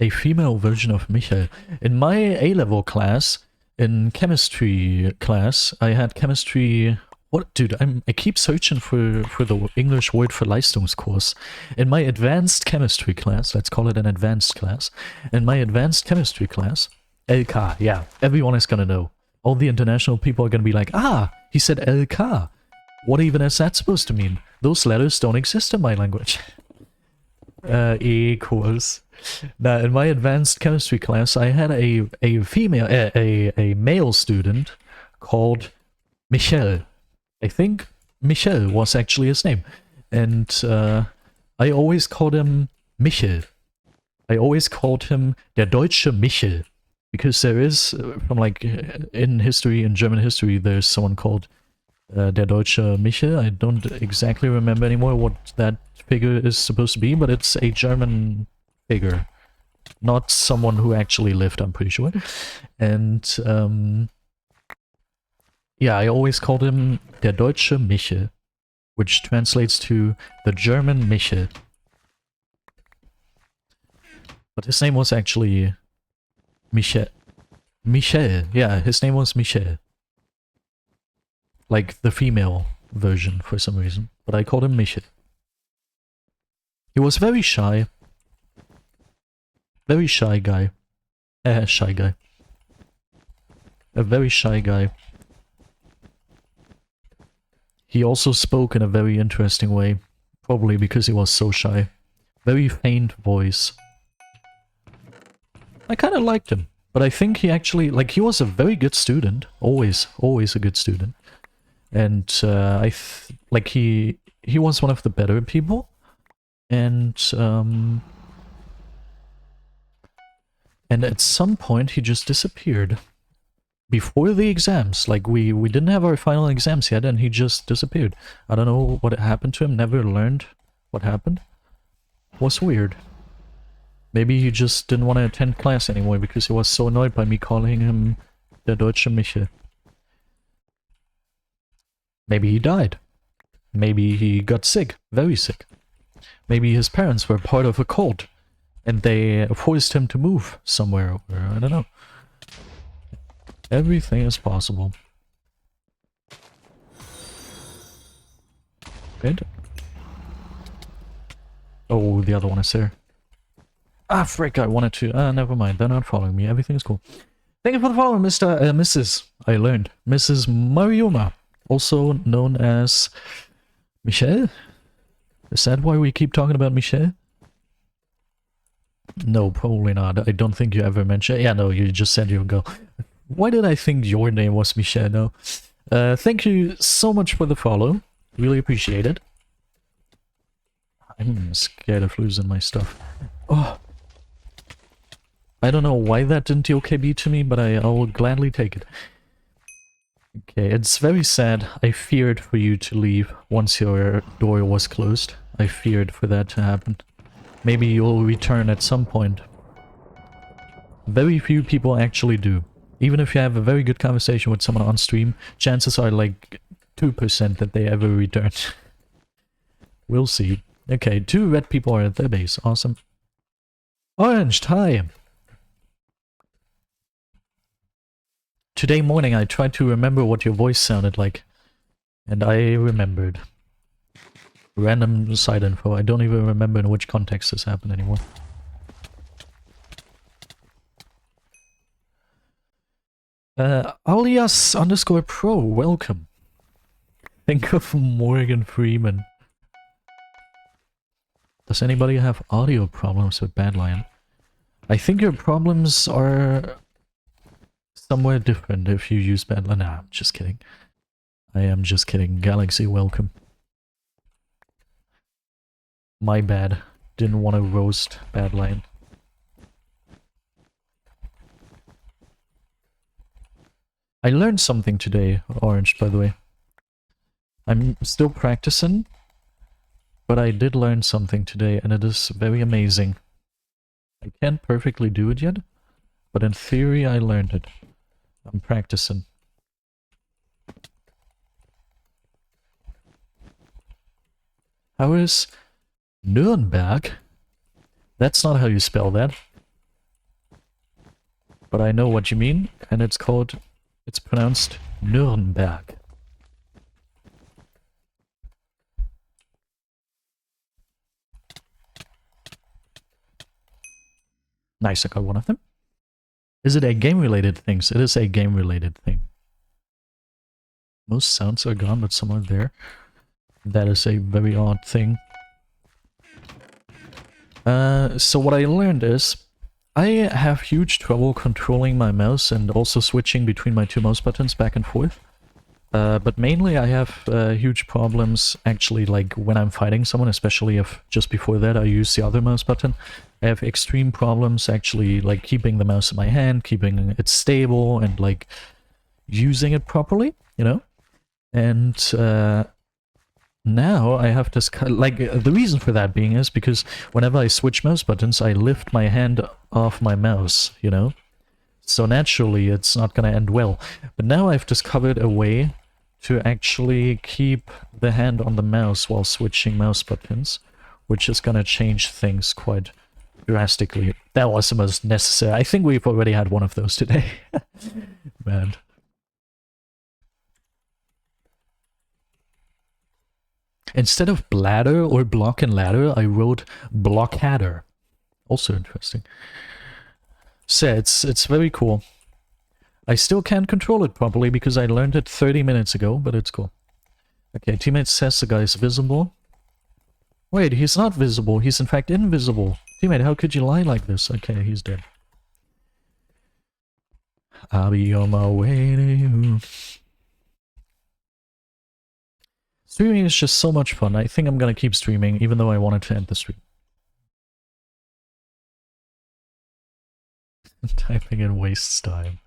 a female version of Michael? In my A-level class, in chemistry class, I had chemistry... What, dude, I keep searching for the English word for Leistungskurs. In my advanced chemistry class, let's call it an advanced class. In my advanced chemistry class, LK, yeah, everyone is gonna know. All the international people are gonna be like, ah, he said LK. What even is that supposed to mean? Those letters don't exist in my language. Equals. Now, in my advanced chemistry class, I had a male student called Michel. I think Michel was actually his name. And I always called him Michel. I always called him der deutsche Michel. Because there is, from like, in history, in German history, there's someone called der deutsche Michel. I don't exactly remember anymore what that figure is supposed to be, but it's a German figure. Not someone who actually lived, I'm pretty sure. And, yeah, I always called him der deutsche Michel, which translates to the German Michel. But his name was actually Michel. Michel, yeah, his name was Michel. Like the female version for some reason, but I called him Michel. He was very shy. Very shy guy. Shy guy. A very shy guy. He also spoke in a very interesting way. Probably because he was so shy. Very faint voice. I kind of liked him. But I think he actually... Like, he was a very good student. Always a good student. And, like, he was one of the better people. And at some point he just disappeared. Before the exams. Like, we didn't have our final exams yet, and he just disappeared. I don't know what happened to him, never learned what happened. Was weird. Maybe he just didn't want to attend class anymore because he was so annoyed by me calling him der Deutsche Michel. Maybe he died. Maybe he got sick, very sick. Maybe his parents were part of a cult and they forced him to move somewhere, or I don't know. Everything is possible. Good. Oh, the other one is there. Ah, frick, I wanted to... never mind, they're not following me. Everything's cool. Thank you for the follow, Mrs. I learned. Mrs. Marioma, also known as... Michelle? Is that why we keep talking about Michelle? No, probably not. I don't think you ever mentioned... Yeah, no, you just said you would go. Why did I think your name was Michelle? No. Thank you so much for the follow. Really appreciate it. I'm scared of losing my stuff. Oh. I don't know why that didn't TOKB to me, but I will gladly take it. Okay, it's very sad. I feared for you to leave once your door was closed. I feared for that to happen. Maybe you'll return at some point. Very few people actually do. Even if you have a very good conversation with someone on stream, chances are like 2% that they ever return. We'll see. Okay, 2 red people are at their base. Awesome. Orange, hi! Today morning I tried to remember what your voice sounded like. And I remembered. Random side info. I don't even remember in which context this happened anymore. Alias_pro, welcome. Think of Morgan Freeman. Does anybody have audio problems with Badlion? I think your problems are somewhere different if you use Badlion. Nah, I'm just kidding. I am just kidding. Galaxy, welcome. My bad. Didn't want to roast Badlion. I learned something today, Orange, by the way. I'm still practicing, but I did learn something today, and it is very amazing. I can't perfectly do it yet, but in theory I learned it. I'm practicing. How is Nuremberg? That's not how you spell that. But I know what you mean, and it's pronounced Nuremberg. Nice, I got one of them. Is it a game-related thing? It is a game-related thing. Most sounds are gone, but some are there. That is a very odd thing. So what I learned is, I have huge trouble controlling my mouse and also switching between my 2 mouse buttons back and forth. But mainly I have huge problems actually like when I'm fighting someone, especially if just before that I use the other mouse button. I have extreme problems actually like keeping the mouse in my hand, keeping it stable and like using it properly, you know? And now I have this like the reason for that being is because whenever I switch mouse buttons I lift my hand off my mouse, you know? So naturally it's not gonna end well. But now I've discovered a way to actually keep the hand on the mouse while switching mouse buttons, which is gonna change things quite drastically. That was the most necessary. I think we've already had one of those today. Man. Instead of bladder or block and ladder, I wrote blockadder. Also interesting. So it's very cool. I still can't control it properly because I learned it 30 minutes ago, but it's cool. Okay, teammate says the guy's visible. Wait, he's not visible. He's in fact invisible. Teammate, how could you lie like this? Okay, he's dead. I'll be on my way to you. Streaming is just so much fun. I think I'm gonna keep streaming, even though I wanted to end the stream. Typing in wastes time.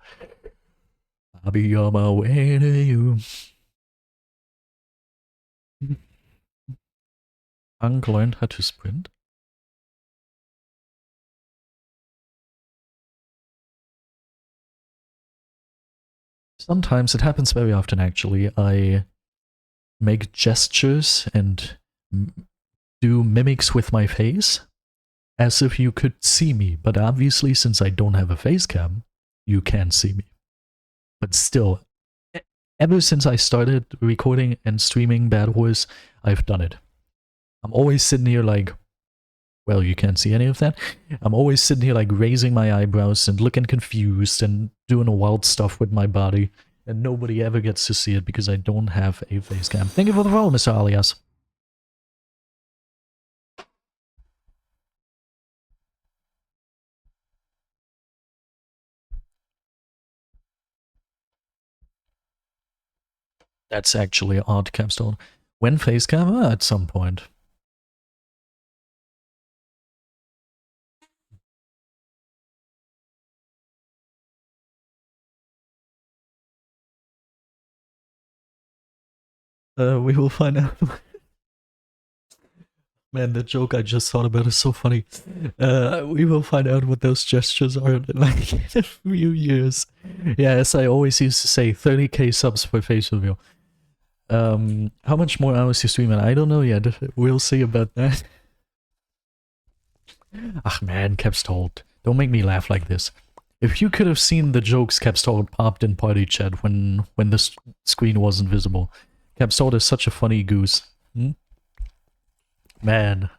I'll be on my way to you. Hank learned how to sprint. Sometimes, it happens very often actually, I make gestures and do mimics with my face as if you could see me, but obviously since I don't have a face cam, you can't see me. But still, ever since I started recording and streaming BedWars, I've done it. I'm always sitting here like, well, you can't see any of that. I'm always sitting here like raising my eyebrows and looking confused and doing wild stuff with my body. And nobody ever gets to see it because I don't have a face cam. Thank you for the follow, Mr. Alias. That's actually odd, Capstone. When face cam? At some point. We will find out. Man, the joke I just thought about is so funny. We will find out what those gestures are in like in a few years. Yeah, as I always used to say, 30k subs for face reveal. How much more hours you streaming? I don't know yet. We'll see about that. Ah man, Capstold, don't make me laugh like this. If you could have seen the jokes Capstold popped in party chat when the screen wasn't visible. Capstold is such a funny goose. Hmm? Man.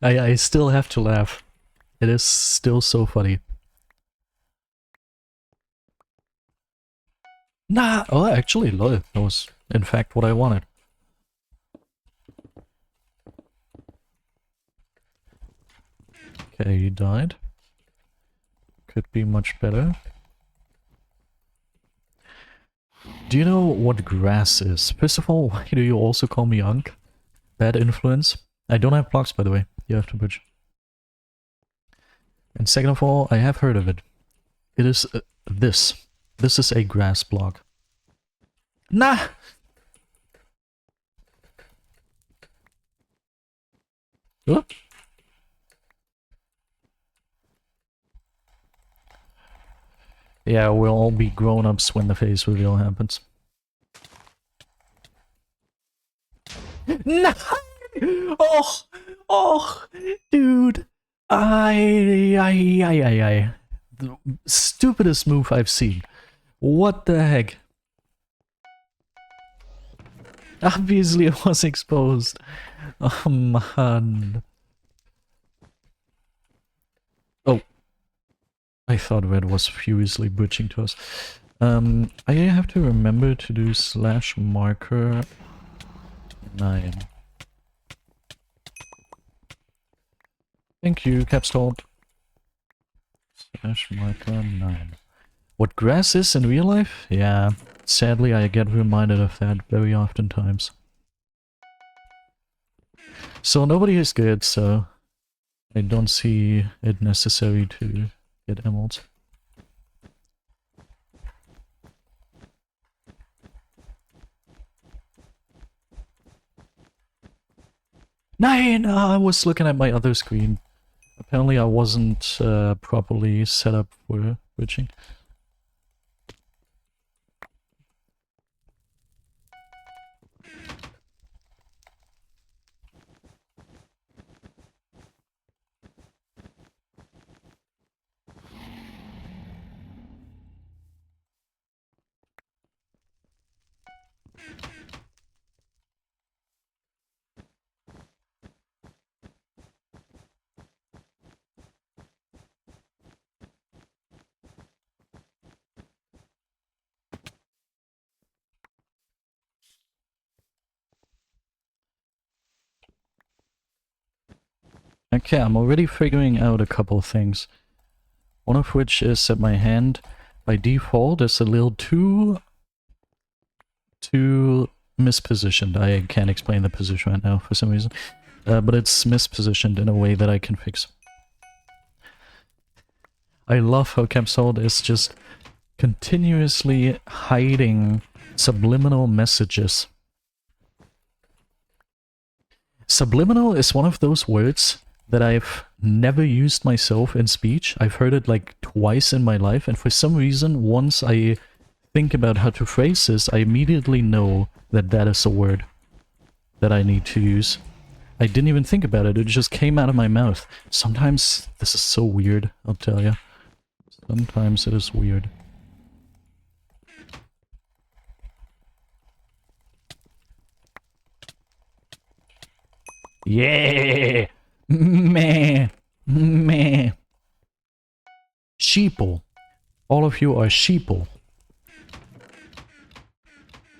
I still have to laugh. It is still so funny. Nah! Oh, actually, that was in fact what I wanted. Okay, he died. Could be much better. Do you know what grass is? First of all, why do you also call me Unk? Bad influence. I don't have blocks, by the way. You have to bridge. And second of all, I have heard of it. It is this. This is a grass block. Nah! Oop. Yeah, we'll all be grown-ups when the face reveal happens. No! Oh, dude. The stupidest move I've seen. What the heck? Obviously it was exposed. Oh man. Oh. I thought Red was furiously bridging to us. I have to remember to do /marker 9. Thank you, Capstone. /marker 9. What grass is in real life? Yeah, sadly I get reminded of that very oftentimes. So nobody is good, so I don't see it necessary to get emeralds. Nine! I was looking at my other screen. Apparently I wasn't properly set up for bridging. Okay, I'm already figuring out a couple of things. One of which is that my hand, by default, is a little too mispositioned. I can't explain the position right now for some reason. But it's mispositioned in a way that I can fix. I love how Capsule is just continuously hiding subliminal messages. Subliminal is one of those words that I've never used myself in speech. I've heard it like twice in my life, and for some reason, once I think about how to phrase this, I immediately know that that is a word that I need to use. I didn't even think about it, it just came out of my mouth. Sometimes this is so weird, I'll tell you. Sometimes it is weird. Yeah! Meh! Meh! Sheeple. All of you are sheeple.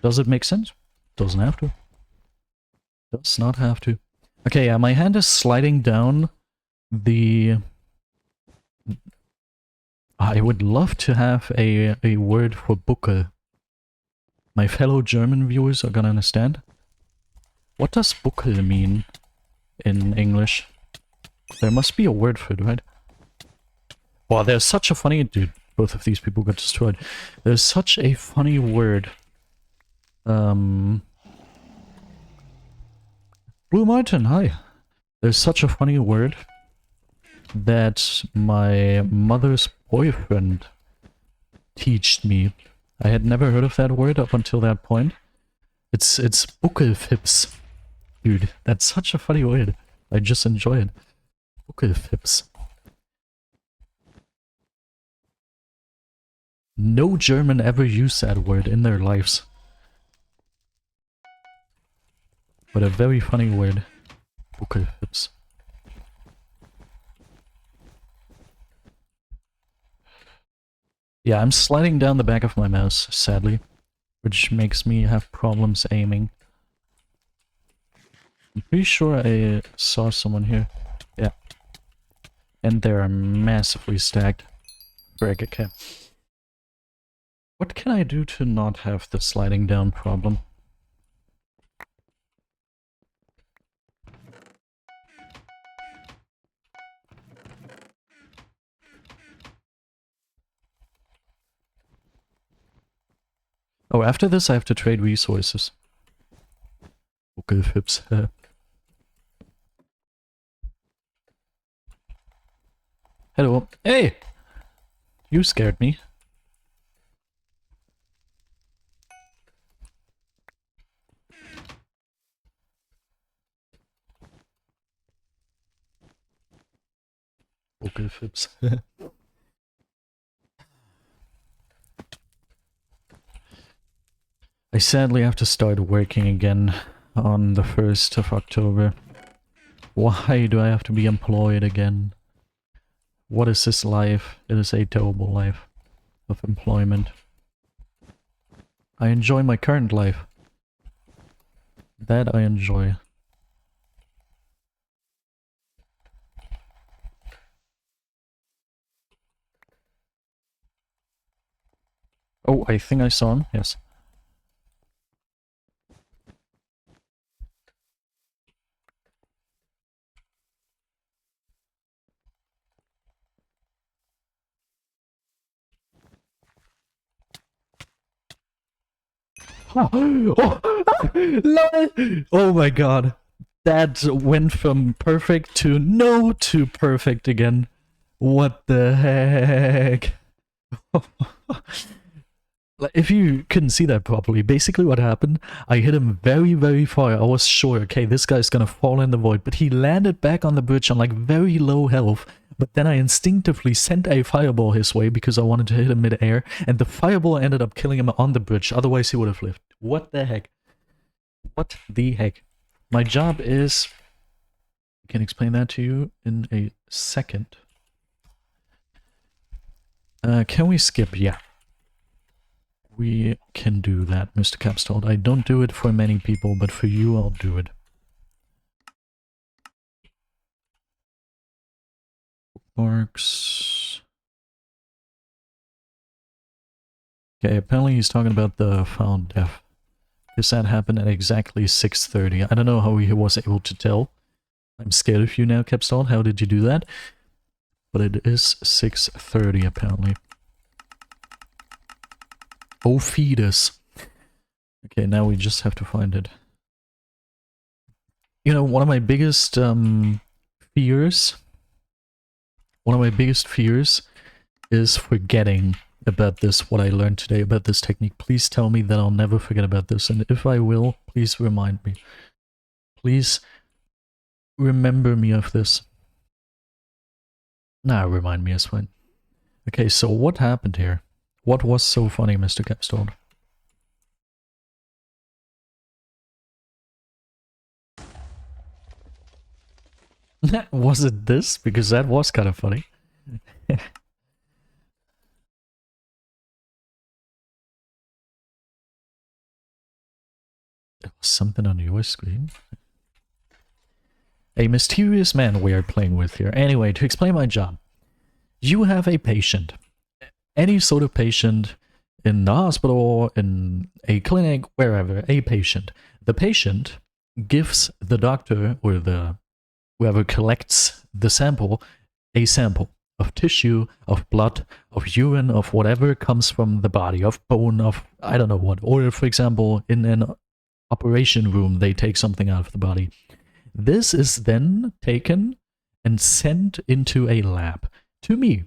Does it make sense? Doesn't have to. Does not have to. Okay, yeah, my hand is sliding down the... I would love to have a word for Buckel. My fellow German viewers are gonna understand. What does Buckel mean in English? There must be a word for it, right? Wow, there's such a funny... Dude, both of these people got destroyed. There's such a funny word. Blue Martin, hi. There's such a funny word that my mother's boyfriend teached me. I had never heard of that word up until that point. It's Buckelfips. Dude, that's such a funny word. I just enjoy it. Buckelfips. No German ever used that word in their lives. But a very funny word. Buckelfips. Yeah, I'm sliding down the back of my mouse, sadly. Which makes me have problems aiming. I'm pretty sure I saw someone here. Yeah. And they're massively stacked. Frick, okay. What can I do to not have the sliding down problem? Oh, after this I have to trade resources. Okay, Fips. Hello. Hey! You scared me. Okay, Fips. I sadly have to start working again on the 1st of October. Why do I have to be employed again? What is this life? It is a terrible life of employment. I enjoy my current life. That I enjoy. Oh, I think I saw him, yes. Oh, lol. Oh my god. That went from perfect to no to perfect again. What the heck? If you couldn't see that properly, basically what happened, I hit him very, very far. I was sure, okay, this guy's gonna fall in the void, but he landed back on the bridge on like very low health. But then I instinctively sent a fireball his way because I wanted to hit him mid-air, and the fireball ended up killing him on the bridge, otherwise he would have lived. What the heck? What the heck? My job is... I can explain that to you in a second. Can we skip? Yeah. We can do that, Mr. Capstone. I don't do it for many people, but for you I'll do it. Bookmarks. Okay, apparently he's talking about the file def. Because that happened at exactly 6:30. I don't know how he was able to tell. I'm scared of you now, Capstone. How did you do that? But it is 6:30 apparently. Oh, fetus. Okay, now we just have to find it. You know, one of my biggest fears is forgetting about this, what I learned today about this technique. Please tell me that I'll never forget about this, and if I will, please remind me. Please remember me of this. Nah, remind me is fine. Okay, so what happened here? What was so funny, Mr. Capstone? Was it this? Because that was kind of funny. There was something on your screen. A mysterious man we are playing with here. Anyway, to explain my job. You have a patient. Any sort of patient in the hospital, in a clinic, wherever, a patient. The patient gives the doctor or the whoever collects the sample a sample of tissue, of blood, of urine, of whatever comes from the body, of bone, of I don't know what. Or, for example, in an operation room, they take something out of the body. This is then taken and sent into a lab to me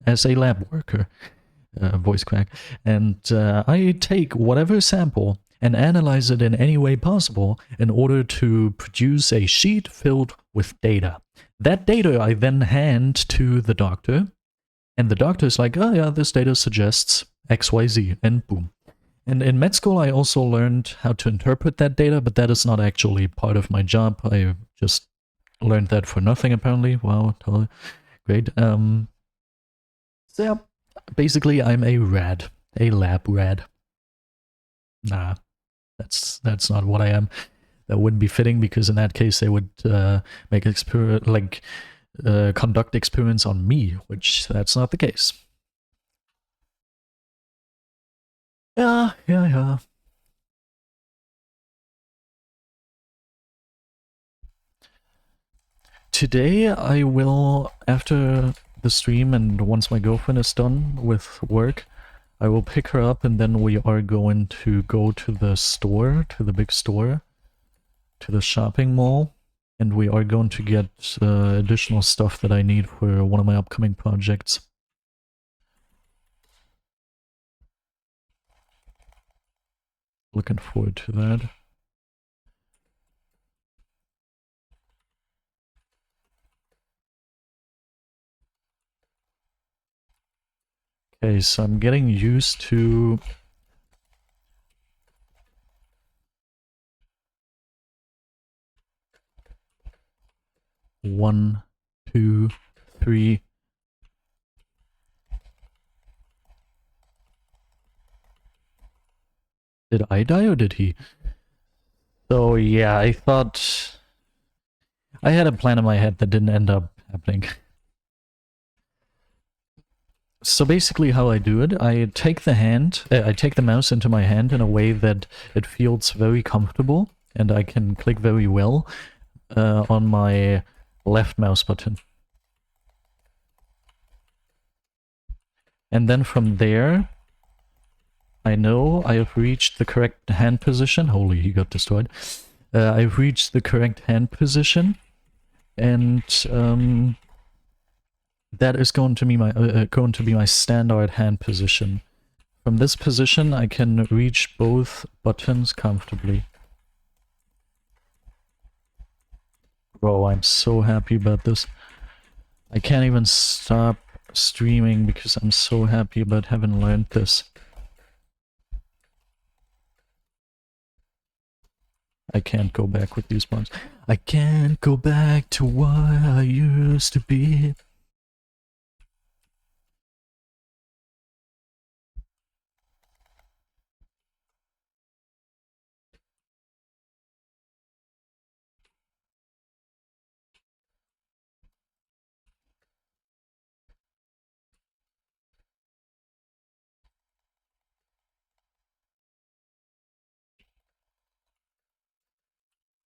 as a lab worker. Voice crack. And I take whatever sample and analyze it in any way possible in order to produce a sheet filled with data. That data I then hand to the doctor, and the doctor is like, oh yeah, this data suggests XYZ, and boom. And in med school, I also learned how to interpret that data, but that is not actually part of my job. I just learned that for nothing, apparently. Wow, totally great. So yeah, basically, I'm a rad, a lab rad. Nah, that's not what I am. That wouldn't be fitting because in that case they would make conduct experiments on me, which that's not the case. Yeah. Today I will, after the stream and once my girlfriend is done with work, I will pick her up and then we are going to go to the store, to the big store, to the shopping mall, and we are going to get additional stuff that I need for one of my upcoming projects. Looking forward to that. Okay, so I'm getting used to... One, two, three. Did I die or did he? So yeah, I thought... I had a plan in my head that didn't end up happening. So basically how I do it, I take the mouse into my hand in a way that it feels very comfortable and I can click very well on my left mouse button. And then from there, I know I have reached the correct hand position. Holy, he got destroyed. I've reached the correct hand position, and that is going to be my standard hand position. From this position, I can reach both buttons comfortably. Bro, I'm so happy about this. I can't even stop streaming because I'm so happy about having learned this. I can't go back with these ones. I can't go back to what I used to be.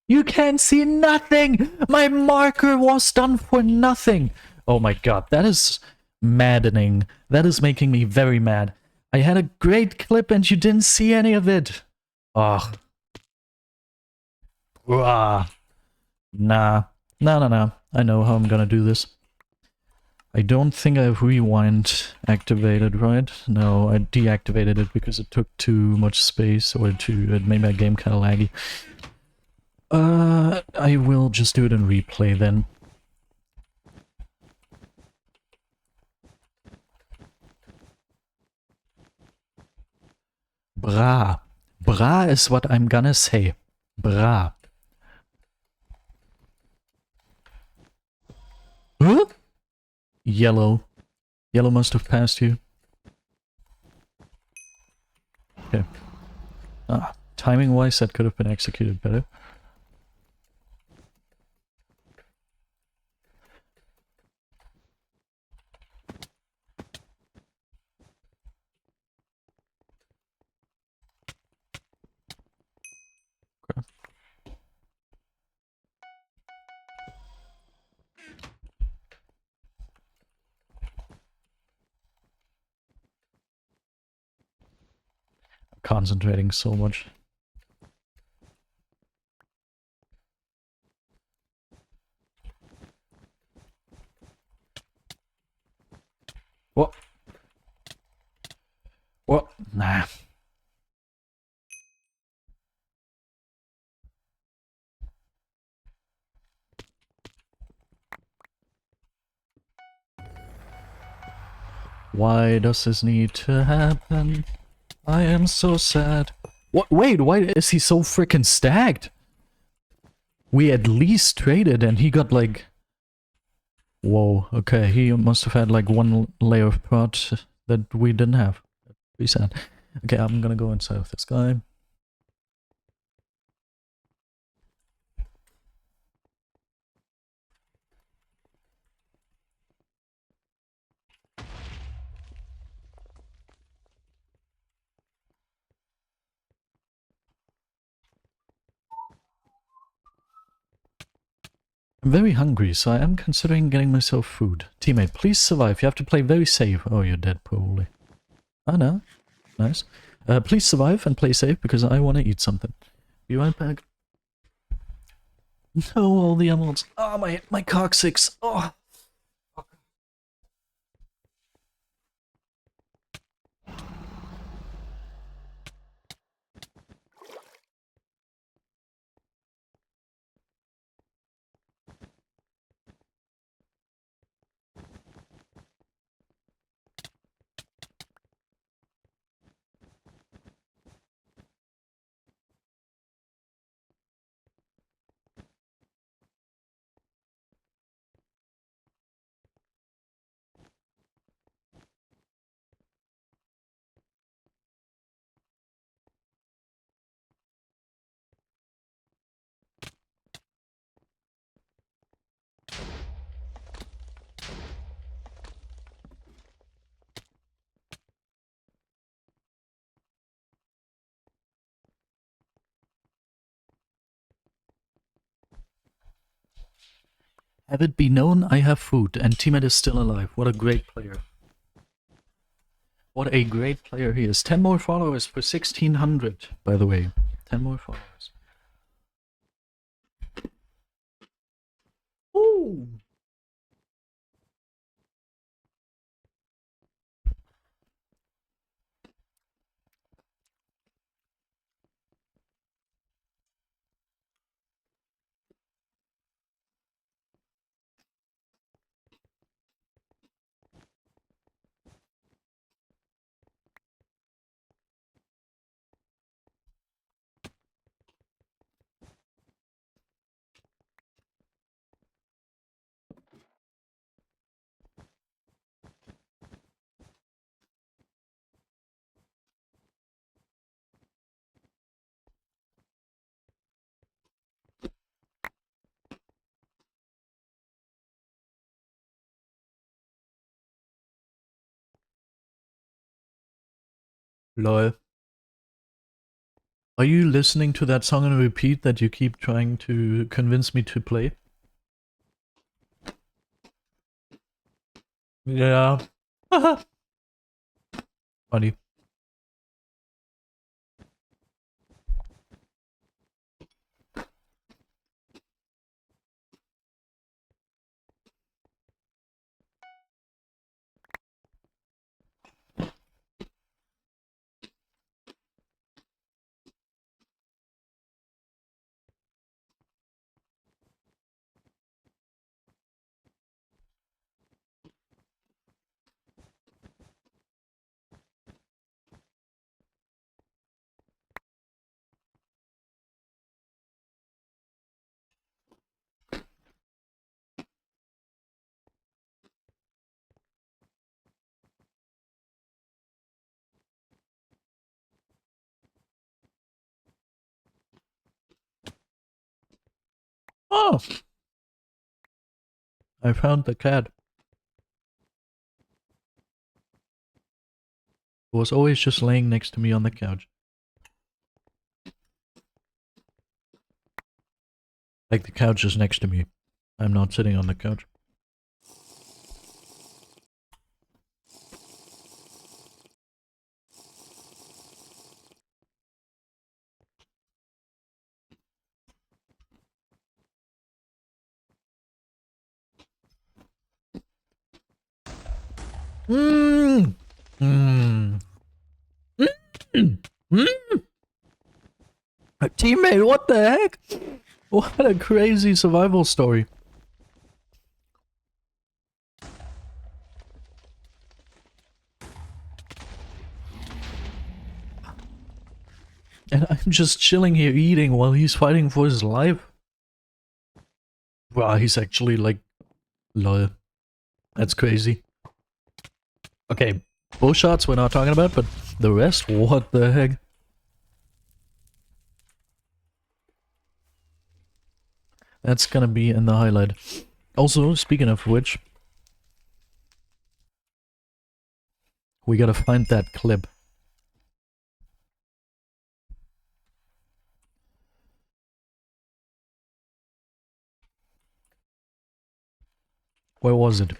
You can't see nothing! My marker was done for nothing! Oh my god, that is maddening. That is making me very mad. I had a great clip and you didn't see any of it. Ugh. Nah. Nah. I know how I'm gonna do this. I don't think I have rewind activated, right? No, I deactivated it because it took too much space, or it made my game kind of laggy. I will just do it in replay then. Bra. Bra is what I'm gonna say. Bra. Huh? Yellow. Yellow must have passed you. Okay. Timing-wise, that could have been executed better. Okay. I'm concentrating so much. What? What? Nah. Why does this need to happen? I am so sad. What? Wait, why is he so freaking stacked? We at least traded and he got like... Whoa, okay, he must have had like one layer of prot that we didn't have. Pretty sad. Okay, I'm gonna go inside of this guy. I'm very hungry, so I am considering getting myself food. Teammate, please survive. You have to play very safe. Oh, you're dead, probably. Oh, no. Nice. Please survive and play safe, because I want to eat something. Be right back. No, all the emeralds. Oh, my coccyx. Oh. Have it be known I have food, and teammate is still alive. What a great player. What a great player he is. 10 more followers for 1600, by the way. 10 more followers. Ooh. Lol. Are you listening to that song on repeat that you keep trying to convince me to play? Yeah. Funny. Oh! I found the cat. It was always just laying next to me on the couch. Like the couch is next to me. I'm not sitting on the couch. Mmm! Mmm! Mmm! Mmm! Teammate, what the heck? What a crazy survival story. And I'm just chilling here eating while he's fighting for his life. Wow, he's actually like... lol. That's crazy. Okay, bow shots we're not talking about, but the rest, what the heck? That's gonna be in the highlight. Also, speaking of which, we gotta find that clip. Where was it?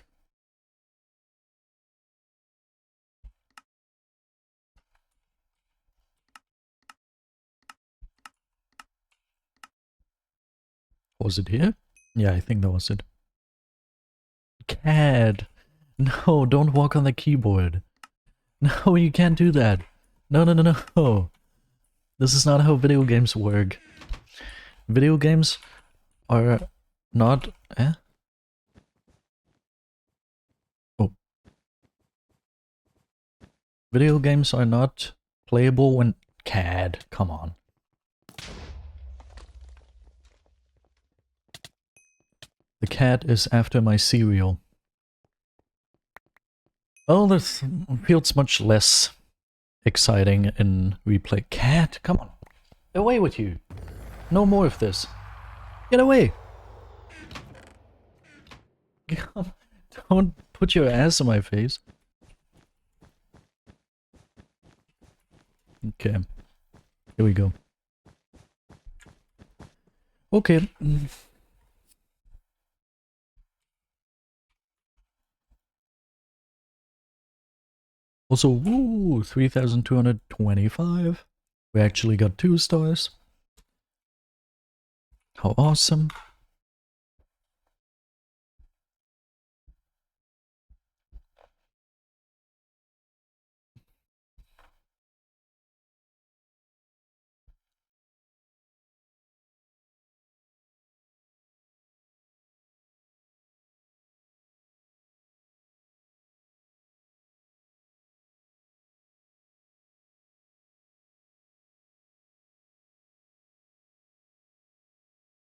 Was it here? Yeah, I think that was it. Cat! No, don't walk on the keyboard. No, you can't do that. No, no, no, no. This is not how video games work. Video games are not... Eh? Oh. Video games are not playable when... CAD, come on. The cat is after my cereal. Oh, this feels much less exciting in replay. Cat, come on. Away with you. No more of this. Get away. Don't put your ass in my face. Okay. Here we go. Okay. Also, woo, 3,225. We actually got 2 stars. How awesome.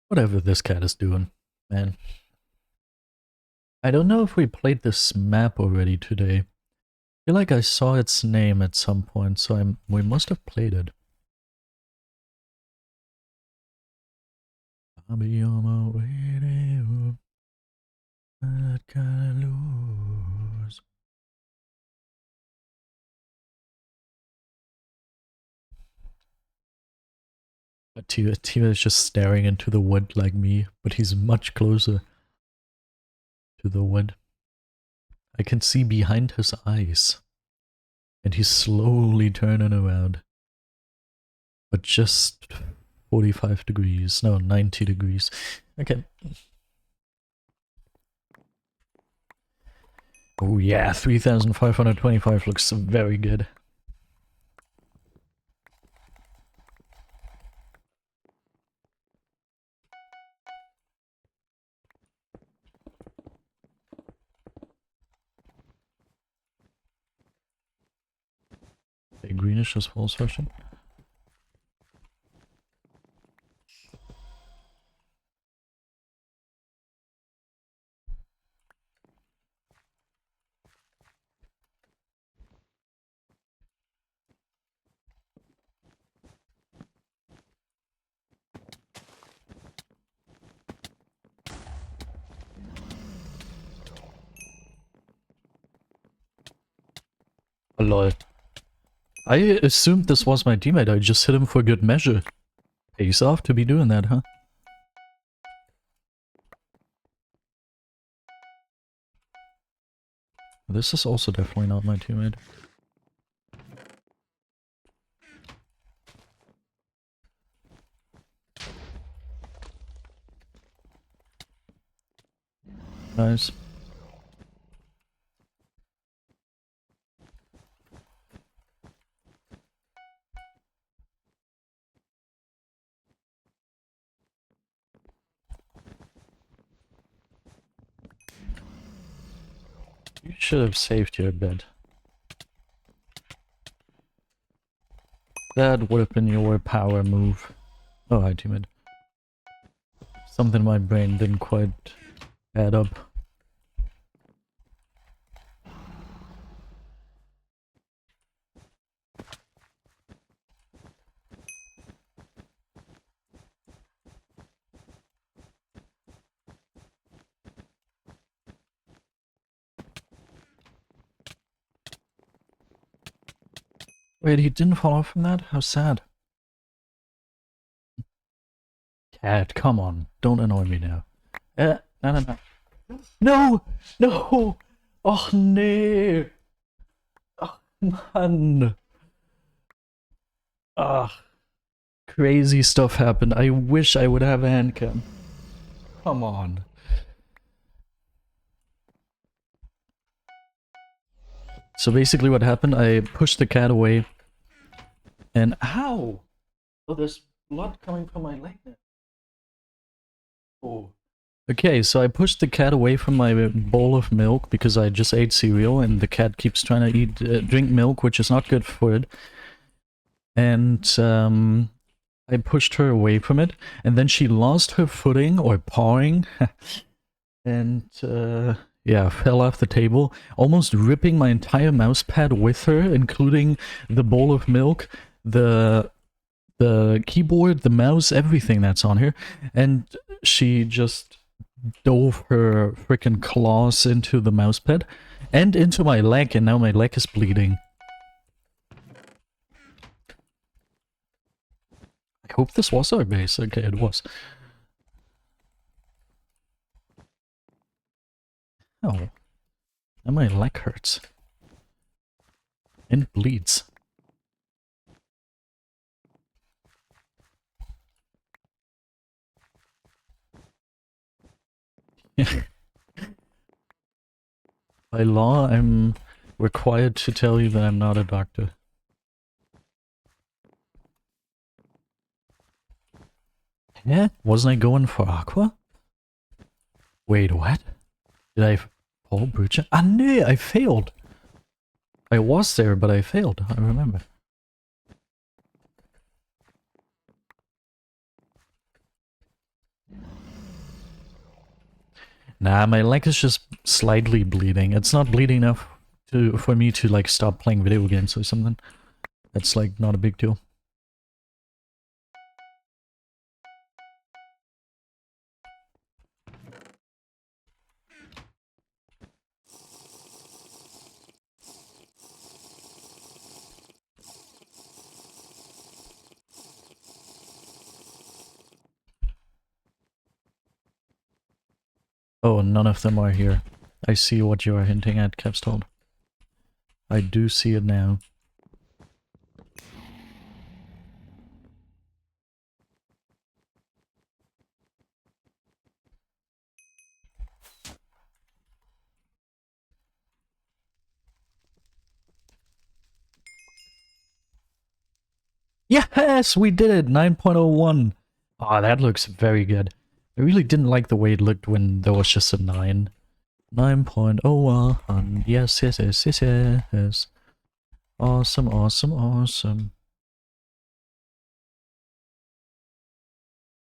Whatever this cat is doing, man. I don't know if we played this map already today. I feel like I saw its name at some point, so we must have played it. I'll be on my way to that kind of lose. Tiva is just staring into the wood like me, but he's much closer to the wood. I can see behind his eyes. And he's slowly turning around. But just 45 degrees. No, 90 degrees. Okay. Oh yeah, 3,525 looks very good. Okay, greenish is false version. Oh, lol. I assumed this was my teammate, I just hit him for good measure. Pays off to be doing that, huh? This is also definitely not my teammate. Nice. You should have saved your bed. That would have been your power move. Oh, hi, teammate. Something my brain didn't quite add up. Wait, he didn't fall off from that? How sad. Cat, come on. Don't annoy me now. No, no, no. No! No! Oh, nee! Oh, man! Ah, crazy stuff happened. I wish I would have a hand cam. Come on. So basically what happened, I pushed the cat away. And ow! Oh, there's blood coming from my leg now. Oh. Okay, so I pushed the cat away from my bowl of milk because I just ate cereal and the cat keeps trying to drink milk, which is not good for it. And I pushed her away from it, and then she lost her footing, or pawing, and yeah, fell off the table, almost ripping my entire mouse pad with her, including the bowl of milk, the keyboard, the mouse, everything that's on here, and she just dove her freaking claws into the mousepad and into my leg, and now my leg is bleeding. I hope this was our base. Okay, it was. Oh. Now my leg hurts. And bleeds. By law, I'm required to tell you that I'm not a doctor. Yeah? Wasn't I going for Aqua? Wait, what? Did I fall breach? Ah, no, I failed. I was there, but I failed. I remember. Nah, my leg is just slightly bleeding. It's not bleeding enough for me to like stop playing video games or something. That's like not a big deal. Oh, none of them are here. I see what you are hinting at, Capstone. I do see it now. Yes, we did it! 9.01. Oh, that looks very good. I really didn't like the way it looked when there was just a 9. 9.01. Yes, yes, yes, yes, yes. Awesome, awesome, awesome.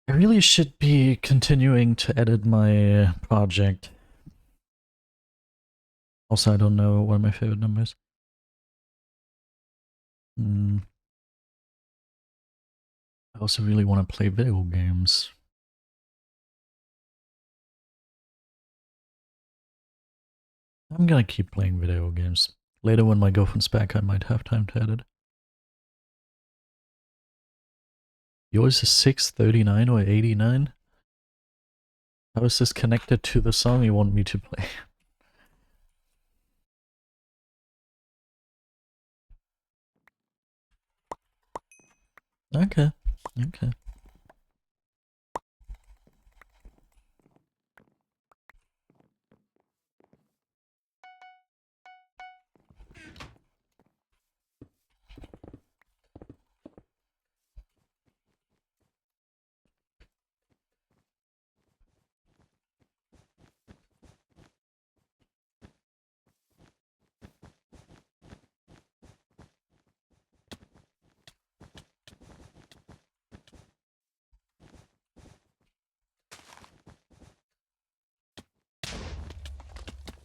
I really should be continuing to edit my project. Also, I don't know what my favorite number is. I also really want to play video games. I'm gonna keep playing video games. Later when my girlfriend's back, I might have time to edit. Yours is 639 or 89? How is this connected to the song you want me to play? Okay, okay.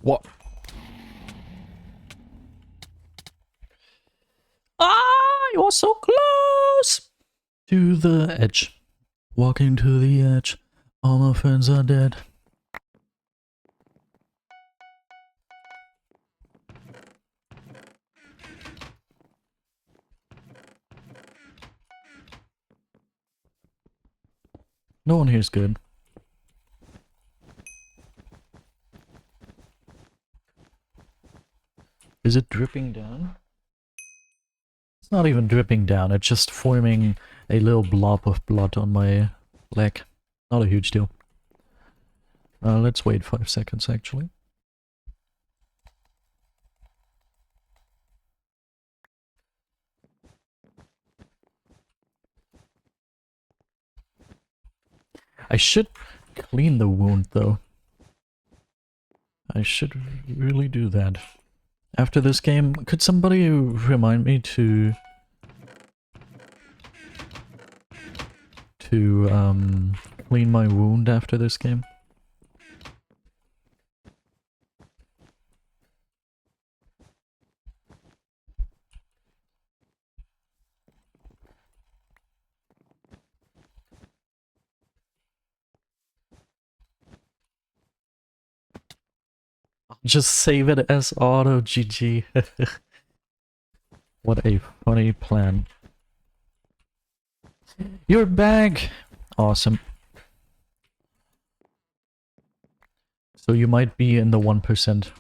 What? Ah, you're so close to the edge. Walking to the edge. All my friends are dead. No one here's good. Is it dripping down? It's not even dripping down, it's just forming a little blob of blood on my leg. Not a huge deal. Let's wait 5 seconds actually. I should clean the wound though. I should really do that. After this game, could somebody remind me to clean my wound after this game? Just save it as auto GG. What a funny plan. You're back! Awesome. So you might be in the 1%,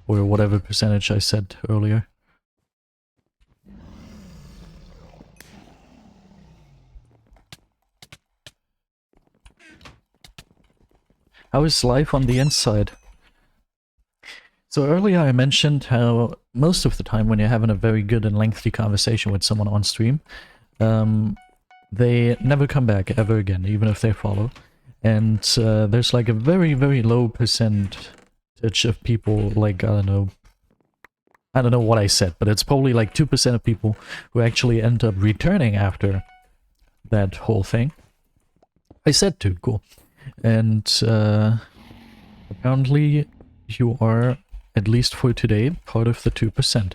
or whatever percentage I said earlier. How is life on the inside? So earlier I mentioned how most of the time when you're having a very good and lengthy conversation with someone on stream, they never come back ever again, even if they follow. And there's like a very, very low percentage of people, like, I don't know what I said, but it's probably like 2% of people who actually end up returning after that whole thing. I said 2, cool. And apparently you are, at least for today, part of the 2%.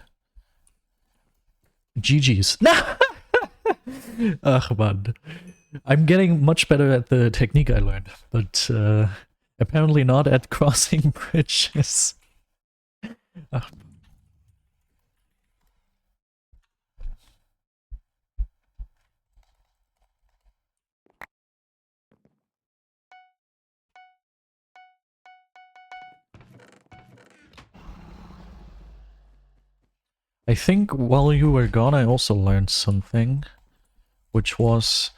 GG's. Ach man. I'm getting much better at the technique I learned, but apparently not at crossing bridges. Ach. I think while you were gone I also learned something, which was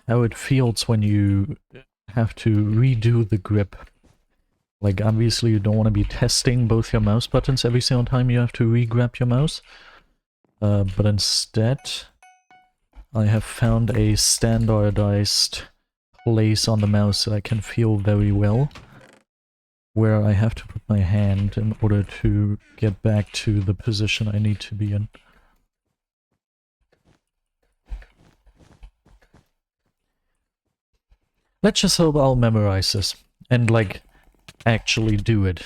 how it feels when you have to redo the grip. Like, obviously you don't want to be testing both your mouse buttons every single time you have to re-grab your mouse. But instead, I have found a standardized place on the mouse that I can feel very well, where I have to put my hand in order to get back to the position I need to be in. Let's just hope I'll memorize this and, like, actually do it.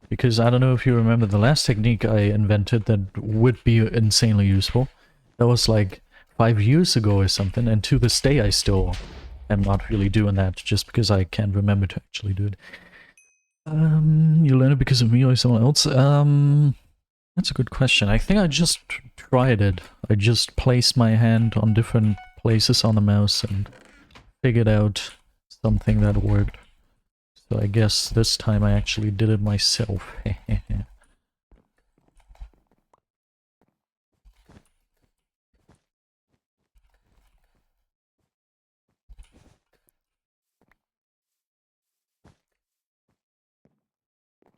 Because I don't know if you remember the last technique I invented that would be insanely useful. That was like 5 years ago or something, and to this day I still am not really doing that, just because I can't remember to actually do it. You learned it because of me or someone else? That's a good question. I think I just tried it. I just placed my hand on different places on the mouse and figured out something that worked. So I guess this time I actually did it myself.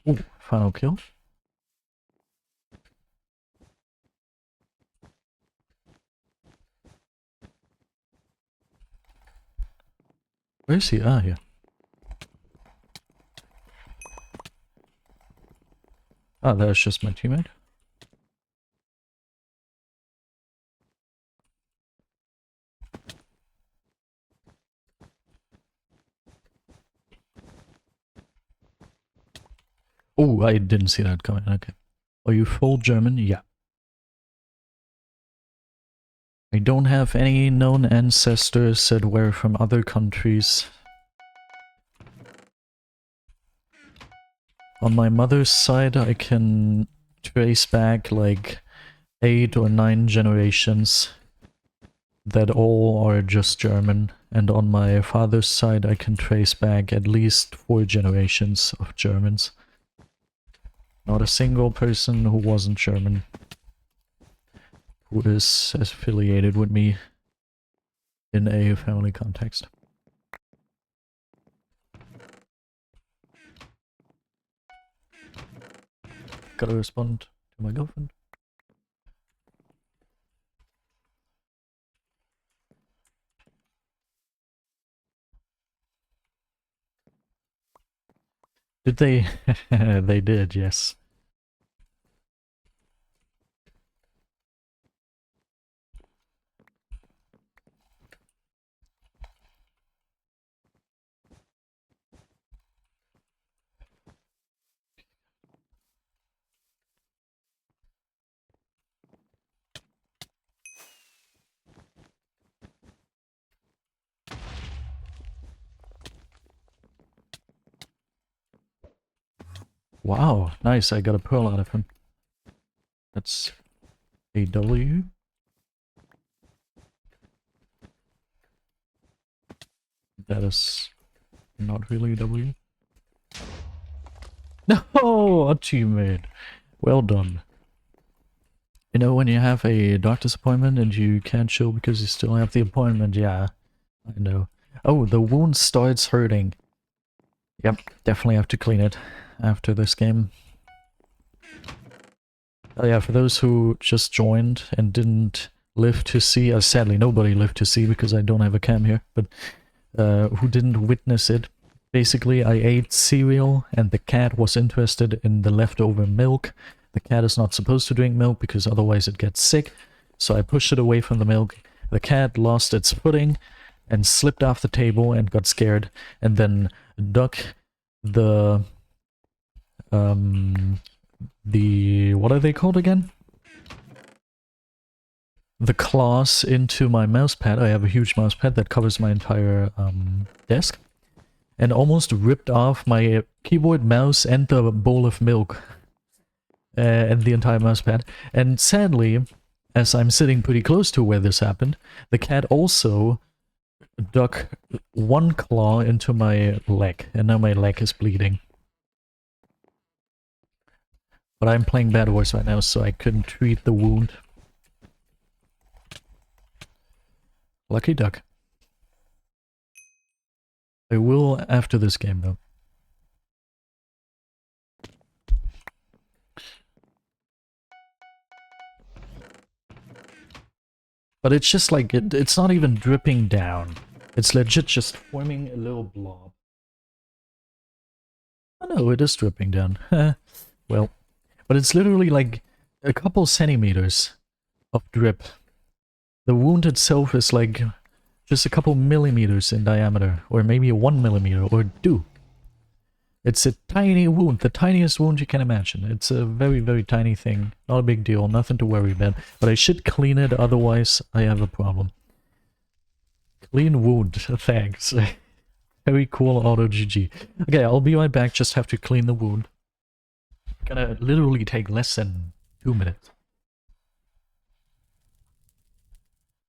Ooh, final kill. Where is he? Ah, here. Ah, that's just my teammate. Oh, I didn't see that coming. Okay. Are you full German? Yeah. I don't have any known ancestors that were from other countries. On my mother's side, I can trace back like 8 or 9 generations that all are just German. And on my father's side, I can trace back at least 4 generations of Germans. Not a single person who wasn't German who is affiliated with me in a family context. Gotta respond to my girlfriend. Did they? They did, yes. Wow, nice, I got a pearl out of him. That's a W. That is not really a W. No, a teammate. Well done. You know, when you have a doctor's appointment and you can't show because you still have the appointment, yeah, I know. Oh, the wound starts hurting. Yep, definitely have to clean it after this game. Oh yeah, for those who just joined and didn't live to see, sadly nobody lived to see because I don't have a cam here, but who didn't witness it, basically I ate cereal and the cat was interested in the leftover milk. The cat is not supposed to drink milk because otherwise it gets sick, so I pushed it away from the milk. The cat lost its footing and slipped off the table and got scared, and then dug the what are they called again? The claws into my mousepad. I have a huge mousepad that covers my entire desk, and almost ripped off my keyboard, mouse, and the bowl of milk, and the entire mousepad. And sadly, as I'm sitting pretty close to where this happened, the cat also dug one claw into my leg, and now my leg is bleeding. But I'm playing BedWars right now, so I couldn't treat the wound. Lucky duck. I will after this game, though. But it's just like, it's not even dripping down. It's legit just forming a little blob. Oh no, it is dripping down. Well, but it's literally like a couple centimeters of drip. The wound itself is like just a couple millimeters in diameter, or maybe 1 millimeter, or 2. It's a tiny wound, the tiniest wound you can imagine. It's a very, very tiny thing. Not a big deal, nothing to worry about. But I should clean it, otherwise I have a problem. Clean wound, thanks. Very cool, auto GG. Okay, I'll be right back, just have to clean the wound. Gonna literally take less than 2 minutes.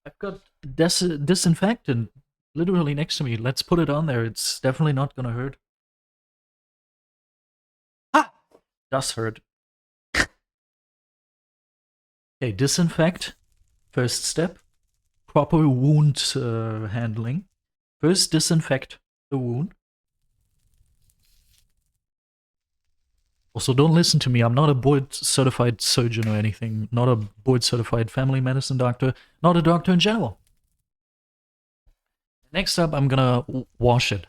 I've got disinfectant literally next to me. Let's put it on there. It's definitely not gonna hurt. Ah! Does hurt. Okay, disinfect. First step. Proper wound handling. First, disinfect the wound. Also, don't listen to me. I'm not a board-certified surgeon or anything. Not a board-certified family medicine doctor. Not a doctor in general. Next up, I'm gonna wash it.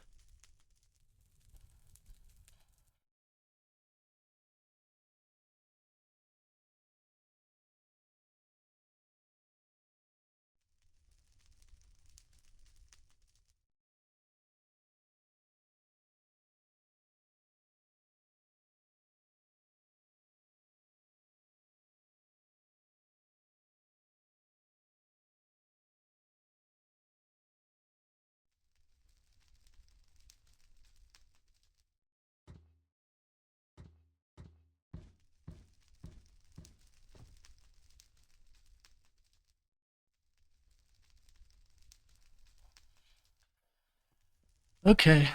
Okay.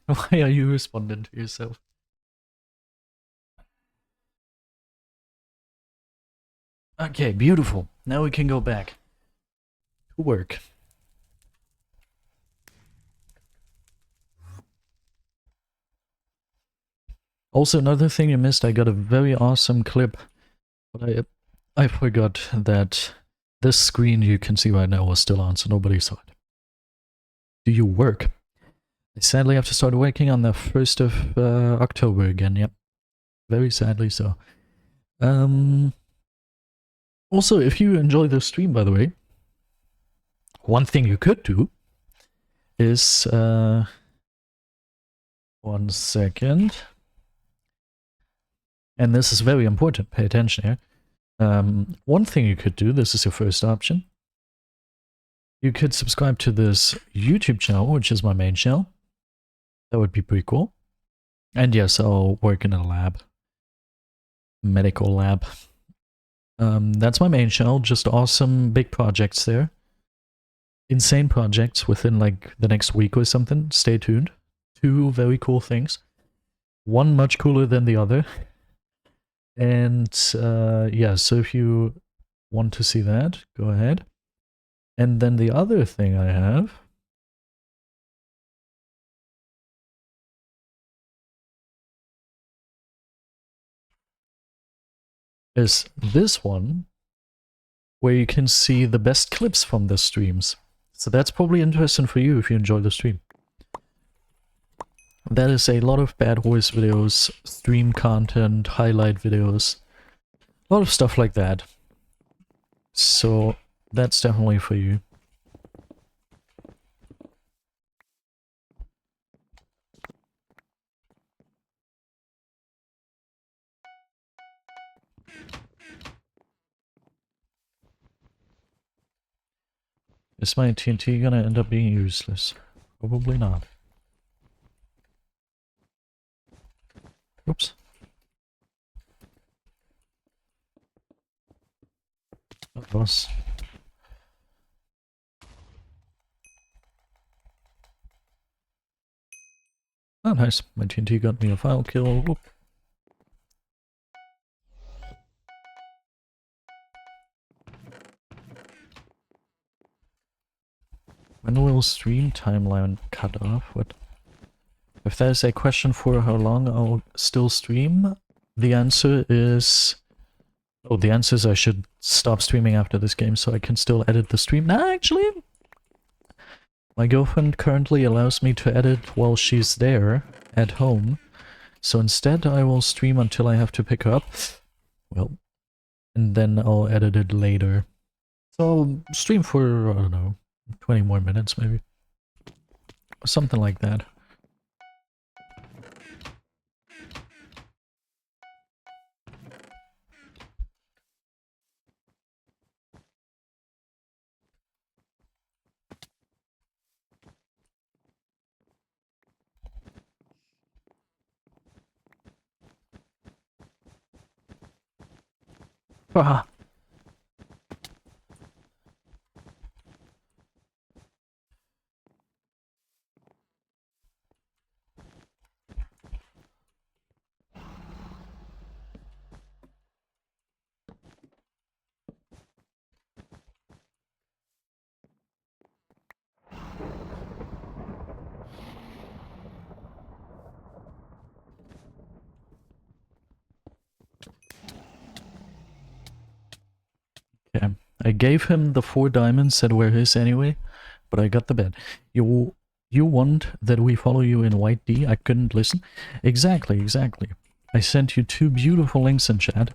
Why are you responding to yourself? Okay, beautiful. Now we can go back to work. Also, another thing you missed, I got a very awesome clip, but I forgot that this screen you can see right now was still on, so nobody saw it. Do you work? I sadly have to start working on the 1st of October again, yep. Very sadly so. Also, if you enjoy the stream, by the way, one thing you could do is, 1 second. And this is very important, pay attention here. One thing you could do, this is your first option. You could subscribe to this YouTube channel, which is my main channel. That would be pretty cool. And yes, I'll work in a lab. Medical lab. That's my main channel, just awesome big projects there. Insane projects within like the next week or something. Stay tuned. 2 very cool things. One much cooler than the other. And yeah, so if you want to see that, go ahead. And then the other thing I have is this one, where you can see the best clips from the streams. So that's probably interesting for you if you enjoy the stream. That is a lot of BedWars videos, stream content, highlight videos, a lot of stuff like that. So that's definitely for you. Is my TNT gonna end up being useless? Probably not. Oops. That was. Oh, nice. My TNT got me a file kill. Whoop. When will stream timeline cut off? What? If there's a question for how long I'll still stream, the answer is... Oh, the answer is I should stop streaming after this game so I can still edit the stream. Nah, actually... My girlfriend currently allows me to edit while she's there, at home. So instead I will stream until I have to pick her up. Well, and then I'll edit it later. So I'll stream for, I don't know, 20 more minutes maybe. Something like that. Ah. Yeah, I gave him the 4 diamonds that were his anyway, but I got the bed. You want that we follow you in White D? I couldn't listen. Exactly, exactly. I sent you 2 beautiful links in chat.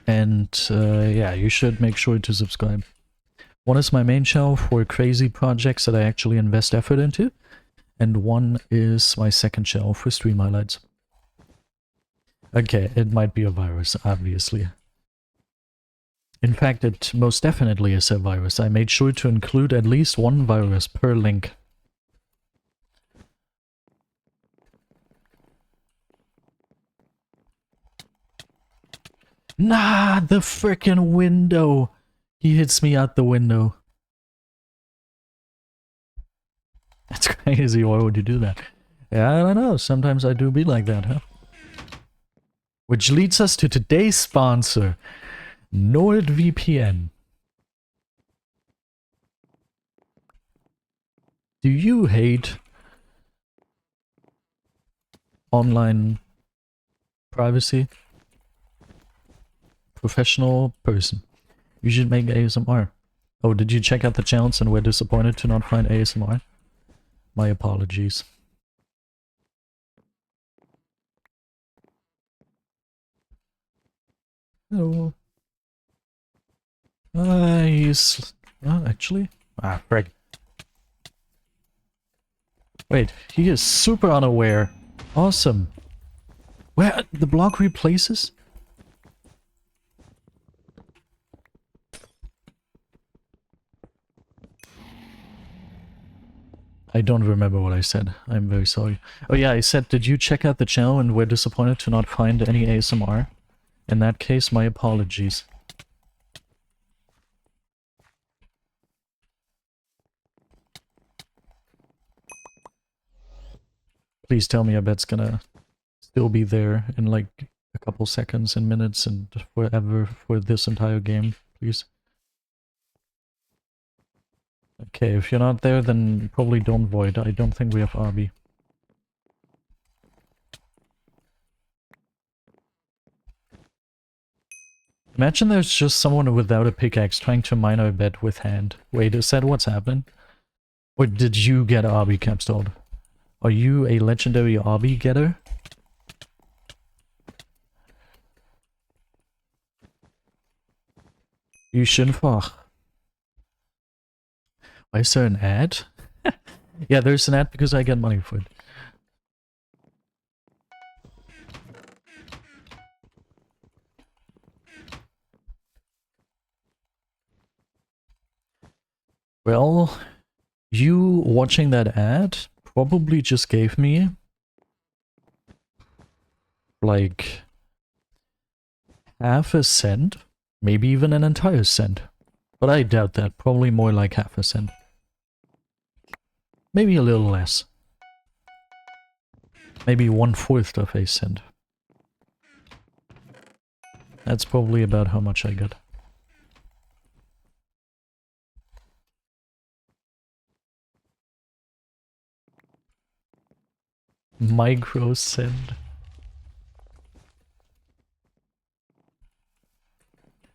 And yeah, you should make sure to subscribe. One is my main channel for crazy projects that I actually invest effort into, and one is my second channel for stream highlights. Okay, it might be a virus, obviously. In fact, it most definitely is a virus. I made sure to include at least 1 virus per link. Nah, the frickin' window! He hits me out the window. That's crazy, why would you do that? Yeah, I don't know, sometimes I do be like that, huh? Which leads us to today's sponsor, NordVPN. Do you hate online privacy? Professional person. You should make ASMR. Oh, did you check out the channels and were disappointed to not find ASMR? My apologies. Oh. He's... Oh, actually? Ah, frick. Wait, he is super unaware. Awesome. Where the block replaces? I don't remember what I said. I'm very sorry. Oh yeah, I said, did you check out the channel and were disappointed to not find any ASMR? In that case, my apologies. Please tell me I bet's gonna still be there in like a couple seconds and minutes and forever for this entire game, please. Okay, if you're not there, then probably don't void. I don't think we have RB. Imagine there's just someone without a pickaxe trying to mine our bed with hand. Wait, is that what's happening? Or did you get RB capstalled? Are you a legendary RB getter? You shouldn't. Why is there an ad? Yeah, there's an ad because I get money for it. Well, you watching that ad probably just gave me like half a cent, maybe even an entire cent. But I doubt that, probably more like half a cent. Maybe a little less. Maybe 1/4 of a cent. That's probably about how much I got. Micro send.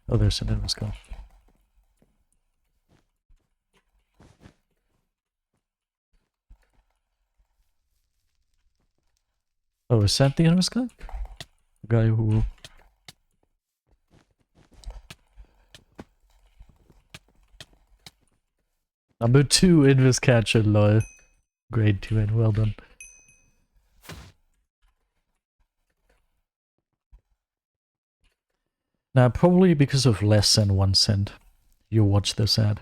Oh, there's an endless go. Oh, is that the endless guy? The guy who... Number 2 invis catcher, lol. Grade 2 and well done. Now, probably because of less than 1 cent, you watch this ad.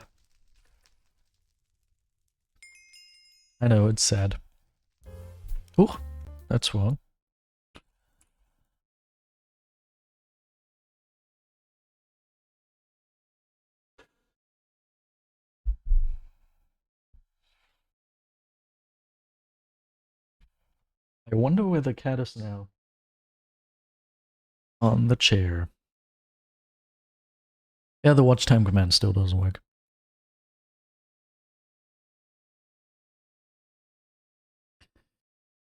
I know, it's sad. Oh, that's wrong. I wonder where the cat is now. On the chair. Yeah, the watch time command still doesn't work.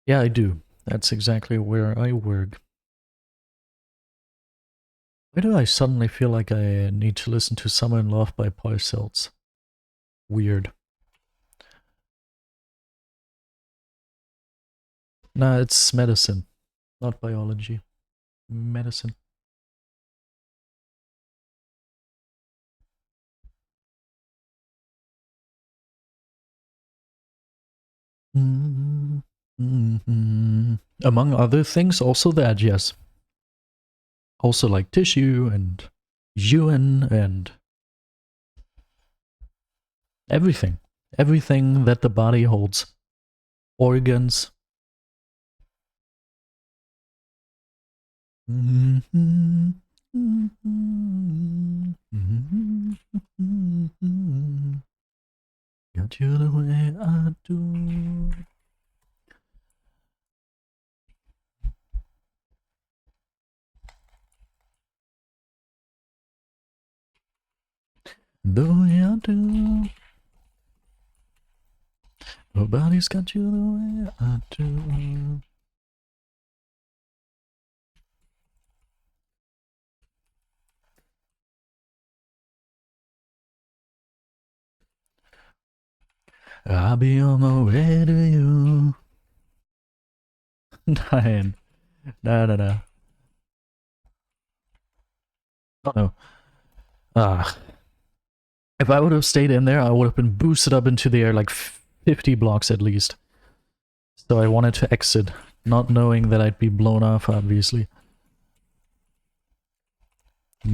Yeah, I do. That's exactly where I work. Why do I suddenly feel like I need to listen to Summer in Love by Parcells? Weird. Nah, it's medicine, not biology. Medicine. Among other things, also that, yes. Also like tissue and urine and everything. Everything that the body holds. Organs. Got you the way I do. The way I do. Nobody's got you the way I do. I'll be on my way to you. Nein. No. Oh no. Ah. If I would have stayed in there, I would have been boosted up into the air like 50 blocks at least. So I wanted to exit, not knowing that I'd be blown off, obviously.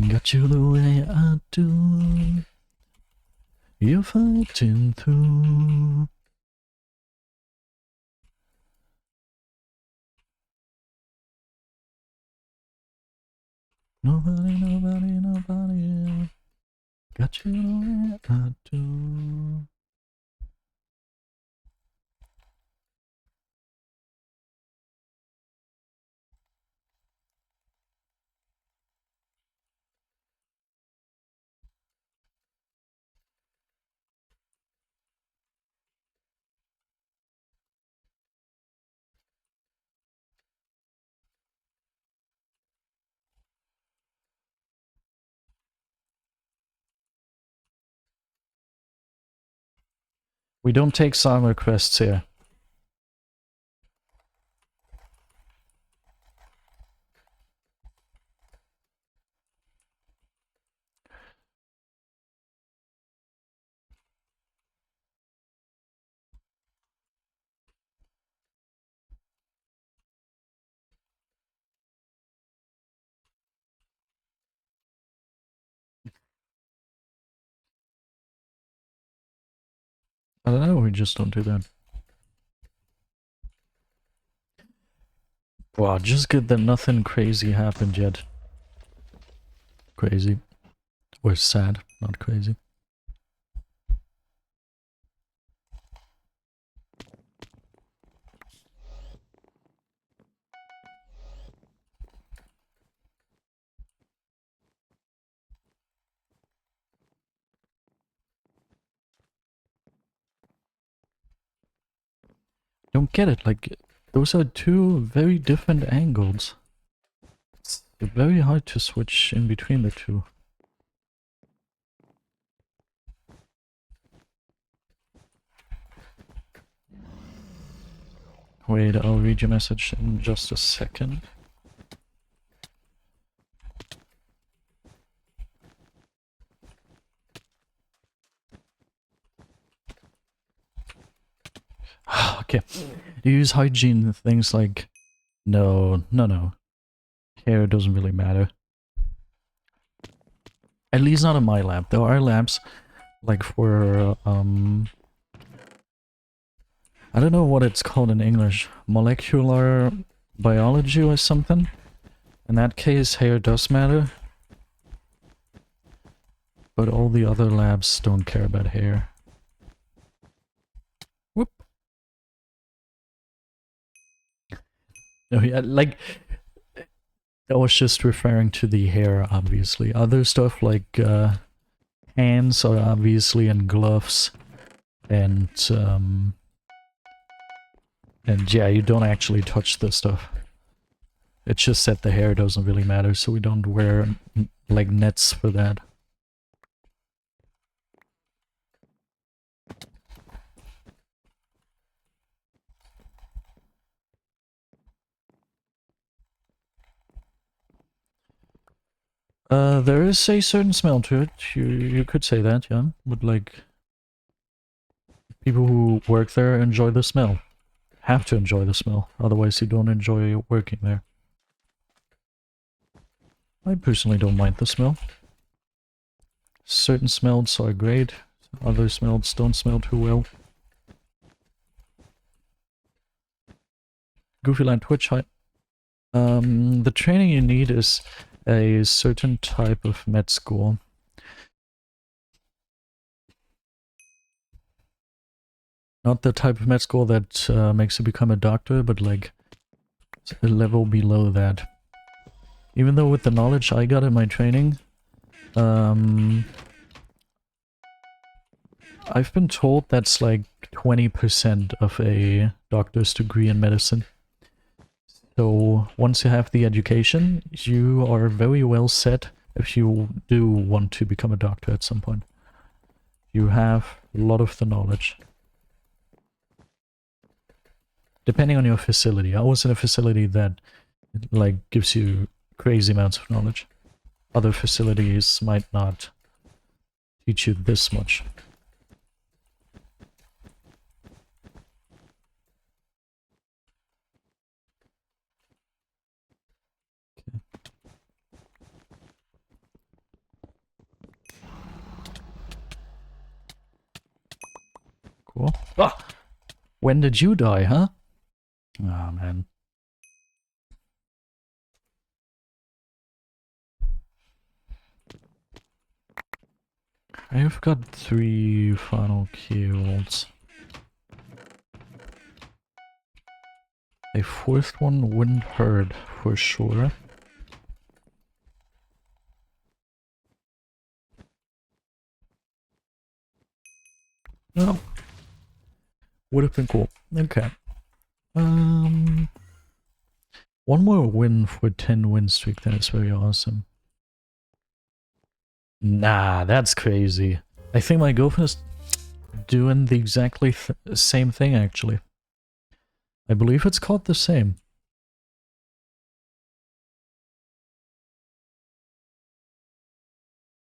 Got you the way I do. You're fighting through. Nobody. Got you the way I do. We don't take song requests here. I don't know, we just don't do that. Wow, just good that nothing crazy happened yet. Crazy. Or sad, not crazy. Don't get it, like, Those are two very different angles. It's very hard to switch in between the two. Wait, I'll read your message in just a second. Okay. Do you use hygiene things like... No. Hair doesn't really matter. At least not in my lab. There are labs, like for, I don't know what it's called in English. Molecular biology or something? In that case, hair does matter. But all the other labs don't care about hair. Whoop. No, yeah, like... I was just referring to the hair, obviously. Other stuff like, hands are obviously in gloves. And yeah, you don't actually touch this stuff. It's just that the hair doesn't really matter, so we don't wear, like, nets for that. There is a certain smell to it. You could say that, yeah. But, like, people who work there enjoy the smell. Have to enjoy the smell, otherwise you don't enjoy working there. I personally don't mind the smell. Certain smells are great, other smells don't smell too well. Goofyland Twitch, hi. The training you need is a certain type of med school. Not the type of med school that makes you become a doctor, but like a level below that. Even though with the knowledge I got in my training, I've been told that's like 20% of a doctor's degree in medicine. So once you have the education, you are very well set if you do want to become a doctor at some point. You have a lot of the knowledge. Depending on your facility. I was in a facility that like gives you crazy amounts of knowledge. Other facilities might not teach you this much. Cool. Ah! When did you die, huh? Ah, man. I've got 3 final kills. A 4th one wouldn't hurt, for sure. No. Would have been cool. Okay. One more win for 10 win streak, that is very awesome. Nah, that's crazy. I think my girlfriend is doing the exactly same thing, actually. I believe it's called the same.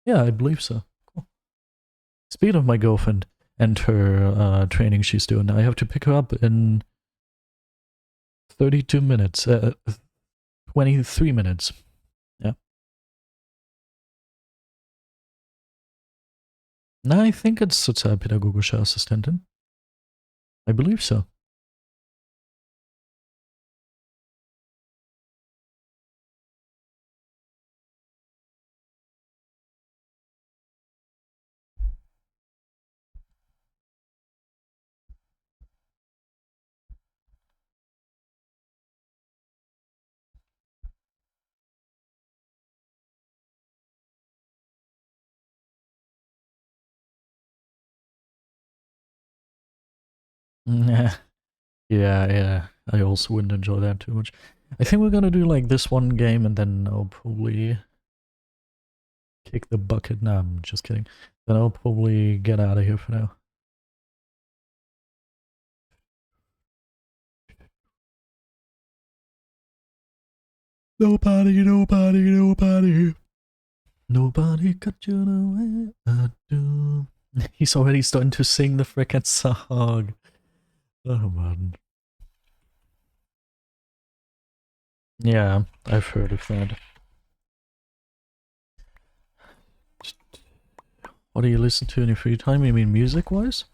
Yeah, I believe so. Cool. Speaking of my girlfriend and her training she's doing, I have to pick her up in 32 minutes. 23 minutes. Yeah. No, I think it's sozialpädagogische Assistentin. I believe so. Yeah, yeah. I also wouldn't enjoy that too much. I think we're gonna do like this one game and then I'll probably kick the bucket. No, I'm just kidding. Then I'll probably get out of here for now. Nobody got you the way I do. He's already starting to sing the frickin' song. Oh man. Yeah, I've heard of that. What do you listen to in your free time? You mean music-wise?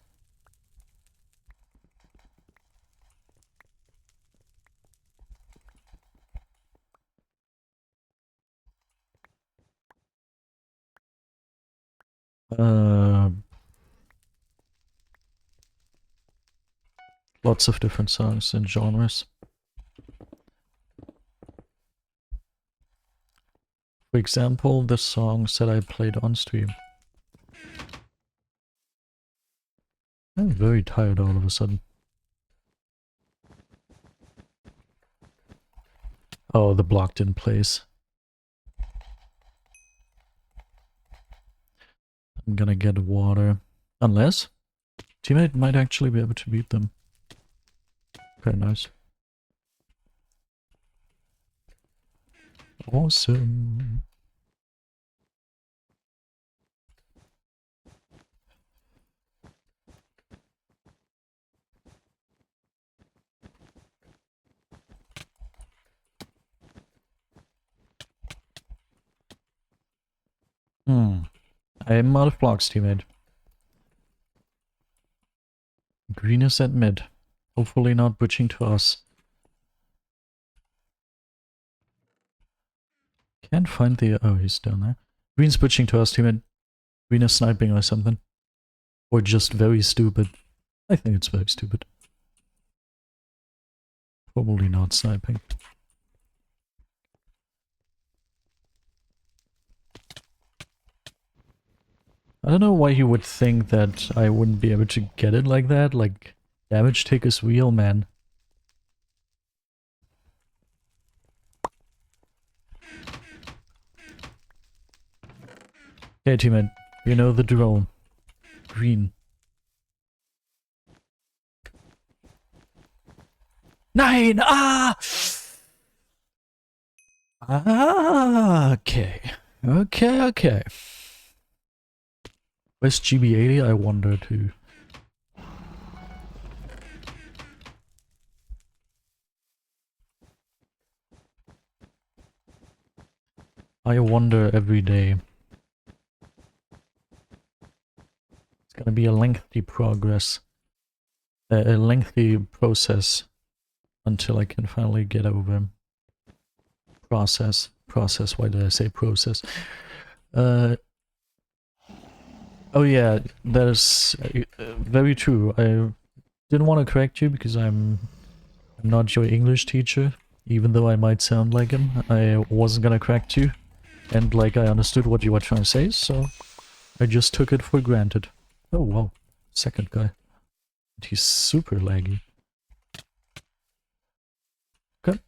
Lots of different songs and genres. For example, the songs that I played on stream. I'm very tired all of a sudden. Oh, the blocked in place. I'm gonna get water. Unless teammate might actually be able to beat them. Okay, nice. Awesome. I am out of blocks, teammate. Green is at mid. Hopefully not butching to us. Can't find the... Oh, he's down there. Green's butching to us, teammate. Green is sniping or something. Or just very stupid. I think it's very stupid. Probably not sniping. I don't know why he would think that I wouldn't be able to get it like that. Like, damage take is real, man. Okay, teammate. You know the drill. Green. Nine! Ah! Ah, okay. Okay. Where's GB80? I wonder too. I wonder every day. It's gonna be a lengthy progress. A lengthy process until I can finally get over. Process, why did I say process? Oh yeah, that is very true. I didn't want to correct you because I'm not your English teacher, even though I might sound like him. I wasn't gonna correct you, and like I understood what you were trying to say, so I just took it for granted. Oh wow, second guy. He's super laggy. Okay.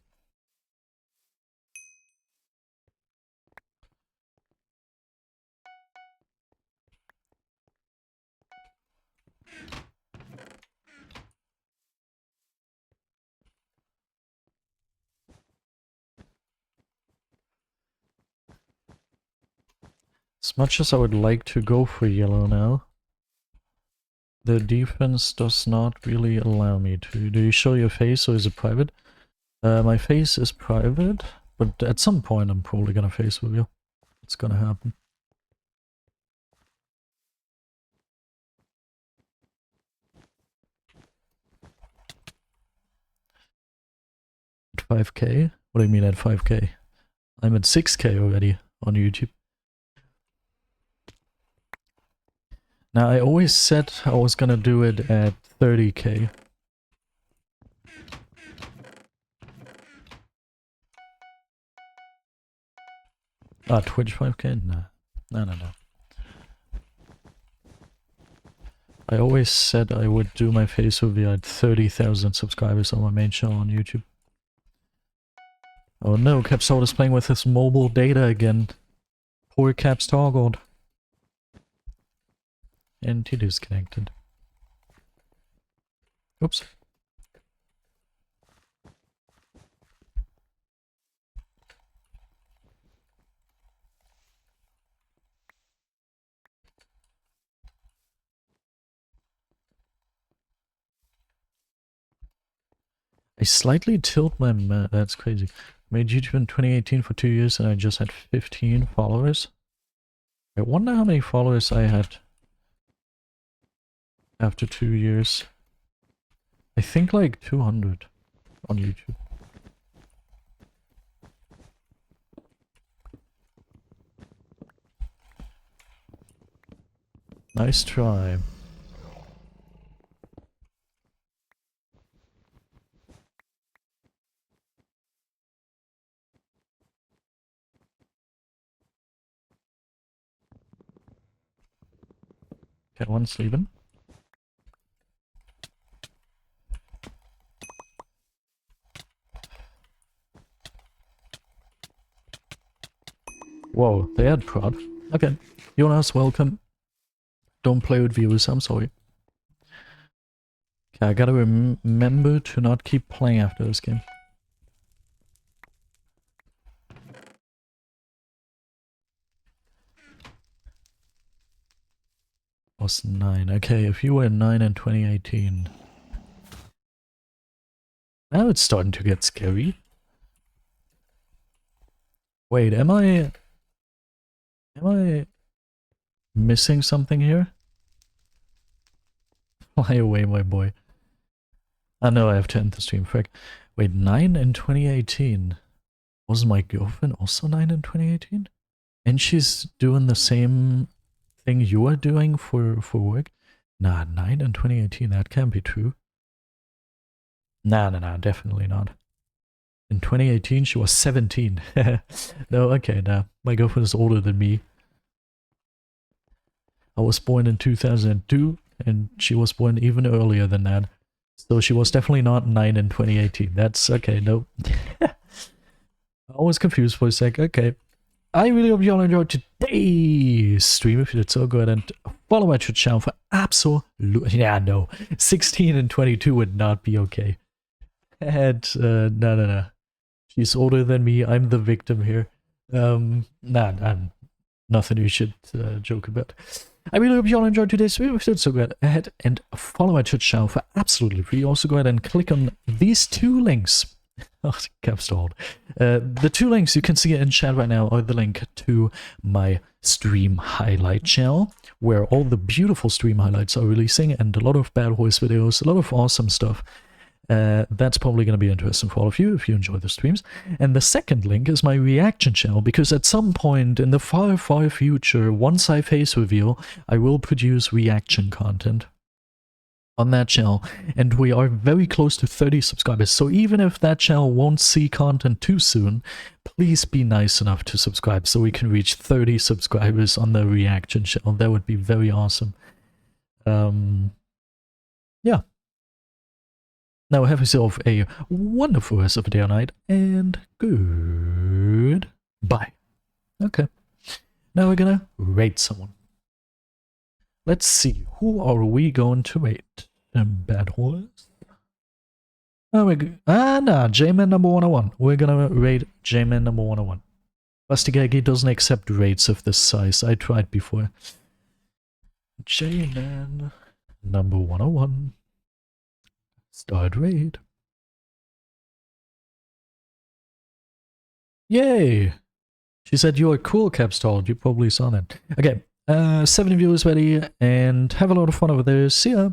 As much as I would like to go for yellow now, the defense does not really allow me to. Do you show your face or is it private? My face is private, but at some point I'm probably gonna face reveal. It's gonna happen. At 5k? What do you mean at 5k? I'm at 6k already on YouTube. Now I always said I was gonna do it at 30k. Ah, Twitch 5k? No. No. I always said I would do my face reveal at 30,000 subscribers on my main channel on YouTube. Oh no, Capstar is playing with his mobile data again. Poor Capstar. And he disconnected. Oops. I slightly tilt my that's crazy. Made YouTube in 2018 for 2 years and I just had 15 followers. I wonder how many followers I had after 2 years. I think like 200 on YouTube. Nice try. Cat one sleeping. Whoa, they had prod. Okay, Jonas, welcome. Don't play with viewers, I'm sorry. Okay, I gotta remember to not keep playing after this game. Was 9. Okay, if you were 9 in 2018. Now it's starting to get scary. Wait, am I missing something here? Fly away, my boy. I know I have to end the stream, frick. Wait, 9 in 2018. Was my girlfriend also 9 in 2018? And she's doing the same thing you are doing for work? Nah, 9 in 2018, that can't be true. Nah, definitely not. In 2018, she was 17. No, okay, nah. My girlfriend is older than me. I was born in 2002, and she was born even earlier than that. So she was definitely not 9 in 2018. That's okay, no. I was confused for a sec. Okay. I really hope you all enjoyed today's stream. If you did so, go ahead and follow my Twitch channel for absolutely... Yeah, no. 16 and 22 would not be okay. And, no. She's older than me. I'm the victim here. I'm nothing you should joke about. I really hope you all enjoyed today's stream. If you did so, go ahead and follow my Twitch channel for absolutely free. Also, go ahead and click on these 2 links. Oh, Capstalled. The 2 links you can see in chat right now are the link to my stream highlight channel, where all the beautiful stream highlights are releasing, and a lot of BedWars videos, a lot of awesome stuff. That's probably going to be interesting for all of you if you enjoy the streams. And the second link is my reaction channel, because at some point in the far, far future, once I face reveal, I will produce reaction content on that channel, and we are very close to 30 subscribers, so even if that channel won't see content too soon, please be nice enough to subscribe so we can reach 30 subscribers on the reaction channel. That would be very awesome. Yeah. Now have yourself a wonderful rest of the day or night, and goodbye. Okay. Now we're gonna rate someone. Let's see, who are we going to rate? BedWars? Oh, nah, J-Man number 101. We're gonna rate J-Man number 101. Bastigagi doesn't accept rates of this size. I tried before. J-Man number 101. Start raid. Yay! She said you are cool, Capstalled. You probably saw that. Okay. 70 viewers ready, and have a lot of fun over there. See ya!